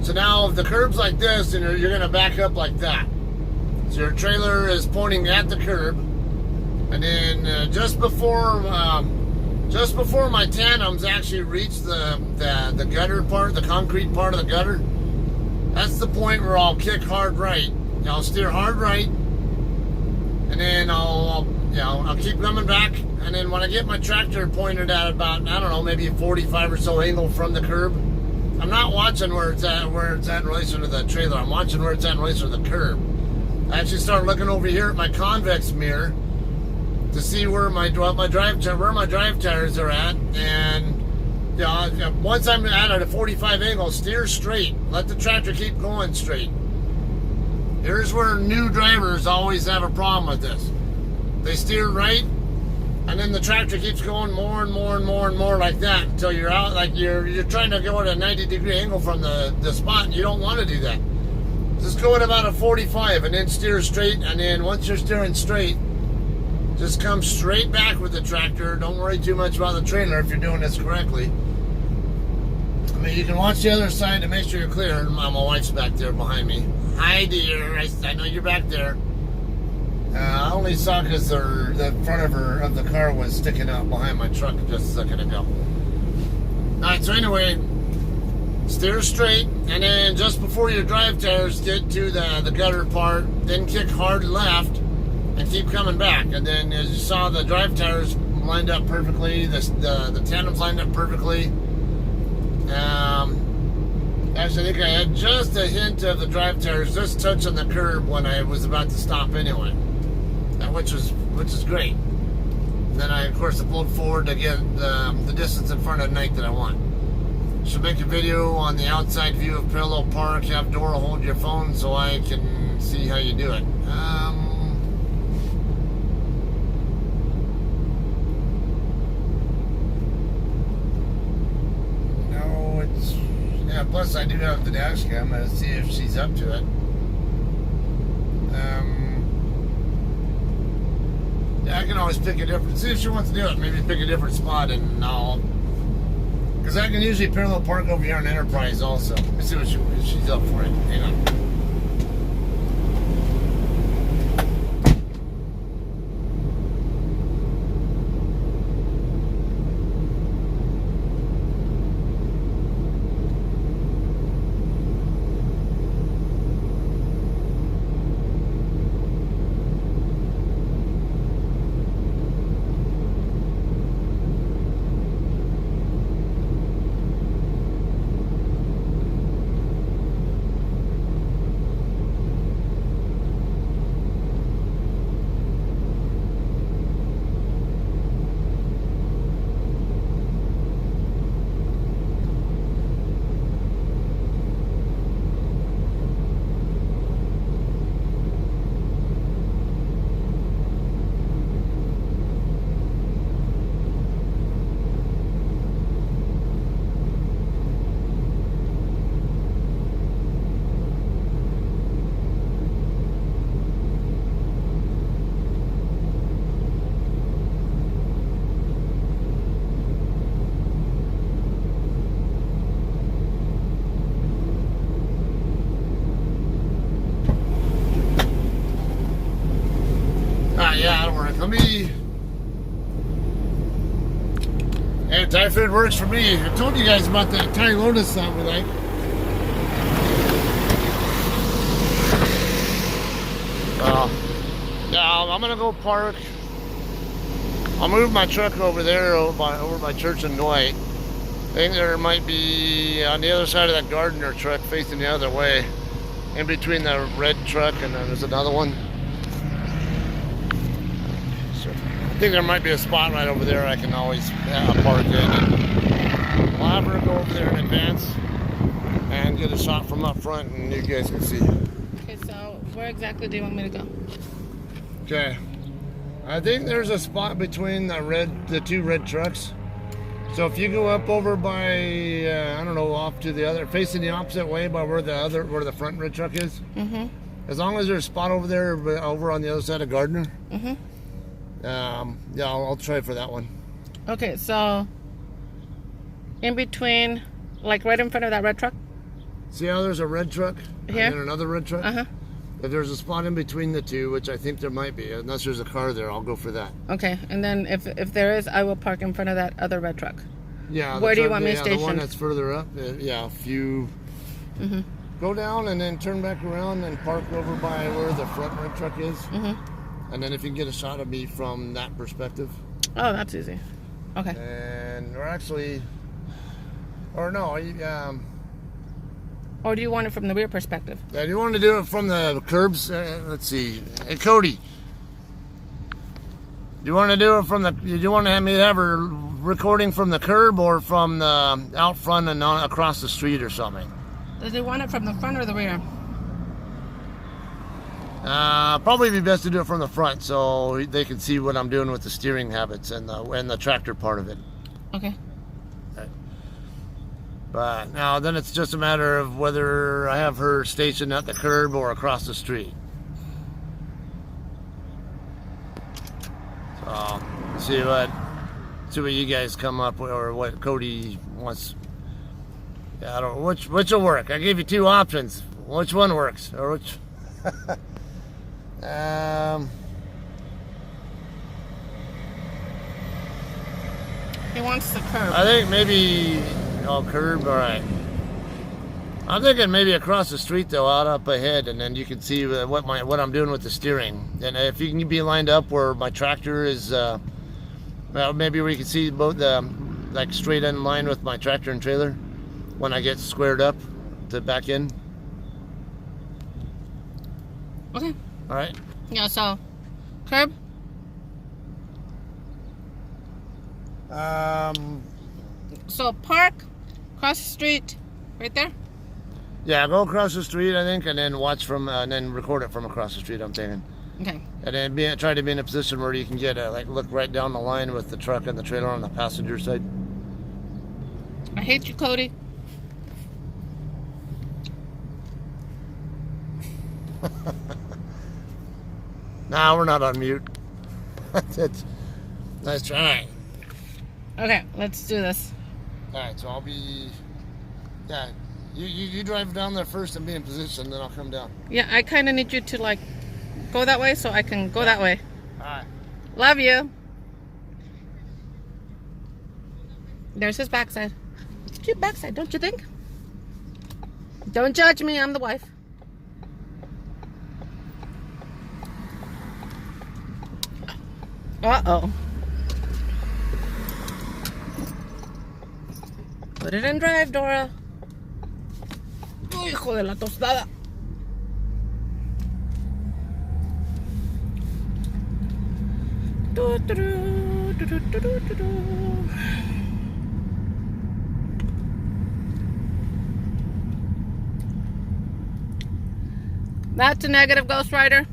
So now if the curb's like this, and you're going to back up like that. So your trailer is pointing at the curb, and then just before my tandems actually reach the gutter part, the concrete part of the gutter, that's the point where I'll kick hard right. I'll steer hard right, and then I'll keep coming back and then when I get my tractor pointed at about, I don't know, maybe a 45 or so angle from the curb, I'm not watching where it's at in relation to the trailer. I'm watching where it's at in relation to the curb. I actually start looking over here at my convex mirror to see where my drive tires are at, and once I'm at a 45 angle, steer straight. Let the tractor keep going straight. Here's where new drivers always have a problem with this. They steer right, and then the tractor keeps going more and more and more and more like that until you're out, like you're trying to go at a 90-degree angle from the spot, and you don't want to do that. Just go at about a 45 and then steer straight, and then once you're steering straight, just come straight back with the tractor. Don't worry too much about the trailer if you're doing this correctly. I mean, you can watch the other side to make sure you're clear. My wife's back there behind me. Hi, dear. I know you're back there. I only saw because the front of the car was sticking out behind my truck just a second ago. Alright, so anyway, steer straight, and then just before your drive tires get to the gutter part, then kick hard left and keep coming back. And then as you saw, the drive tires lined up perfectly, the tandems lined up perfectly. Actually, I think I had just a hint of the drive tires just touching the curb when I was about to stop anyway, which is great. Then I, of course, pulled forward to get the distance in front of night that I want. Should make a video on the outside view of Parallel Park. Have Dora hold your phone so I can see how you do it. Yeah, plus I do have the dash cam. Let's see if she's up to it. Yeah, I can always pick a different. See if she wants to do it. Maybe pick a different spot, and I'll. Because I can usually parallel park over here on Enterprise also. Let's see what she's up for it. Hang on. Yeah, that'll work. Let me... Hey, Typhoid works for me. I told you guys about that Thai Lotus sound we like. Yeah, I'm gonna go park. I'll move my truck over there, over by Church and Dwight. I think there might be on the other side of that Gardner truck facing the other way. In between the red truck and then there's another one. I think there might be a spot right over there I can always park in. And I'll have her go over there in advance and get a shot from up front and you guys can see. Okay, so where exactly do you want me to go? Okay. I think there's a spot between the two red trucks. So if you go up over by, I don't know, off to the other, facing the opposite way by where the front red truck is. Mm-hmm. As long as there's a spot over there, over on the other side of Gardner. Mm-hmm. Yeah, I'll try for that one. Okay, so in between, like right in front of that red truck? See how there's a red truck? Here? And then another red truck? Uh-huh. If there's a spot in between the two, which I think there might be, unless there's a car there, I'll go for that. Okay, and then if there is, I will park in front of that other red truck. Yeah. Where do you want me stationed? The one that's further up. Yeah, if you go down and then turn back around and park over by where the front red truck is. Mm-hmm. And then if you can get a shot of me from that perspective. Oh, that's easy. Okay. And we're actually, or no, Or do you want it from the rear perspective? do you want to do it from the curbs? Let's see. Hey, Cody. Do you want to do it from the? Do you want to have me have her recording from the curb or from the out front and across the street or something? Does he want it from the front or the rear? Probably be best to do it from the front so they can see what I'm doing with the steering habits and the tractor part of it. Okay. But now then it's just a matter of whether I have her stationed at the curb or across the street. So see what you guys come up with or what Cody wants. Yeah, I don't know which will work. I gave you two options. Which one works or which? He wants the curb. I think maybe curb. All right. I'm thinking maybe across the street though, out up ahead, and then you can see what I'm doing with the steering. And if you can be lined up where my tractor is, well, maybe where you can see both like straight in line with my tractor and trailer when I get squared up to back in. Okay. All right. Yeah. So, curb. So park, cross the street, right there. Yeah, go across the street, I think, and then watch from, and then record it from across the street. I'm thinking. Okay. And then try to be in a position where you can get look right down the line with the truck and the trailer on the passenger side. I hate you, Cody. Nah, we're not on mute. That's nice try. Okay, let's do this. All right, so I'll be. Yeah, you drive down there first and be in position, then I'll come down. Yeah, I kind of need you to like go that way so I can go that way. All right. Love you. There's his backside. It's a cute backside, don't you think? Don't judge me, I'm the wife. Uh-oh. Put it in drive, Dora. Hijo de la tostada. That's a negative, Ghost Rider.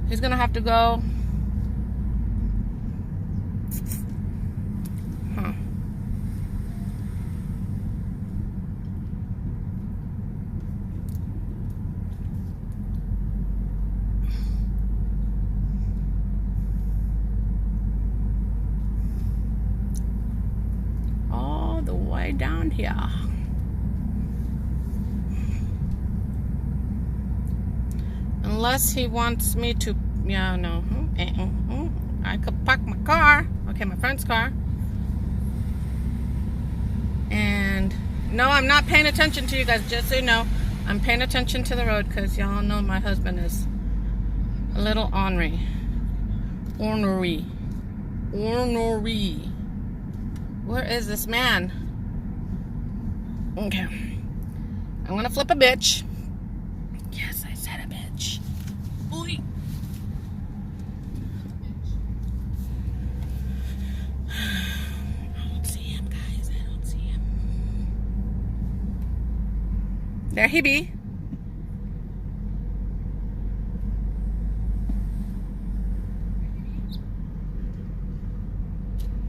He's gonna have to go. Huh. All the way down here. Unless he wants me to, yeah, no. I could park my car, okay, my friend's car. And no, I'm not paying attention to you guys, just so you know. I'm paying attention to the road because y'all know my husband is a little ornery. Ornery. Where is this man? Okay. I'm gonna flip a bitch. Yes, I said a bitch. Oy. I don't see him, guys. I don't see him. There he be.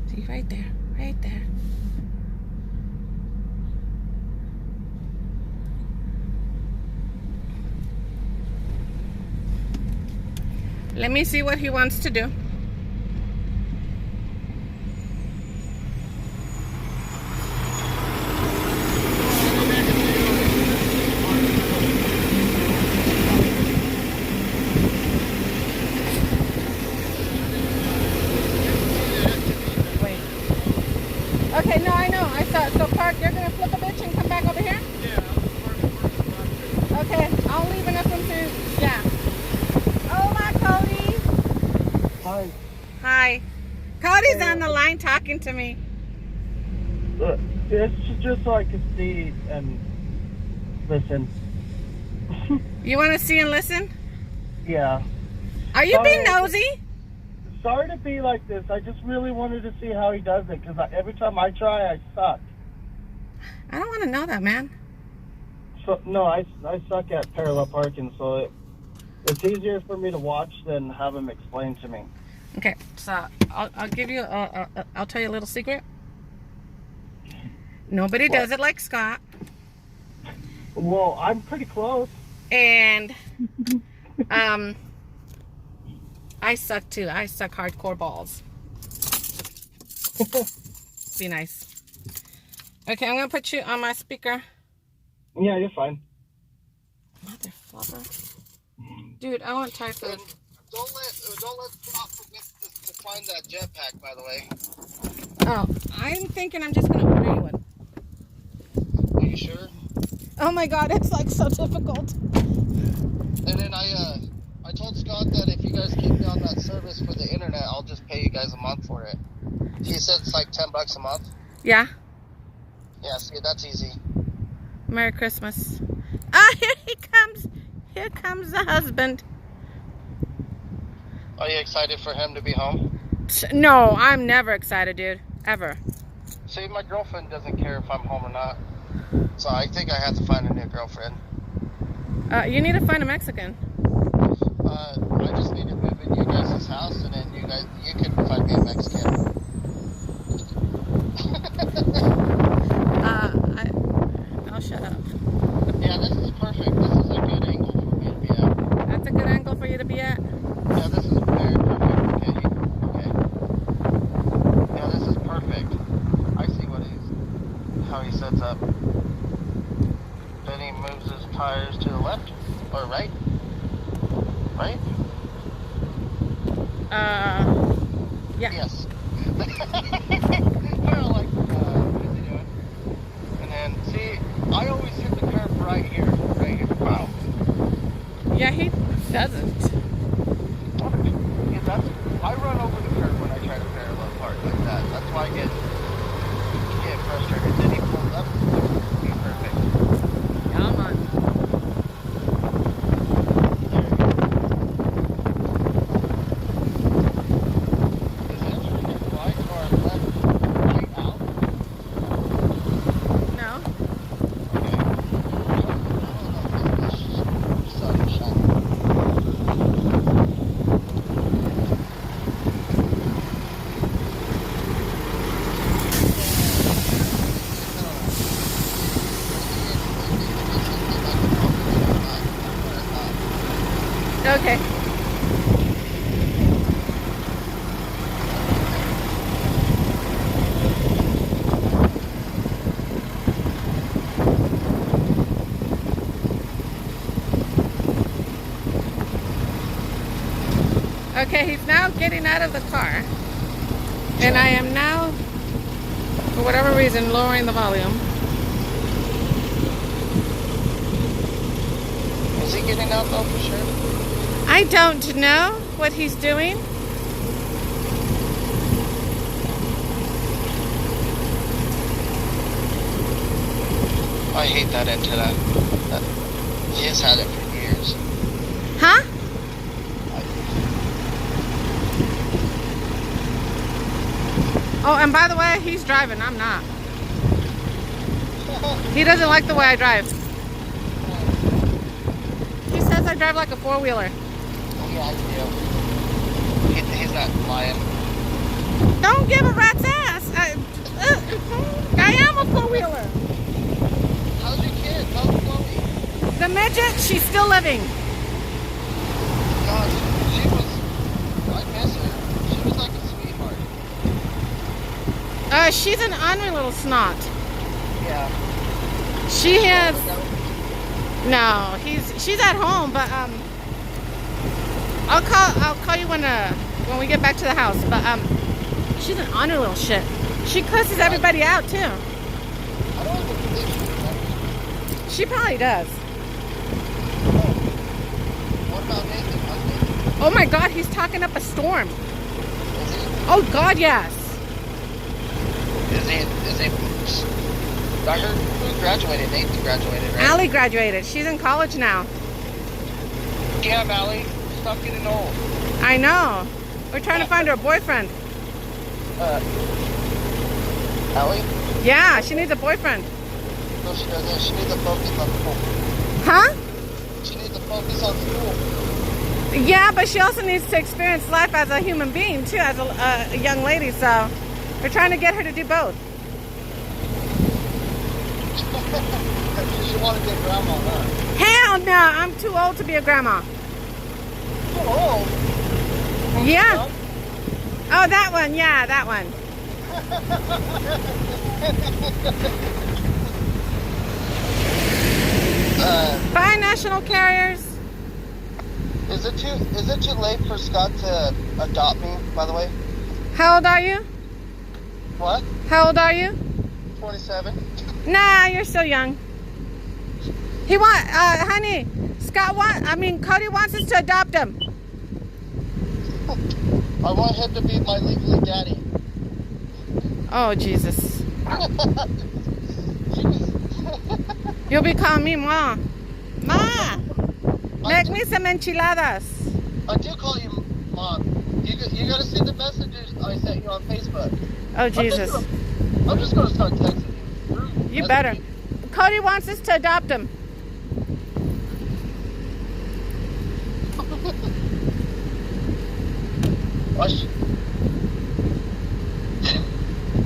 See, right there. Right there. Let me see what he wants to do. Wait. Okay, no, I know. I saw it. So, Park, you're going to flip a bitch and come back over here? Yeah, Okay. I'll leave enough room to, yeah. Hola, Cody. Hi. Hi. Cody's on the line talking to me. It's just so I can see and listen. You want to see and listen? Yeah. Are you being nosy? Sorry to be like this. I just really wanted to see how he does it, because every time I try, I suck. I don't want to know that, man. So, no, I suck at parallel parking, so it's easier for me to watch than have him explain to me. Okay, so I'll give you I'll tell you a little secret. Nobody does it like Scott. Well, I'm pretty close. And I suck too. I suck hardcore balls. Be nice. Okay, I'm gonna put you on my speaker. Yeah, you're fine. Mother flubber. Dude, I want Thai food. Don't let Scott forget to find that jetpack, by the way. Oh, I'm thinking I'm just gonna order you one. Are you sure? Oh my god, it's like so difficult. And then I told Scott that if you guys keep me on that service for the internet, I'll just pay you guys a month for it. He said it's like $10 a month. Yeah. Yeah, see, that's easy. Merry Christmas. Ah, here he comes. Here comes the husband. Are you excited for him to be home? No, I'm never excited, dude. Ever. See, my girlfriend doesn't care if I'm home or not. So I think I have to find a new girlfriend. You need to find a Mexican. I just need to move in you guys' house, and then you can find me a Mexican. I'll shut up. Yeah, this is perfect. This is a good angle for me to be at. That's a good angle for you to be at? Yeah, this is very perfect. Okay. Yeah, this is perfect. I see how he sets up. Then he moves his tires to the left or right. Right? Yeah. Yes. Well, like, what is he doing? And then, see, I always hit the curb right here. Wow. Yeah, he doesn't. Yeah, I run over the curb when I try to parallel park like that. That's why I get frustrated. Then he pulls up. Be perfect. Come on. No. Okay. Okay, he's now getting out of the car. And I am now, for whatever reason, lowering the volume. Is he getting out though for sure? I don't know what he's doing. I hate that antenna. He has had it for years. Huh? Oh, and by the way, he's driving. I'm not. He doesn't like the way I drive. He says I drive like a four-wheeler. Yeah, I do. He's not lying. Don't give a rat's ass. I am a four-wheeler. How's your kid? How's Chloe? The midget, she's still living. God, I miss her. She was like a sweetheart. She's an ornery little snot. Yeah. She has. No, she's at home, but I'll call you when we get back to the house. But she's an honor little shit. She cusses everybody out too. I don't even think she remembers. She probably does. Oh, Oh my God, he's talking up a storm. Is he? Oh God, yes. Is he? I heard who graduated? Nate graduated, right? Allie graduated. She's in college now. Yeah, Allie. Stop getting old. I know. We're trying to find her a boyfriend. Allie? Yeah, she needs a boyfriend. No, she doesn't. She needs to focus on school. Huh? She needs to focus on school. Yeah, but she also needs to experience life as a human being too, as a young lady. So we're trying to get her to do both. She want to be a grandma, huh? Hell no, I'm too old to be a grandma. Too old? Yeah. Oh, that one. Yeah, that one. Bye, national carriers. Is it too late for Scott to adopt me, by the way? How old are you? What? How old are you? 27. Nah, you're still young. Honey, Cody wants us to adopt him. I want him to be my legally daddy. Oh, Jesus. You'll be calling me Ma. Ma, make me some enchiladas. I do call you Mom. You gotta see the messages I sent you on Facebook. Oh, Jesus. I'm just gonna start texting you. You better. Cody wants us to adopt him.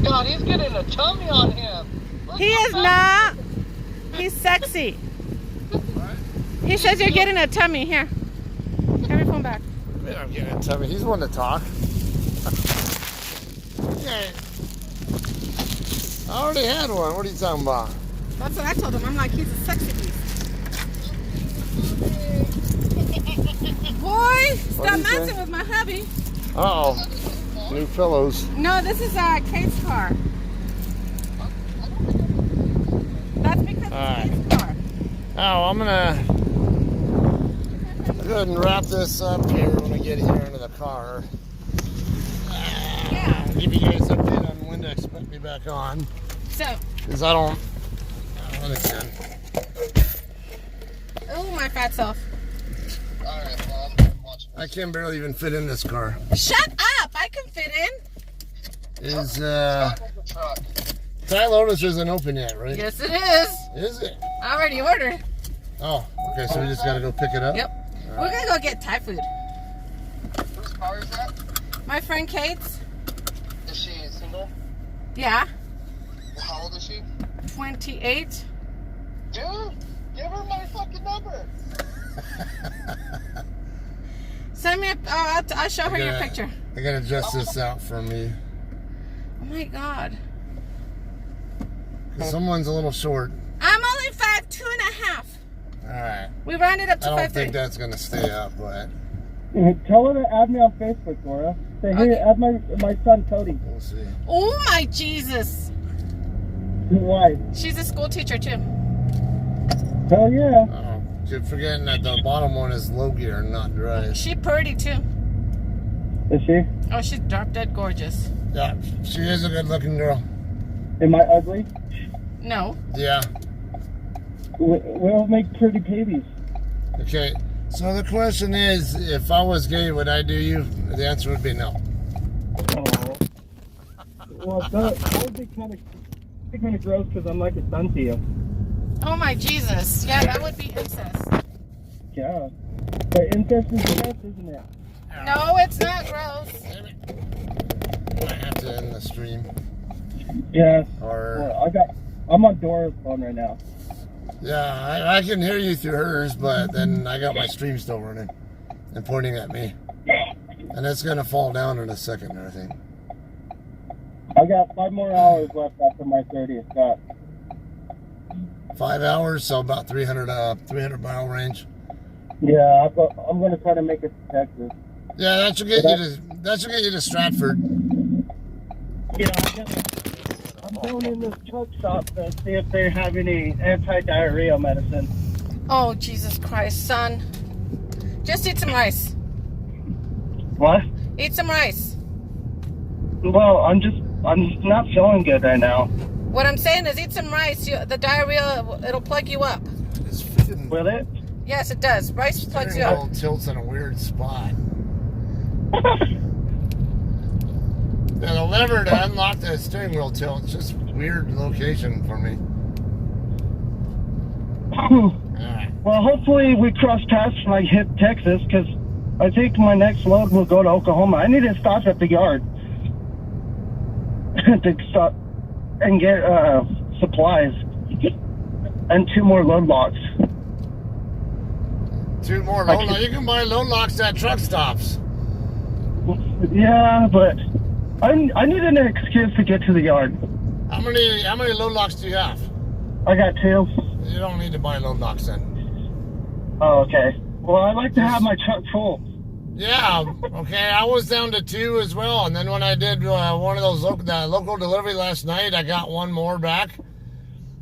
God, he's getting a tummy on him. He is not. He's sexy. He says you're getting a tummy. Here. Have your phone back. Man, I'm getting a tummy. He's one to talk. Yeah. I already had one. What are you talking about? That's what I told him. I'm like, he's a sexy beast. Boy, stop messing with my hubby. Uh-oh. New pillows. No, this is Kate's car. That's because it's Kate's car. Oh, I'm gonna go ahead and wrap this up here when I get here into the car. Yeah. Give you guys an update on when to expect me back on. So. Because I don't again. Oh, my fat self. Alright, Mom. I can barely even fit in this car. Shut up! I can fit in. Is Thai Lotus isn't open yet, right? Yes, it is. Is it? I already ordered. Oh, okay, so we just gotta go pick it up? Yep. We're gonna go get Thai food. Whose car is that? My friend Kate's. Is she single? Yeah. How old is she? 28. Dude, give her my fucking number. Send me I'll show her your picture. I gotta adjust this out for me. Oh my God. Someone's a little short. I'm only 5'2.5". Alright. We rounded up to 5'3". I don't think that's gonna stay up, but Tell her to add me on Facebook, Laura. Say, hey, add my son Cody. we'll see. Oh my Jesus. Why? She's a school teacher too. Hell yeah. Oh, you're forgetting that the bottom one is low gear, not drive. She pretty too. Is she? Oh, she's drop dead gorgeous. Yeah, she is a good looking girl. Am I ugly? No. Yeah. We'll make pretty babies. Okay, so the question is, if I was gay, would I do you? The answer would be no. Oh. Well, that would be kind of gross because I'm like a son to you. Oh my Jesus. Yeah, that would be incest. Yeah. But incest is gross, isn't it? No, it's not gross. I have to end the stream. Yeah. Or Well, I'm on Dora's phone right now. yeah, I can hear you through hers, but then I got my stream still running and pointing at me, and it's gonna fall down in a second, I think. I got 5 more hours left after my 30th shot. 5 hours, so about 300 mile range. Yeah, I'm gonna try to make it to Texas. Yeah, that should get you to Stratford. Yeah, I'm going in this truck shop to see if they have any anti-diarrhea medicine. Oh Jesus Christ, son. Just eat some rice. What? Eat some rice. Well, I'm not feeling good right now. What I'm saying is eat some rice. The diarrhea, it'll plug you up. This freaking Will it? Yes, it does. Rice plugs you steering up. wheel tilts in a weird spot. Yeah, the lever to unlock the steering wheel tilt, it's just a weird location for me. Alright. Well, hopefully we cross paths when I hit Texas, because I think my next load will go to Oklahoma. I need to stop at the yard to stop and get supplies and 2 more load locks. 2 more load locks. You can buy load locks at truck stops. Yeah, but I need an excuse to get to the yard. How many load locks do you have? I got 2. You don't need to buy load locks then. Oh, okay. Well, I like to have my truck full. Yeah, okay. I was down to 2 as well, and then when I did one of those local delivery last night, I got 1 more back.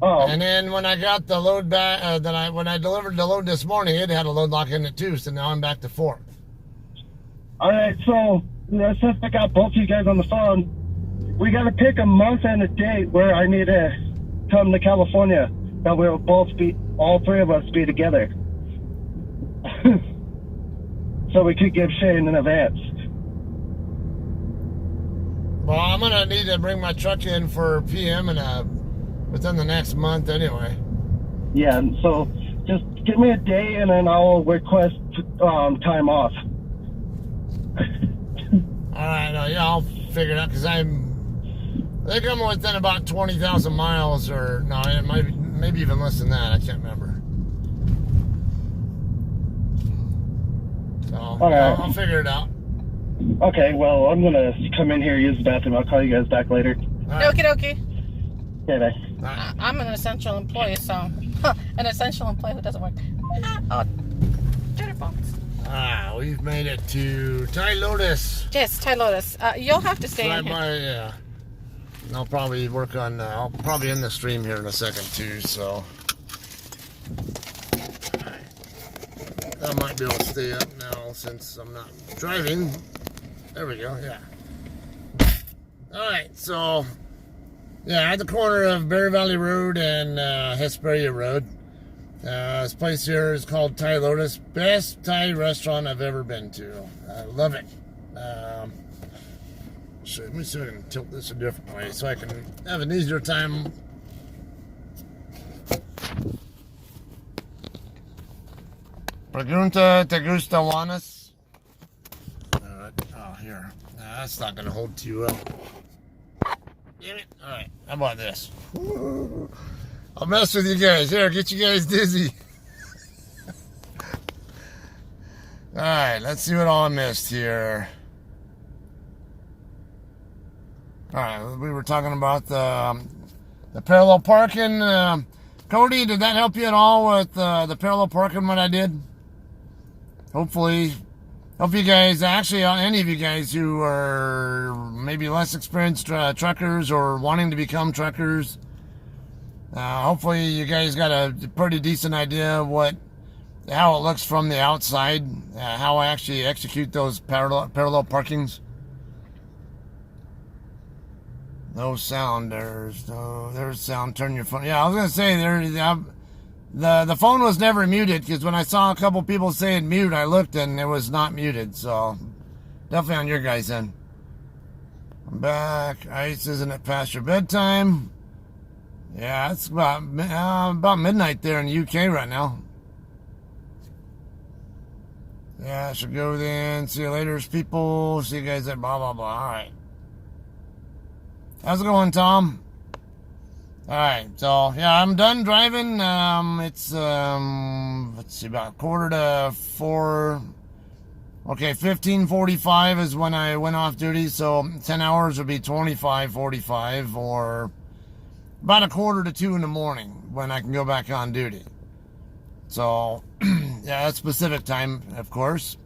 Oh. And then when I got the load back, when I delivered the load this morning, it had a load lock in it too. So now I'm back to 4. All right. So since I got both of you guys on the phone, we got to pick a month and a date where I need to come to California. That we'll both be, all 3 of us, be together. So we could give Shane in advance. Well, I'm gonna need to bring my truck in for PM within the next month anyway. Yeah. So just give me a day and then I'll request time off. All right, yeah, I'll figure it out because I think I'm within about 20,000 miles, or no, it might be, maybe even less than that. I can't remember. So right. I'll figure it out. Okay. Well, I'm gonna come in here, use the bathroom. I'll call you guys back later. Okie dokie. Okay, bye. Right. I'm an essential employee, so an essential employee who doesn't work. Oh, Twitter phones. We've made it to Ty Lotus. Yes, Ty Lotus. You'll have to stay in here. Yeah. I'll probably work on. I'll probably end the stream here in a second too. So I might be able to stay up now since I'm not driving. There we go. Yeah. All right. So yeah, at the corner of Bear Valley Road and Hesperia Road. This place here is called Thai Lotus. Best Thai restaurant I've ever been to. I love it. So let me see if I can tilt this a different way so I can have an easier time. Pregunta te gusta Juanes? Oh, here. Nah, that's not going to hold too well. Damn it. All right. How about this? I'll mess with you guys. Here, get you guys dizzy. Alright, let's see what all I missed here. Alright, we were talking about the parallel parking. Cody, did that help you at all with the parallel parking, what I did? Hopefully. Hope you guys, actually, any of you guys who are maybe less experienced truckers or wanting to become truckers, hopefully you guys got a pretty decent idea of how it looks from the outside, how I actually execute those parallel parkings. No sound. There's sound. Turn your phone. Yeah, I was gonna say the phone was never muted because when I saw a couple people saying mute, I looked and it was not muted. So definitely on your guys' end. I'm back. Ice, isn't it past your bedtime? Yeah, it's about midnight there in the UK right now. Yeah, I should go then. See you later, people. See you guys at blah, blah, blah. All right. How's it going, Tom? All right. So, yeah, I'm done driving. It's, let's see, about 3:45. Okay, 15:45 is when I went off duty. So 10 hours would be 25:45 or about 1:45 in the morning when I can go back on duty. So, yeah, that's Pacific time, of course.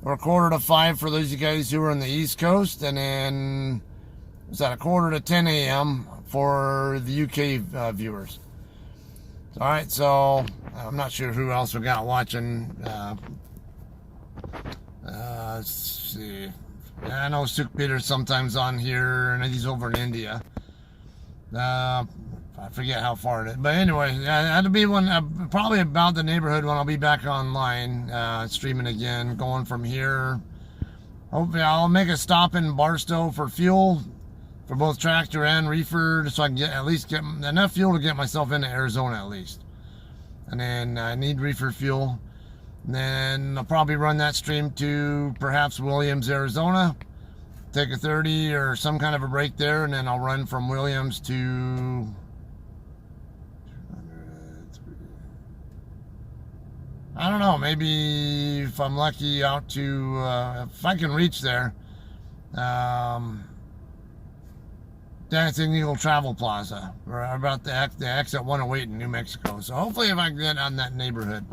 Or 4:45 for those of you guys who are on the East Coast. And then, it's at 9:45 a.m. for the UK viewers. All right, so I'm not sure who else we got watching. see. Yeah, I know Suk Peter's sometimes on here, and he's over in India. I forget how far it is. But anyway, that'll be one, probably about the neighborhood when I'll be back online, streaming again, going from here. Hopefully I'll make a stop in Barstow for fuel for both tractor and reefer, so I can at least get enough fuel to get myself into Arizona at least. And then I need reefer fuel. And then I'll probably run that stream to perhaps Williams, Arizona. Take a 30 or some kind of a break there, and then I'll run from Williams to I don't know, maybe if I'm lucky out to if I can reach there, Dancing Eagle Travel Plaza, or about the exit 108 in New Mexico. So hopefully if I can get on that neighborhood.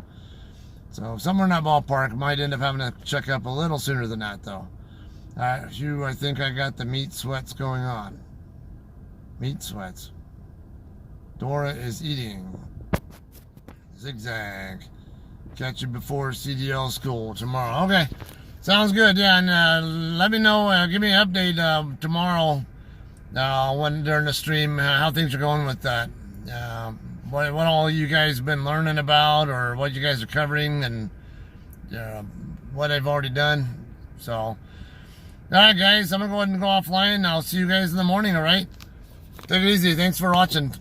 So somewhere in that ballpark. Might end up having to check up a little sooner than that though. I think I got the meat sweats going on. Meat sweats. Dora is eating. Zigzag. Catch you before CDL school tomorrow. Okay. Sounds good. Yeah, and let me know. Give me an update tomorrow when during the stream how things are going with that. What all you guys been learning about, or what you guys are covering, and what I've already done. So, all right, guys, I'm gonna go ahead and go offline. I'll see you guys in the morning. All right, take it easy. Thanks for watching.